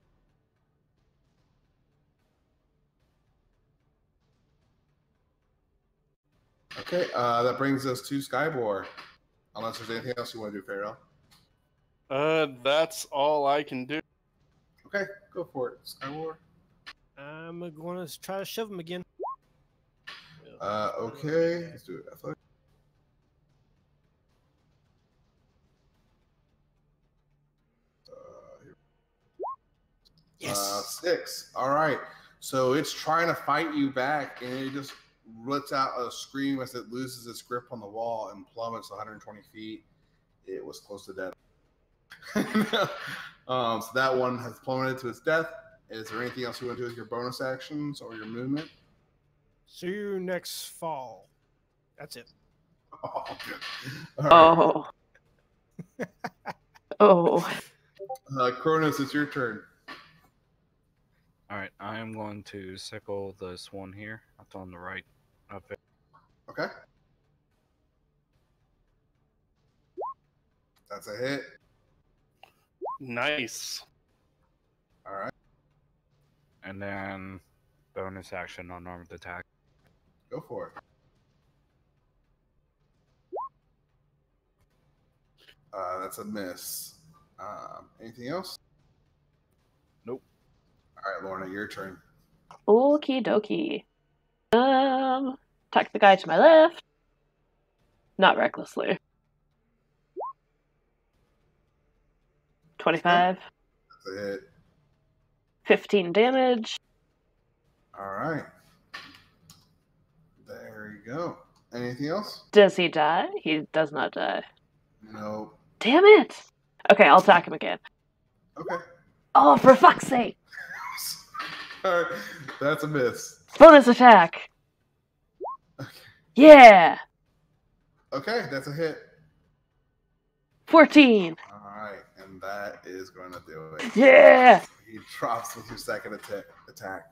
Okay, that brings us to Skybor. Unless there's anything else you want to do, Faerly. That's all I can do. Okay, go for it, Skywar. I'm going to try to shove him again. Okay, let's do it. Athletic. Yes. 6. All right. So it's trying to fight you back, and it just lets out a scream as it loses its grip on the wall and plummets 120 feet. It was close to death. So that one has plummeted to its death. Is there anything else you want to do with your bonus actions or your movement? See you next fall. That's it. Oh, good. All right. Oh. Chronis, it's your turn. Alright, I am going to sickle this one here. That's on the right up there. Okay. That's a hit. Nice. All right. And then bonus action on armed attack. Go for it. That's a miss. Anything else? Nope. All right, Lorna, your turn. Okie dokie. Attack the guy to my left. Not recklessly. 25. That's a hit. 15 damage. All right. There you go. Anything else? Does he die? He does not die. Nope. Damn it! Okay, I'll attack him again. Okay. Oh, for fuck's sake! All right. That's a miss. Bonus attack! Okay. Yeah! Okay, that's a hit. 14! All right, and that is going to do it. Yeah! He drops with your second attack.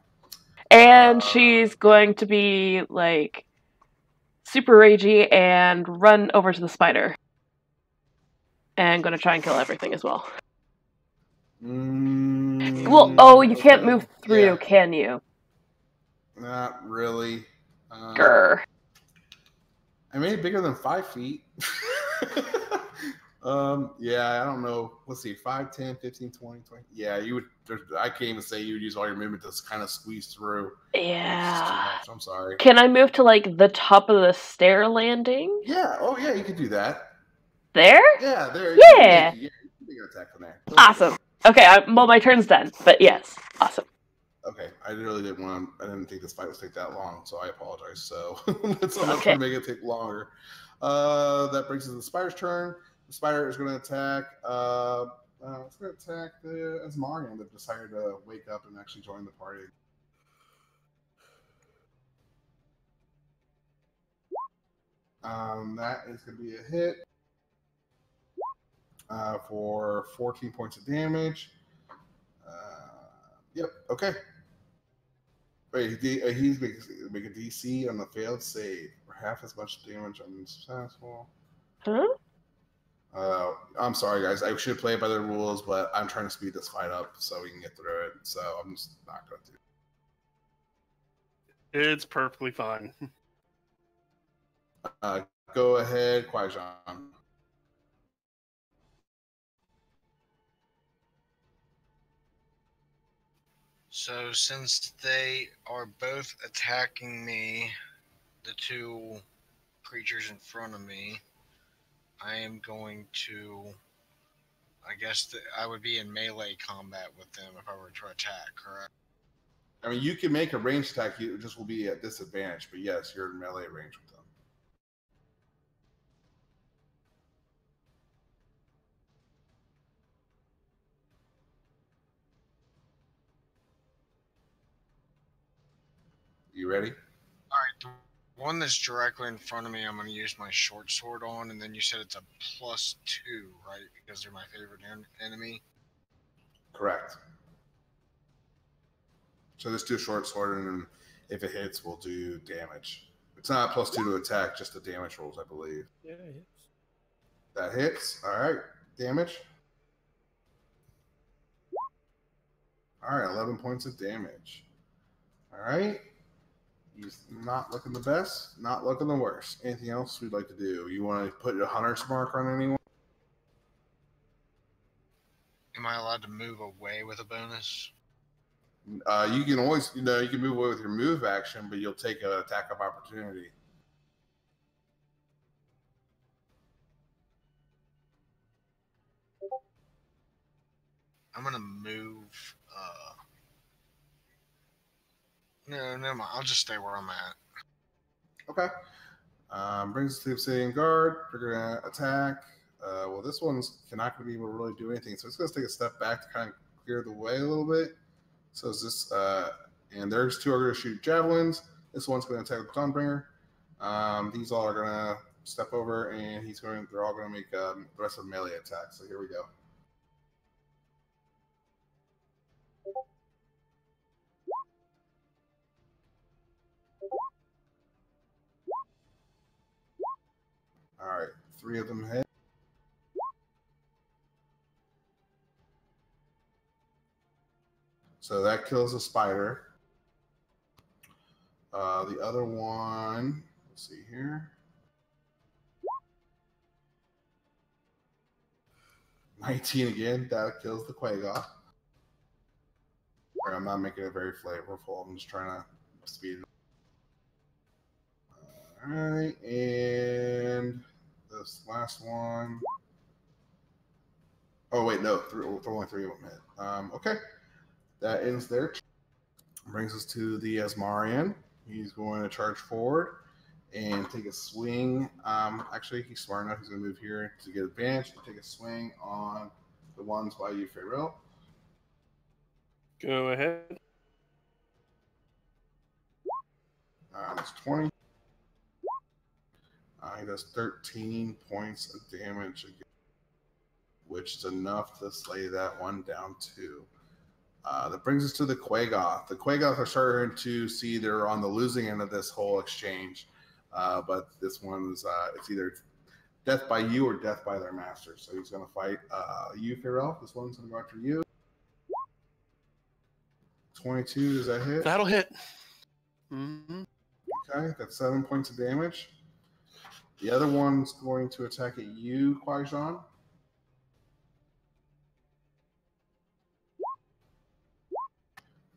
And she's going to be, like, super ragey and run over to the spider. And going to try and kill everything as well. Well, oh, you can't move through, can you? Not really. Grr. I made it bigger than 5 feet. Yeah, I don't know. Let's see, 5, 10, 15, 20, 20. Yeah, you would. I can't even say you would use all your movement to kind of squeeze through. Yeah. It's just too much. I'm sorry. Can I move to, like, the top of the stair landing? Yeah. Oh, yeah, you could do that. There? Yeah, there. Yeah. You can make an attack from there. Awesome. Okay, well, my turn's done, but yes, awesome. Okay, I really didn't want. I didn't think this fight would take that long, so I apologize. So let's Okay. make it take longer. That brings us to the spider's turn. The spider is going to attack. It's going to attack the Asmarian that decided to wake up and actually join the party. That is going to be a hit for 14 points of damage. Yep. Okay. Wait, he's make a DC on the failed save for half as much damage on successful. Huh? I'm sorry, guys. I should play by the rules, but I'm trying to speed this fight up so we can get through it. So I'm just not going to do it. It's perfectly fine. Go ahead, Kwai-Jean. So since they are both attacking me, the two creatures in front of me, I am going to I guess that I would be in melee combat with them if I were to attack, correct? I mean, you can make a ranged attack. You just will be at disadvantage. But yes, you're in melee range with them. You ready? All right, the one that's directly in front of me, I'm going to use my short sword on, and then you said it's a +2, right? Because they're my favorite enemy. Correct. So let's do a short sword, and then if it hits, we'll do damage. It's not a +2 to attack, just the damage rolls, I believe. Yeah, it hits. That hits. All right. Damage. All right. 11 points of damage. All right. He's not looking the best, not looking the worst. Anything else we'd like to do? You want to put a hunter's mark on anyone? Am I allowed to move away with a bonus? You can always, you can move away with your move action, but you'll take an attack of opportunity. I'm going to move. No, never mind. I'll just stay where I'm at. Okay. Brings us to the Obsidian Guard. We're going to attack. Well, this one's not going to be able to really do anything, so it's going to take a step back to kind of clear the way a little bit. So is this, and there's two are going to shoot javelins. This one's going to attack the Dawnbringer. These all are going to step over, and they're all going to make the rest of the melee attacks. So here we go. All right, 3 of them hit. So that kills a spider. The other one, let's see here. 19 again, that kills the Quagga. I'm not making it very flavorful. I'm just trying to speed it up. All right, and this last one. Oh, wait, no, only 3 of them hit. Okay, that ends their turn. Brings us to the Asmarian. He's going to charge forward and take a swing. Actually, he's smart enough. He's going to move here to get advantage and take a swing on the ones by you, Faerly. Go ahead. That's 20. He does 13 points of damage, again, which is enough to slay that one down 2. That brings us to the Quaggoth. The Quaggoth are starting to see they're on the losing end of this whole exchange, but this one's it's either death by you or death by their master. So he's going to fight you, Faerly. This one's going to go after you. 22, does that hit? That'll hit. Mm-hmm. Okay, that's 7 points of damage. The other one's going to attack at you, Kwai-Jean.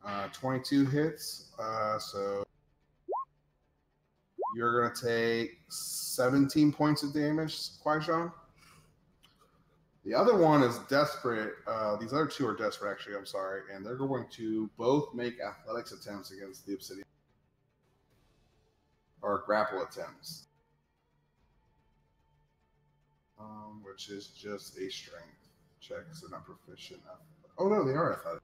Uh, 22 hits, so you're going to take 17 points of damage, Kwai-Jean. The other one is desperate. These other 2 are desperate, actually, I'm sorry, and they're going to both make athletics attempts against the Obsidian. Or grapple attempts. Which is just a strength check, so not proficient. Oh, no, they are athletic.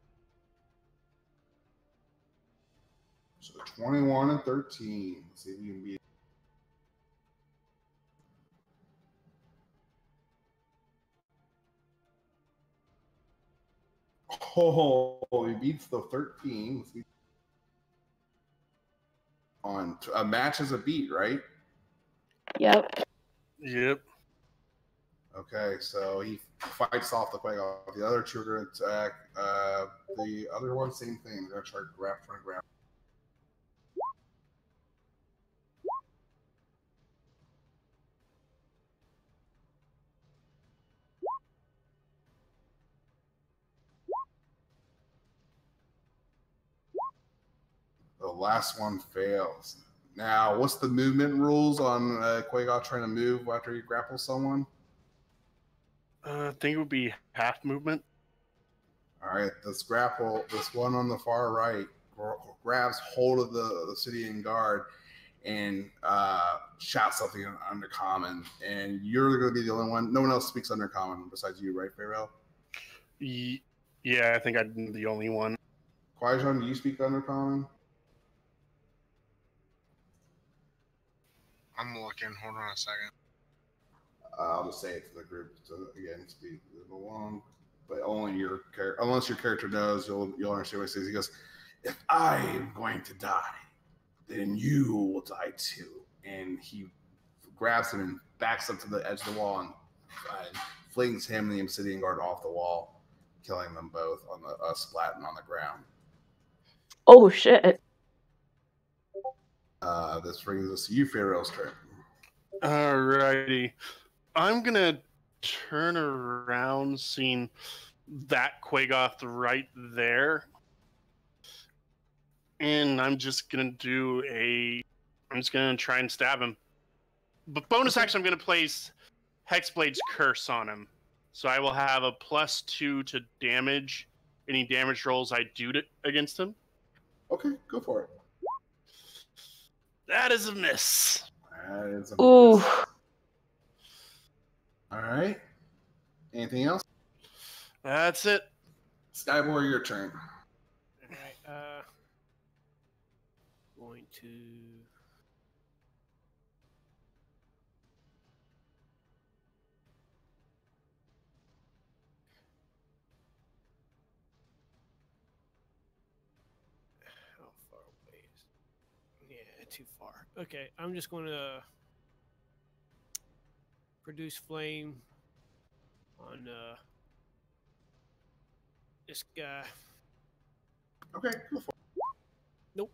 So 21 and 13. Let's see if we can beat. Oh, he beats the 13. Let's see. On a match is a beat, right? Yep. Yep. Okay, so he fights off the Quaggoth. The other 2 are going to attack. The other one, same thing. They're going to try to grab. The last one fails. Now, what's the movement rules on Quaggoth trying to move after he grapples someone? I think it would be half movement. All right, this grapple, this one on the far right, grabs hold of the Obsidian guard and shouts something in Undercommon. And you're going to be the only one. No one else speaks Undercommon besides you, right, Faerly? Yeah, I think I'm the only one. Quaijon, do you speak Undercommon? I'm looking. Hold on a second. I'll just say it to the group again, speak along. But only your character, unless your character knows, you'll understand what he says. He goes, "If I am going to die, then you will die too." And he grabs him and backs up to the edge of the wall and flings him and the Obsidian guard off the wall, killing them both on the splatting on the ground. Oh shit! This brings us to you, Faerly's turn. Alrighty. I'm gonna turn around, seeing that Quagoth right there. And I'm just gonna try and stab him. But bonus action, I'm gonna place Hexblade's Curse on him. So I will have a +2 to damage any damage rolls I do against him. Okay, go for it. That is a miss. That is a Ooh. miss. All right. Anything else? That's it. Skybor, your turn. Alright, going to how far away is it? Yeah, too far. Okay, I'm just going to produce flame on this guy. Okay, go for it. Nope.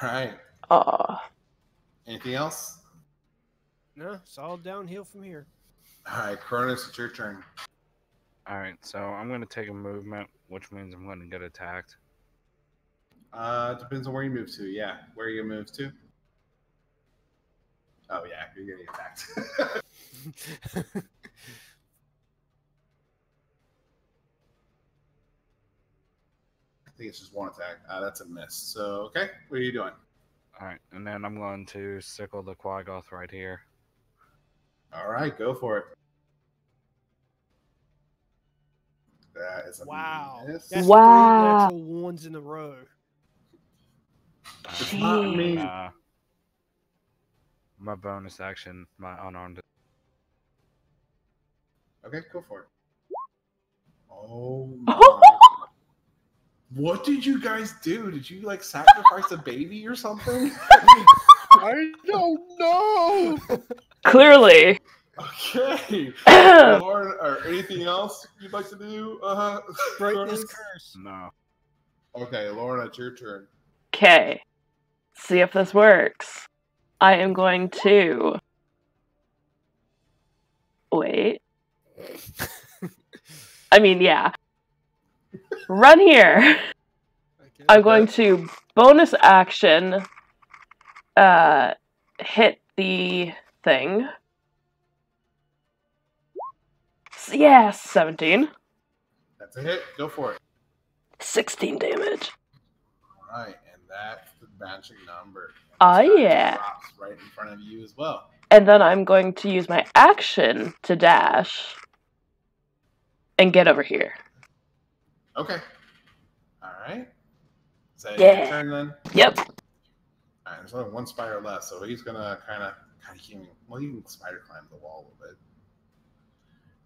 All right. Anything else? No, it's all downhill from here. All right, Chronis, it's your turn. Alright, so I'm going to take a movement, which means I'm going to get attacked. Depends on where you move to. Yeah, where you move to. Oh yeah, you're getting attacked. I think it's just one attack. That's a miss. So okay, what are you doing? Alright, and then I'm going to sickle the Quagoth right here. All right, go for it. That is a Wow. miss. That's Wow. 3 natural ones in a row. It's not me. My bonus action, my unarmed. Okay, go for it. Oh my. What did you guys do? Did you like sacrifice a baby or something? I don't know. Clearly. Okay. Lauren, or anything else you'd like to do? Break Chronis? this curse. No. Okay, Lauren, it's your turn. Okay. See if this works. I am going to wait. I mean, yeah. Run here. Okay. I'm going to bonus action hit the thing. Yeah, 17. That's a hit. Go for it. 16 damage. All right, and that's the magic number. Oh, This guy yeah. drops right in front of you as well. And then I'm going to use my action to dash and get over here. Okay. All right. Is that Yeah. your turn then? Yep. All right, there's only one spider left, so he's gonna kind of well, he can spider climb the wall a little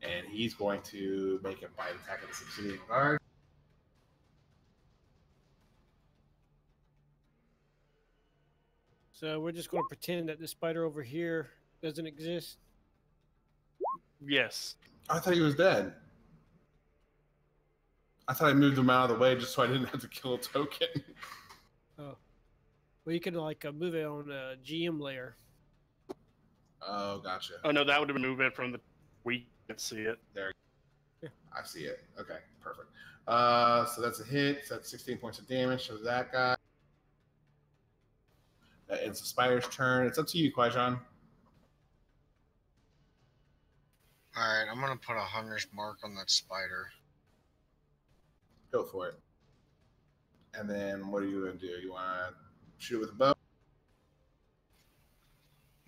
bit, and he's going to make a bite attack at the Obsidian guard. So we're just going to pretend that the spider over here doesn't exist. Yes. I thought he was dead. I thought I moved him out of the way just so I didn't have to kill a token. Oh, well, you could like move it on a GM layer. Oh, gotcha. Oh no, that would have been moved from the. We can't see it. There. Yeah. I see it. Okay, perfect. So that's a hit. So that's 16 points of damage to that guy. It's the spider's turn. It's up to you, Quaijon. Alright, I'm gonna put a hunter's mark on that spider. Go for it. And then what are you going to do? You want to shoot it with a bow?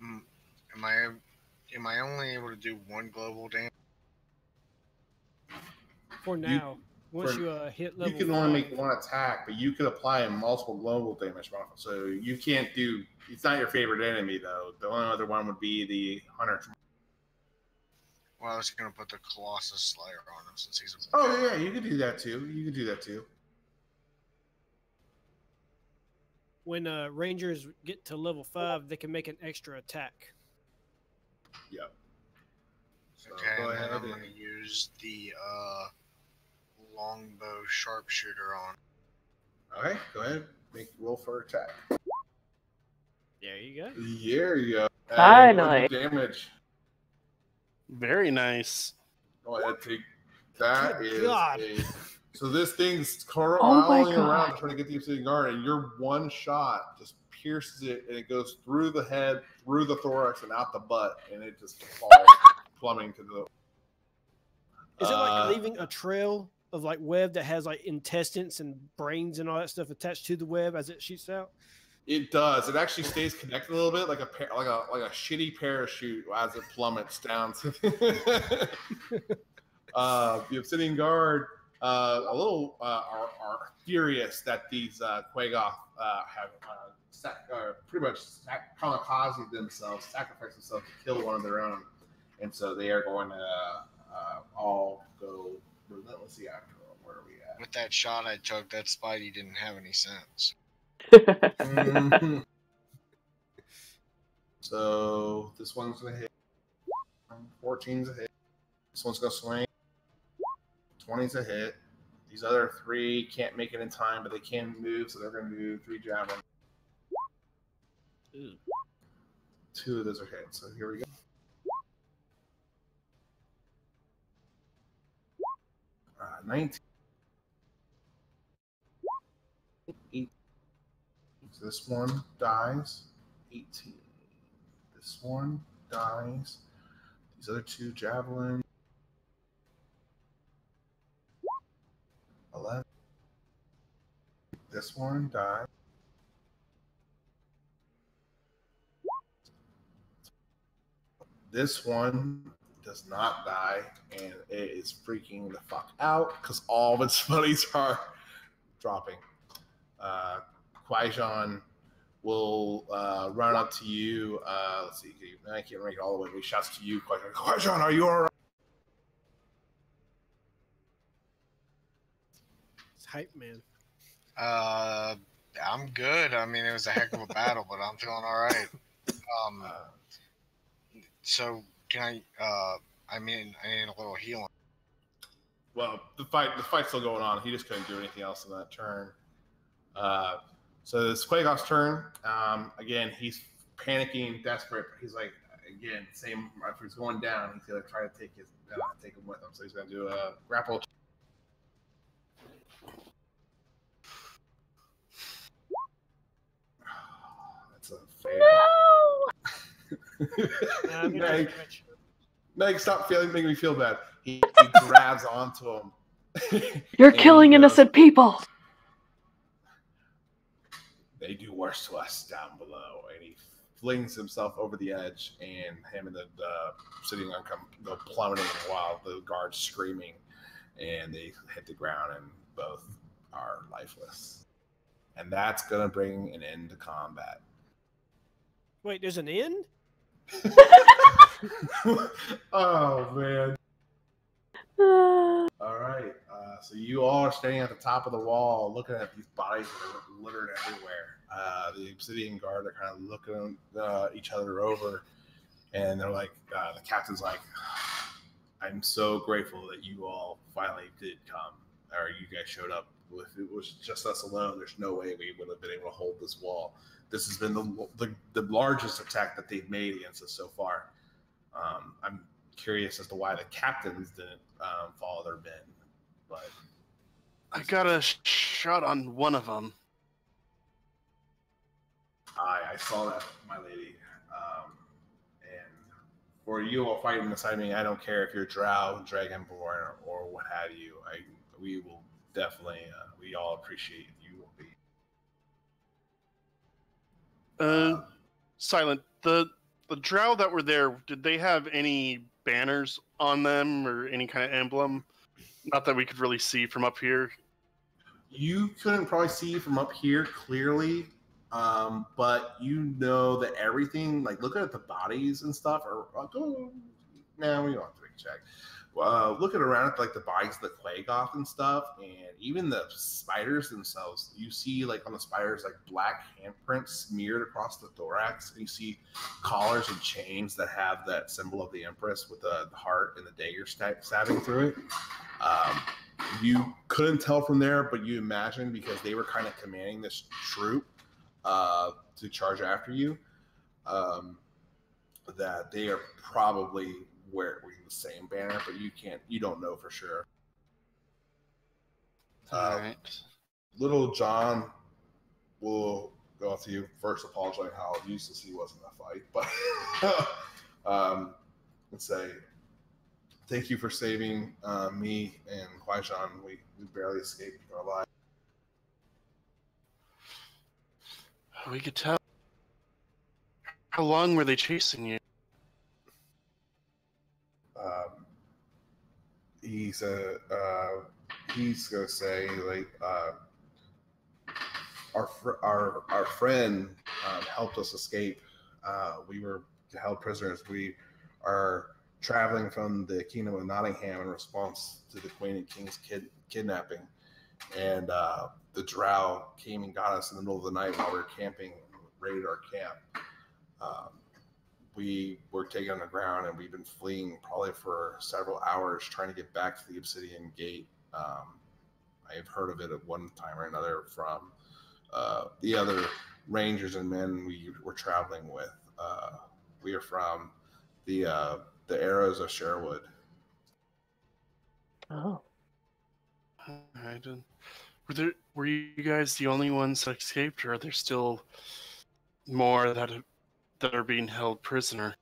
Am I only able to do one global damage? For now, once you hit level you can 5, only make one attack, but you could apply multiple global damage model. So you can't do. It's not your favorite enemy though. The only other one would be the hunter. Well, I was gonna put the Colossus Slayer on him since he's a. Oh yeah, you could do that too. You could do that too. when Rangers get to level 5, they can make an extra attack. Yep. So Okay, go and ahead. then I'm gonna use the longbow sharpshooter on. Okay, go ahead. Make roll for attack. There you go. There you go. Finally. Damage. Very nice. Go ahead, take that. Good Is God. so this thing's Oh my crawling around God. trying to get the obsidian guard, and your one shot just pierces it, and it goes through the head, through the thorax, and out the butt, and it just falls plummeting to the. Is it like leaving a trail of like web that has like intestines and brains and all that stuff attached to the web as it shoots out? It does. It actually stays connected a little bit, like a shitty parachute as it plummets down. The obsidian guard a little are furious that these Quagoth have pretty much kamikaze themselves, sacrificed themselves to kill one of their own, and so they are going to all go relentlessly after them. Where are we at? With that shot I took, that Spidey didn't have any sense. Mhm. So this one's gonna hit. 14's a hit. This one's gonna swing. 20's a hit. These other three can't make it in time, but they can move, so they're gonna do 3 javelins. Ooh. 2 of those are hits. So here we go. 19. 18. So this one dies. 18. This one dies. These other 2 javelins. 11. This one dies. This one does not die, and it is freaking the fuck out because all of its buddies are dropping. Kwaijan will run up to you. Let's see. I can't make it all the way, but he shouts to you. Kwaijan, are you all right? It's hype, man. I'm good. I mean, it was a heck of a battle, but I'm feeling all right. So can I need a little healing. Well, the fight's still going on. He just couldn't do anything else in that turn. So it's Quagoth's turn. Again, he's panicking, desperate. He's like, again, same. If he's going down, he's gonna try to take him with him. So he's gonna do a grapple. That's a fail. No! Meg, stop making me feel bad. He grabs onto him. You're And killing he goes, innocent people! They do worse to us down below. And he flings himself over the edge, and him and the sitting on go plummeting while the guard's screaming, and they hit the ground, and both are lifeless. And that's going to bring an end to combat. Wait, there's an end? Oh, man. All right. So you all are standing at the top of the wall looking at these bodies that are littered everywhere. The obsidian guard are kind of looking each other over, and they're like, the captain's like, I'm so grateful that you all finally did come, or you guys showed up. If it was just us alone, there's no way we would have been able to hold this wall. This has been the largest attack that they've made against us so far. I'm curious as to why the captains didn't follow their men, but I got a shot on one of them. I saw that, my lady, and for you all fighting beside me, I don't care if you're Drow, Dragonborn, or what have you. We will definitely, we all appreciate you will be. Silent. The drow that were there, did they have any banners on them or any kind of emblem? Not that we could really see from up here. You couldn't probably see from up here clearly, but you know that everything, like looking at the bodies and stuff, or no, we don't have to make a check. Looking around at like the bodies of the Quagoth and stuff, and even the spiders themselves, you see like on the spiders like black handprints smeared across the thorax, and you see collars and chains that have that symbol of the Empress with the heart and the dagger stabbing through it. You couldn't tell from there, but you imagine because they were kind of commanding this troop to charge after you, that they are probably wearing the same banner, but you don't know for sure. All right. Little John will go to you first, apologize how useless he was in that fight, but and say, thank you for saving me and Kwai-Shan. We barely escaped our lives. We could tell. How long were they chasing you? He's gonna say like our friend helped us escape. We were held prisoners. We are traveling from the Kingdom of Nottingham in response to the Queen and King's kidnapping, and the Drow came and got us in the middle of the night while we were camping, raided our camp. We were taken underground, and we've been fleeing probably for several hours trying to get back to the Obsidian Gate. I've heard of it at one time or another from the other rangers and men we were traveling with. We are from the Arrows of Sherwood. Oh. I didn't. Were you guys the only ones that escaped, or are there still more that are being held prisoner?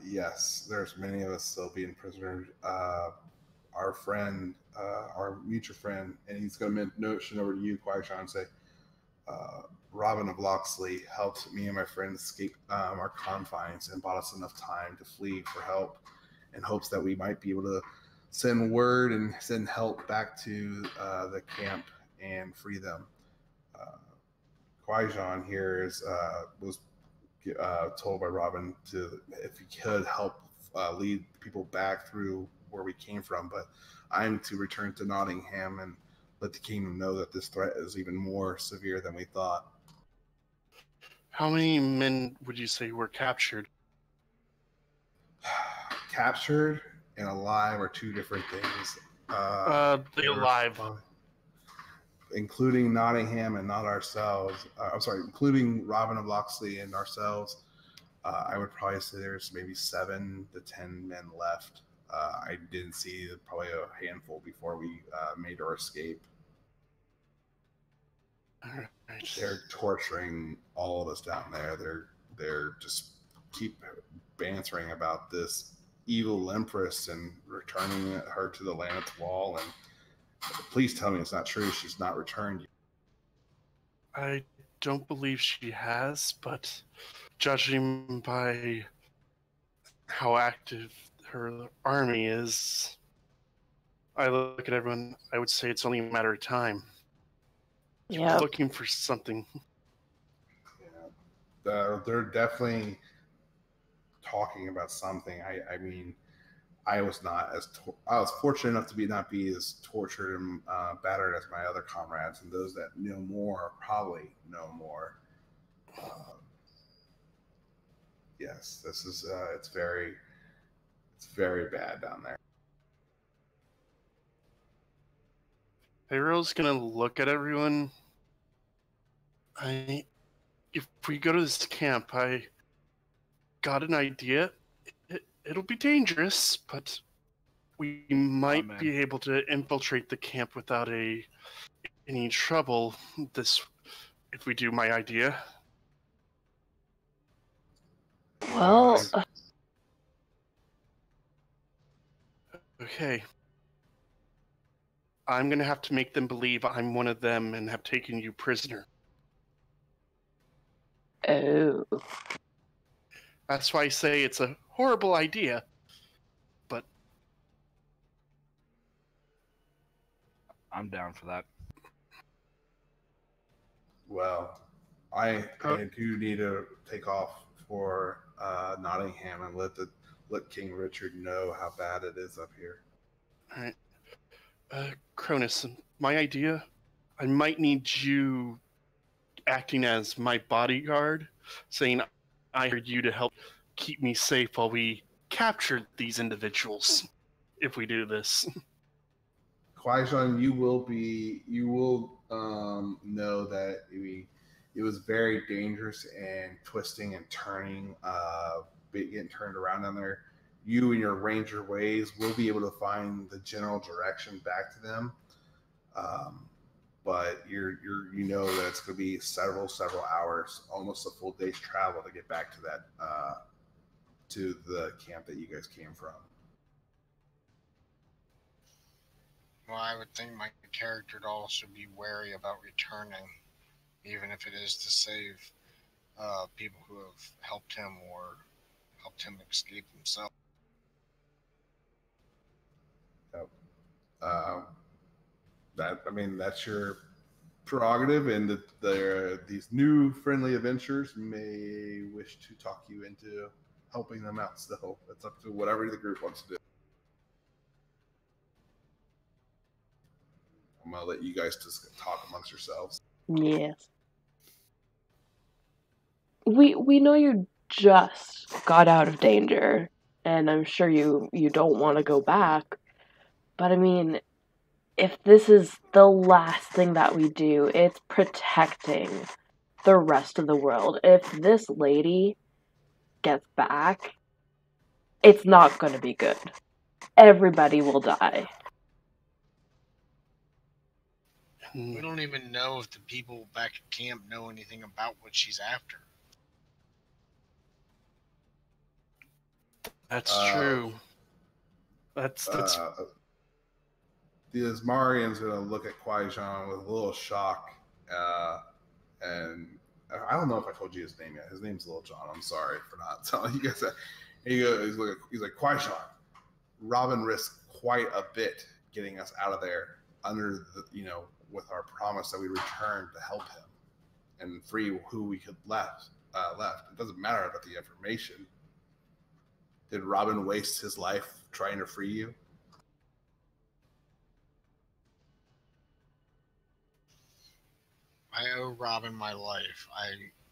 Yes, there's many of us still being prisoners. Our friend, our mutual friend, and he's going to mention over to you, Kwai-Shan, and say, Robin of Locksley helped me and my friend escape our confines and bought us enough time to flee for help, in hopes that we might be able to send word and send help back to the camp and free them. Kwai-Shan here was told by Robin to, if he could, help lead people back through where we came from, but I'm to return to Nottingham and let the kingdom know that this threat is even more severe than we thought. How many men would you say were captured? Captured and alive are two different things. The alive. Including Nottingham and not ourselves. Including Robin of Locksley and ourselves. I would probably say there's maybe 7 to 10 men left. I didn't see probably a handful before we made our escape. Right. They're torturing all of us down there. They're just keep bantering about this evil empress and returning her to the Lanet's Wall. And please tell me it's not true. She's not returned you. I don't believe she has, but judging by how active her army is, I look at everyone, I would say it's only a matter of time. Yeah. Looking for something. Yeah. They're definitely talking about something. I mean, I was fortunate enough to not be as tortured and battered as my other comrades, and those that know more probably know more. Yes, this is it's very bad down there. Pharaoh's gonna look at everyone. If we go to this camp, I got an idea. It'll be dangerous, but we might be able to infiltrate the camp without any trouble. If we do my idea. Well, Okay. I'm gonna have to make them believe I'm one of them and have taken you prisoner. oh. That's why I say it's a horrible idea. But I'm down for that. Well, I do need to take off for Nottingham and let King Richard know how bad it is up here. all right. Chronis, my idea, I might need you acting as my bodyguard, saying I hired you to help keep me safe while we capture these individuals, if we do this. Kwaijan, you will know that it was very dangerous and twisting and turning, getting turned around down there. You and your ranger ways will be able to find the general direction back to them. But you know that it's going to be several hours, almost a full day's travel to get back to that to the camp that you guys came from. Well, I would think my character would also be wary about returning, even if it is to save people who have helped him or helped him escape himself. That's your prerogative, and these new friendly adventurers may wish to talk you into helping them out. Still, it's up to whatever the group wants to do. I'm gonna let you guys just talk amongst yourselves. Yes. We know you just got out of danger, and I'm sure you don't want to go back. But I mean, if this is the last thing that we do, it's protecting the rest of the world. If this lady gets back, it's not going to be good. Everybody will die. We don't even know if the people back at camp know anything about what she's after. That's true. That's The Asmarian's gonna look at Kwaijan with a little shock, and I don't know if I told you his name yet. His name's Little John. I'm sorry for not telling you guys that. He's like Kwaijan. Robin risked quite a bit getting us out of there under with our promise that we return to help him and free who we could left. It doesn't matter about the information. Did Robin waste his life trying to free you? I owe Robin my life. I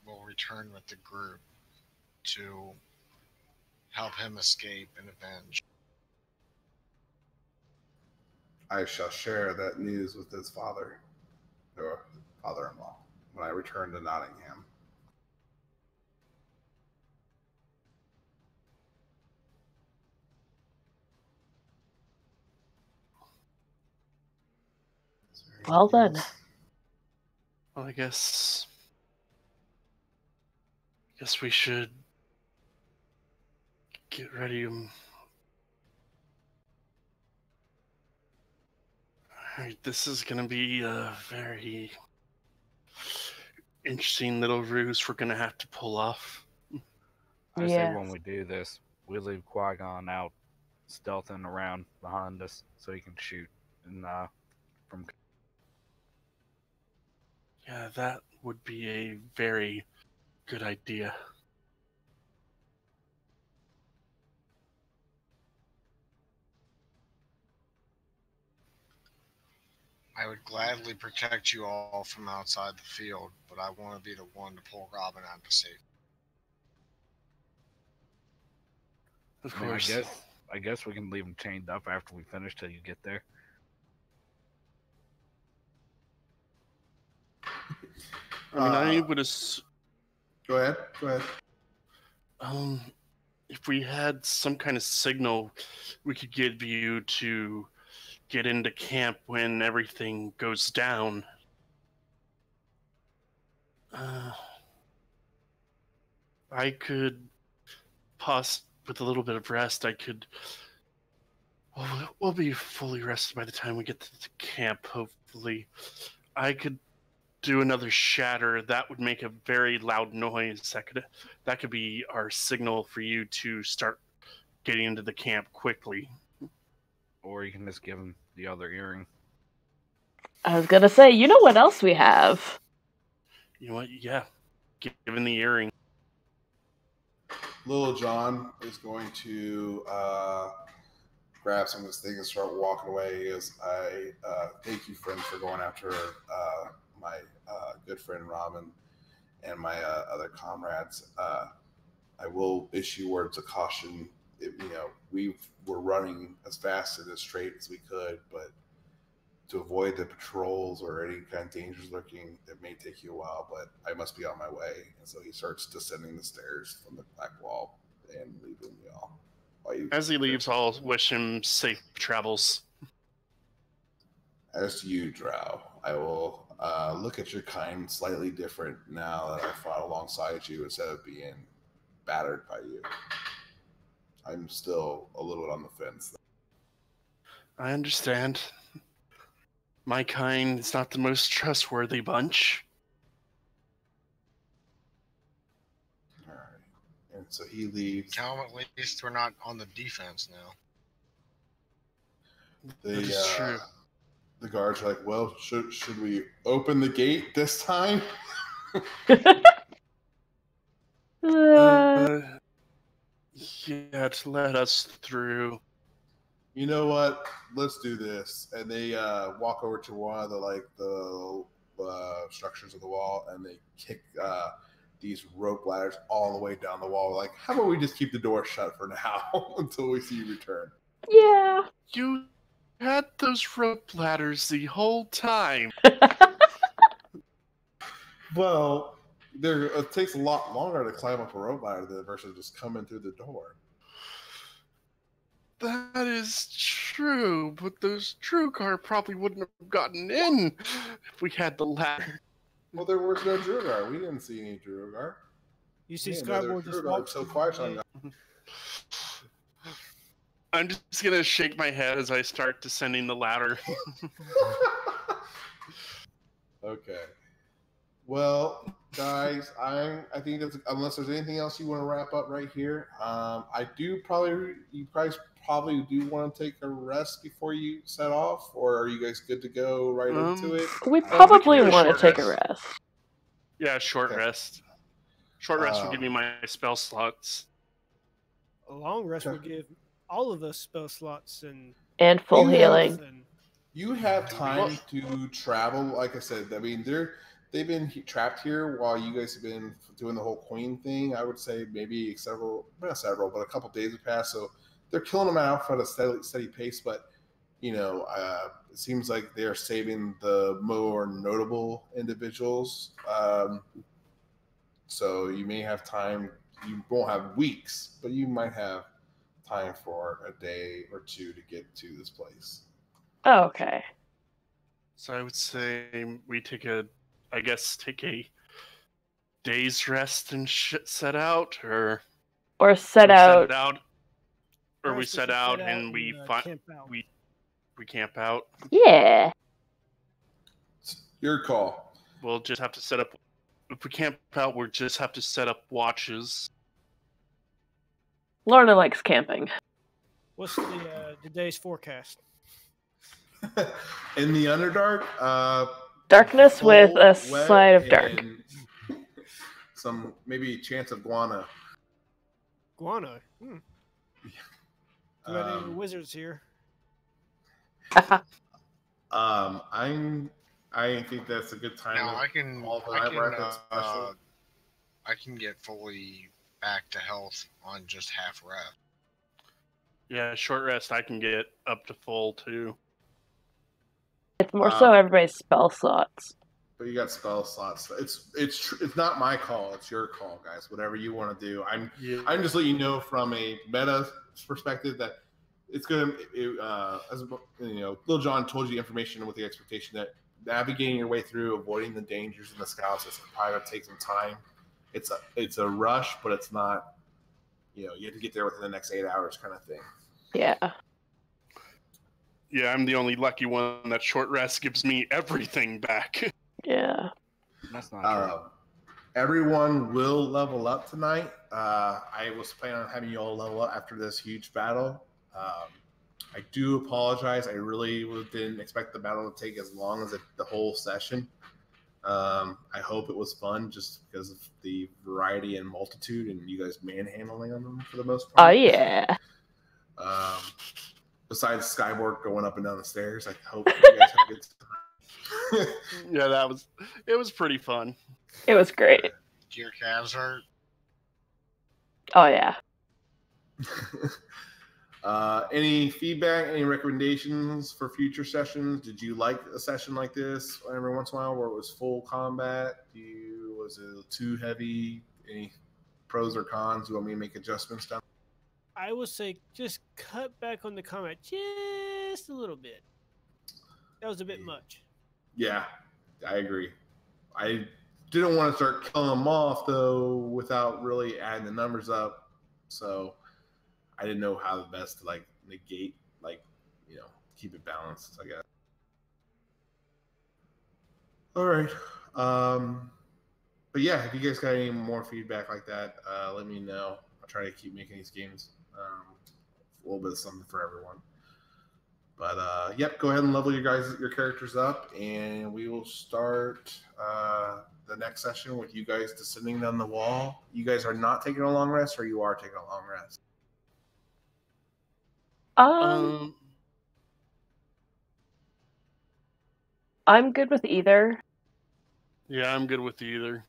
will return with the group to help him escape and avenge. I shall share that news with his father, or father-in-law, when I return to Nottingham. Well then. Well, I guess we should get ready. Alright, this is gonna be a very interesting little ruse we're gonna have to pull off. I say Yes. when we do this, we leave Qui-Gon out stealthing around behind us so he can shoot and from. Yeah, that would be a very good idea. I would gladly protect you all from outside the field, but I want to be the one to pull Robin out to safety. Of I mean, course. I guess we can leave him chained up after we finish till you get there. I would Go ahead. if we had some kind of signal we could give you to get into camp when everything goes down. I could with a little bit of rest, I could. We'll be fully rested by the time we get to the camp. Hopefully, I could do another shatter. That would make a very loud noise. That could be our signal for you to start getting into the camp quickly. Or you can just give him the other earring. I was gonna say, you know what else we have? You know what? Yeah, give him the earring. Little John is going to grab some of this thing and start walking away. He goes, I thank you, friend, for going after my good friend Ramen and my other comrades. I will issue words of caution. We were running as fast and as straight as we could, but to avoid the patrols or any kind of dangers lurking, it may take you a while, but I must be on my way. And so he starts descending the stairs from the black wall and leaving y'all. As he leaves, I'll wish him safe travels. As to you, Drow, I will look at your kind slightly different now that I fought alongside you instead of being battered by you. I'm still a little bit on the fence. I understand. My kind is not the most trustworthy bunch. All right. And so he leaves. Tell him at least we're not on the defense now. That is true. The guards are like, well, should we open the gate this time? Yeah, to let us through. You know what? Let's do this. And they walk over to one of the structures of the wall, and they kick these rope ladders all the way down the wall. Like, how about we just keep the door shut for now until we see you return? Yeah. You had those rope ladders the whole time. Well, it takes a lot longer to climb up a rope ladder versus just coming through the door. That is true, but those Drugar probably wouldn't have gotten in if we had the ladder. Well, there was no Drugar. We didn't see any Drugar. You see Skyward just walk so quiet on that. I'm just gonna shake my head as I start descending the ladder. Okay. Well, guys, I think that's, unless there's anything else you want to wrap up right here, you guys probably do want to take a rest before you set off, or are you guys good to go right into it? We probably we can want do to a take a short rest. Yeah, short Okay. rest. Short rest will give me my spell slots. A long rest would give all of us spell slots And full You healing. You have time to travel. Like I said, I mean, they've been trapped here while you guys have been doing the whole queen thing. I would say maybe not several, but a couple days have passed. So they're killing them out at a steady pace. But it seems like they're saving the more notable individuals. So you may have time. You won't have weeks, but you might have time for a day or two to get to this place. Oh, okay. So I would say we take a day's rest and set out, or Set out. Or we set out and we camp out. we camp out. Yeah. It's your call. We'll just have to set up. If we camp out, we'll just have to set up watches. Lorna likes camping. What's the day's forecast? In the Underdark, Darkness full, with a wet, side of dark. and some maybe chance of guana. Guano. Do you have any wizards here? I think that's a good time. Now I can get fully back to health on just half rest. Yeah, short rest. I can get up to full too. It's more so everybody's spell slots. But you got spell slots. It's not my call. It's your call, guys. Whatever you want to do. I'm just letting you know from a meta perspective that it's gonna. As Lil John told you information with the expectation that navigating your way through, avoiding the dangers and the scouts is probably gonna take some time. It's a rush, but it's not you have to get there within the next 8 hours, kind of thing. Yeah. Yeah, I'm the only lucky one that short rest gives me everything back. Yeah. That's not true. Everyone will level up tonight. I was planning on having you all level up after this huge battle. I do apologize. I really didn't expect the battle to take as long as the whole session. I hope it was fun just because of the variety and multitude and you guys manhandling on them for the most Oh, part. yeah. Besides Skyboard going up and down the stairs, I hope you guys had a good time. Yeah, it was pretty fun. It was great. Do your calves hurt? Oh, yeah. Any feedback, any recommendations for future sessions? Did you like a session like this every once in a while where it was full combat? Was it too heavy? Any pros or cons? You want me to make adjustments down? I would say just cut back on the combat just a little bit. That was a bit much. Yeah, I agree. I didn't want to start killing them off, though, without really adding the numbers up. So I didn't know how the best to, negate, keep it balanced, I guess. All right. But yeah, if you guys got any more feedback like that, let me know. I'll try to keep making these games a little bit of something for everyone. But yep, go ahead and level your characters up, and we will start the next session with you guys descending down the wall. You guys are not taking a long rest, or you are taking a long rest? I'm good with either. Yeah, I'm good with either.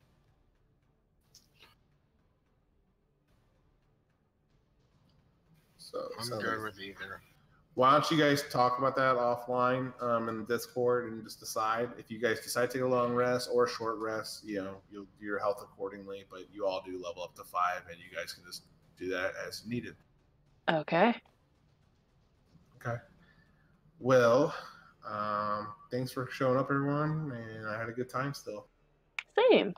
So I'm good with either. Why don't you guys talk about that offline in the Discord and just decide if you guys decide to take a long rest or a short rest. You'll do your health accordingly, but you all do level up to 5, and you guys can just do that as needed. Okay. Okay. Well, thanks for showing up, everyone, and I had a good time still. Same.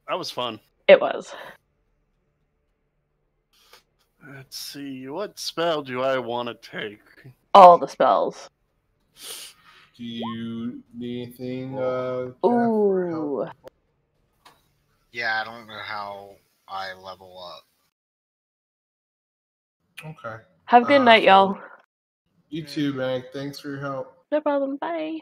That was fun. It was. Let's see, what spell do I want to take? All the spells. Do you need anything, Jeff, Ooh. or help? Yeah, I don't know how I level up. Okay. Have a good night, y'all. You too, Meg. Thanks for your help. No problem. Bye.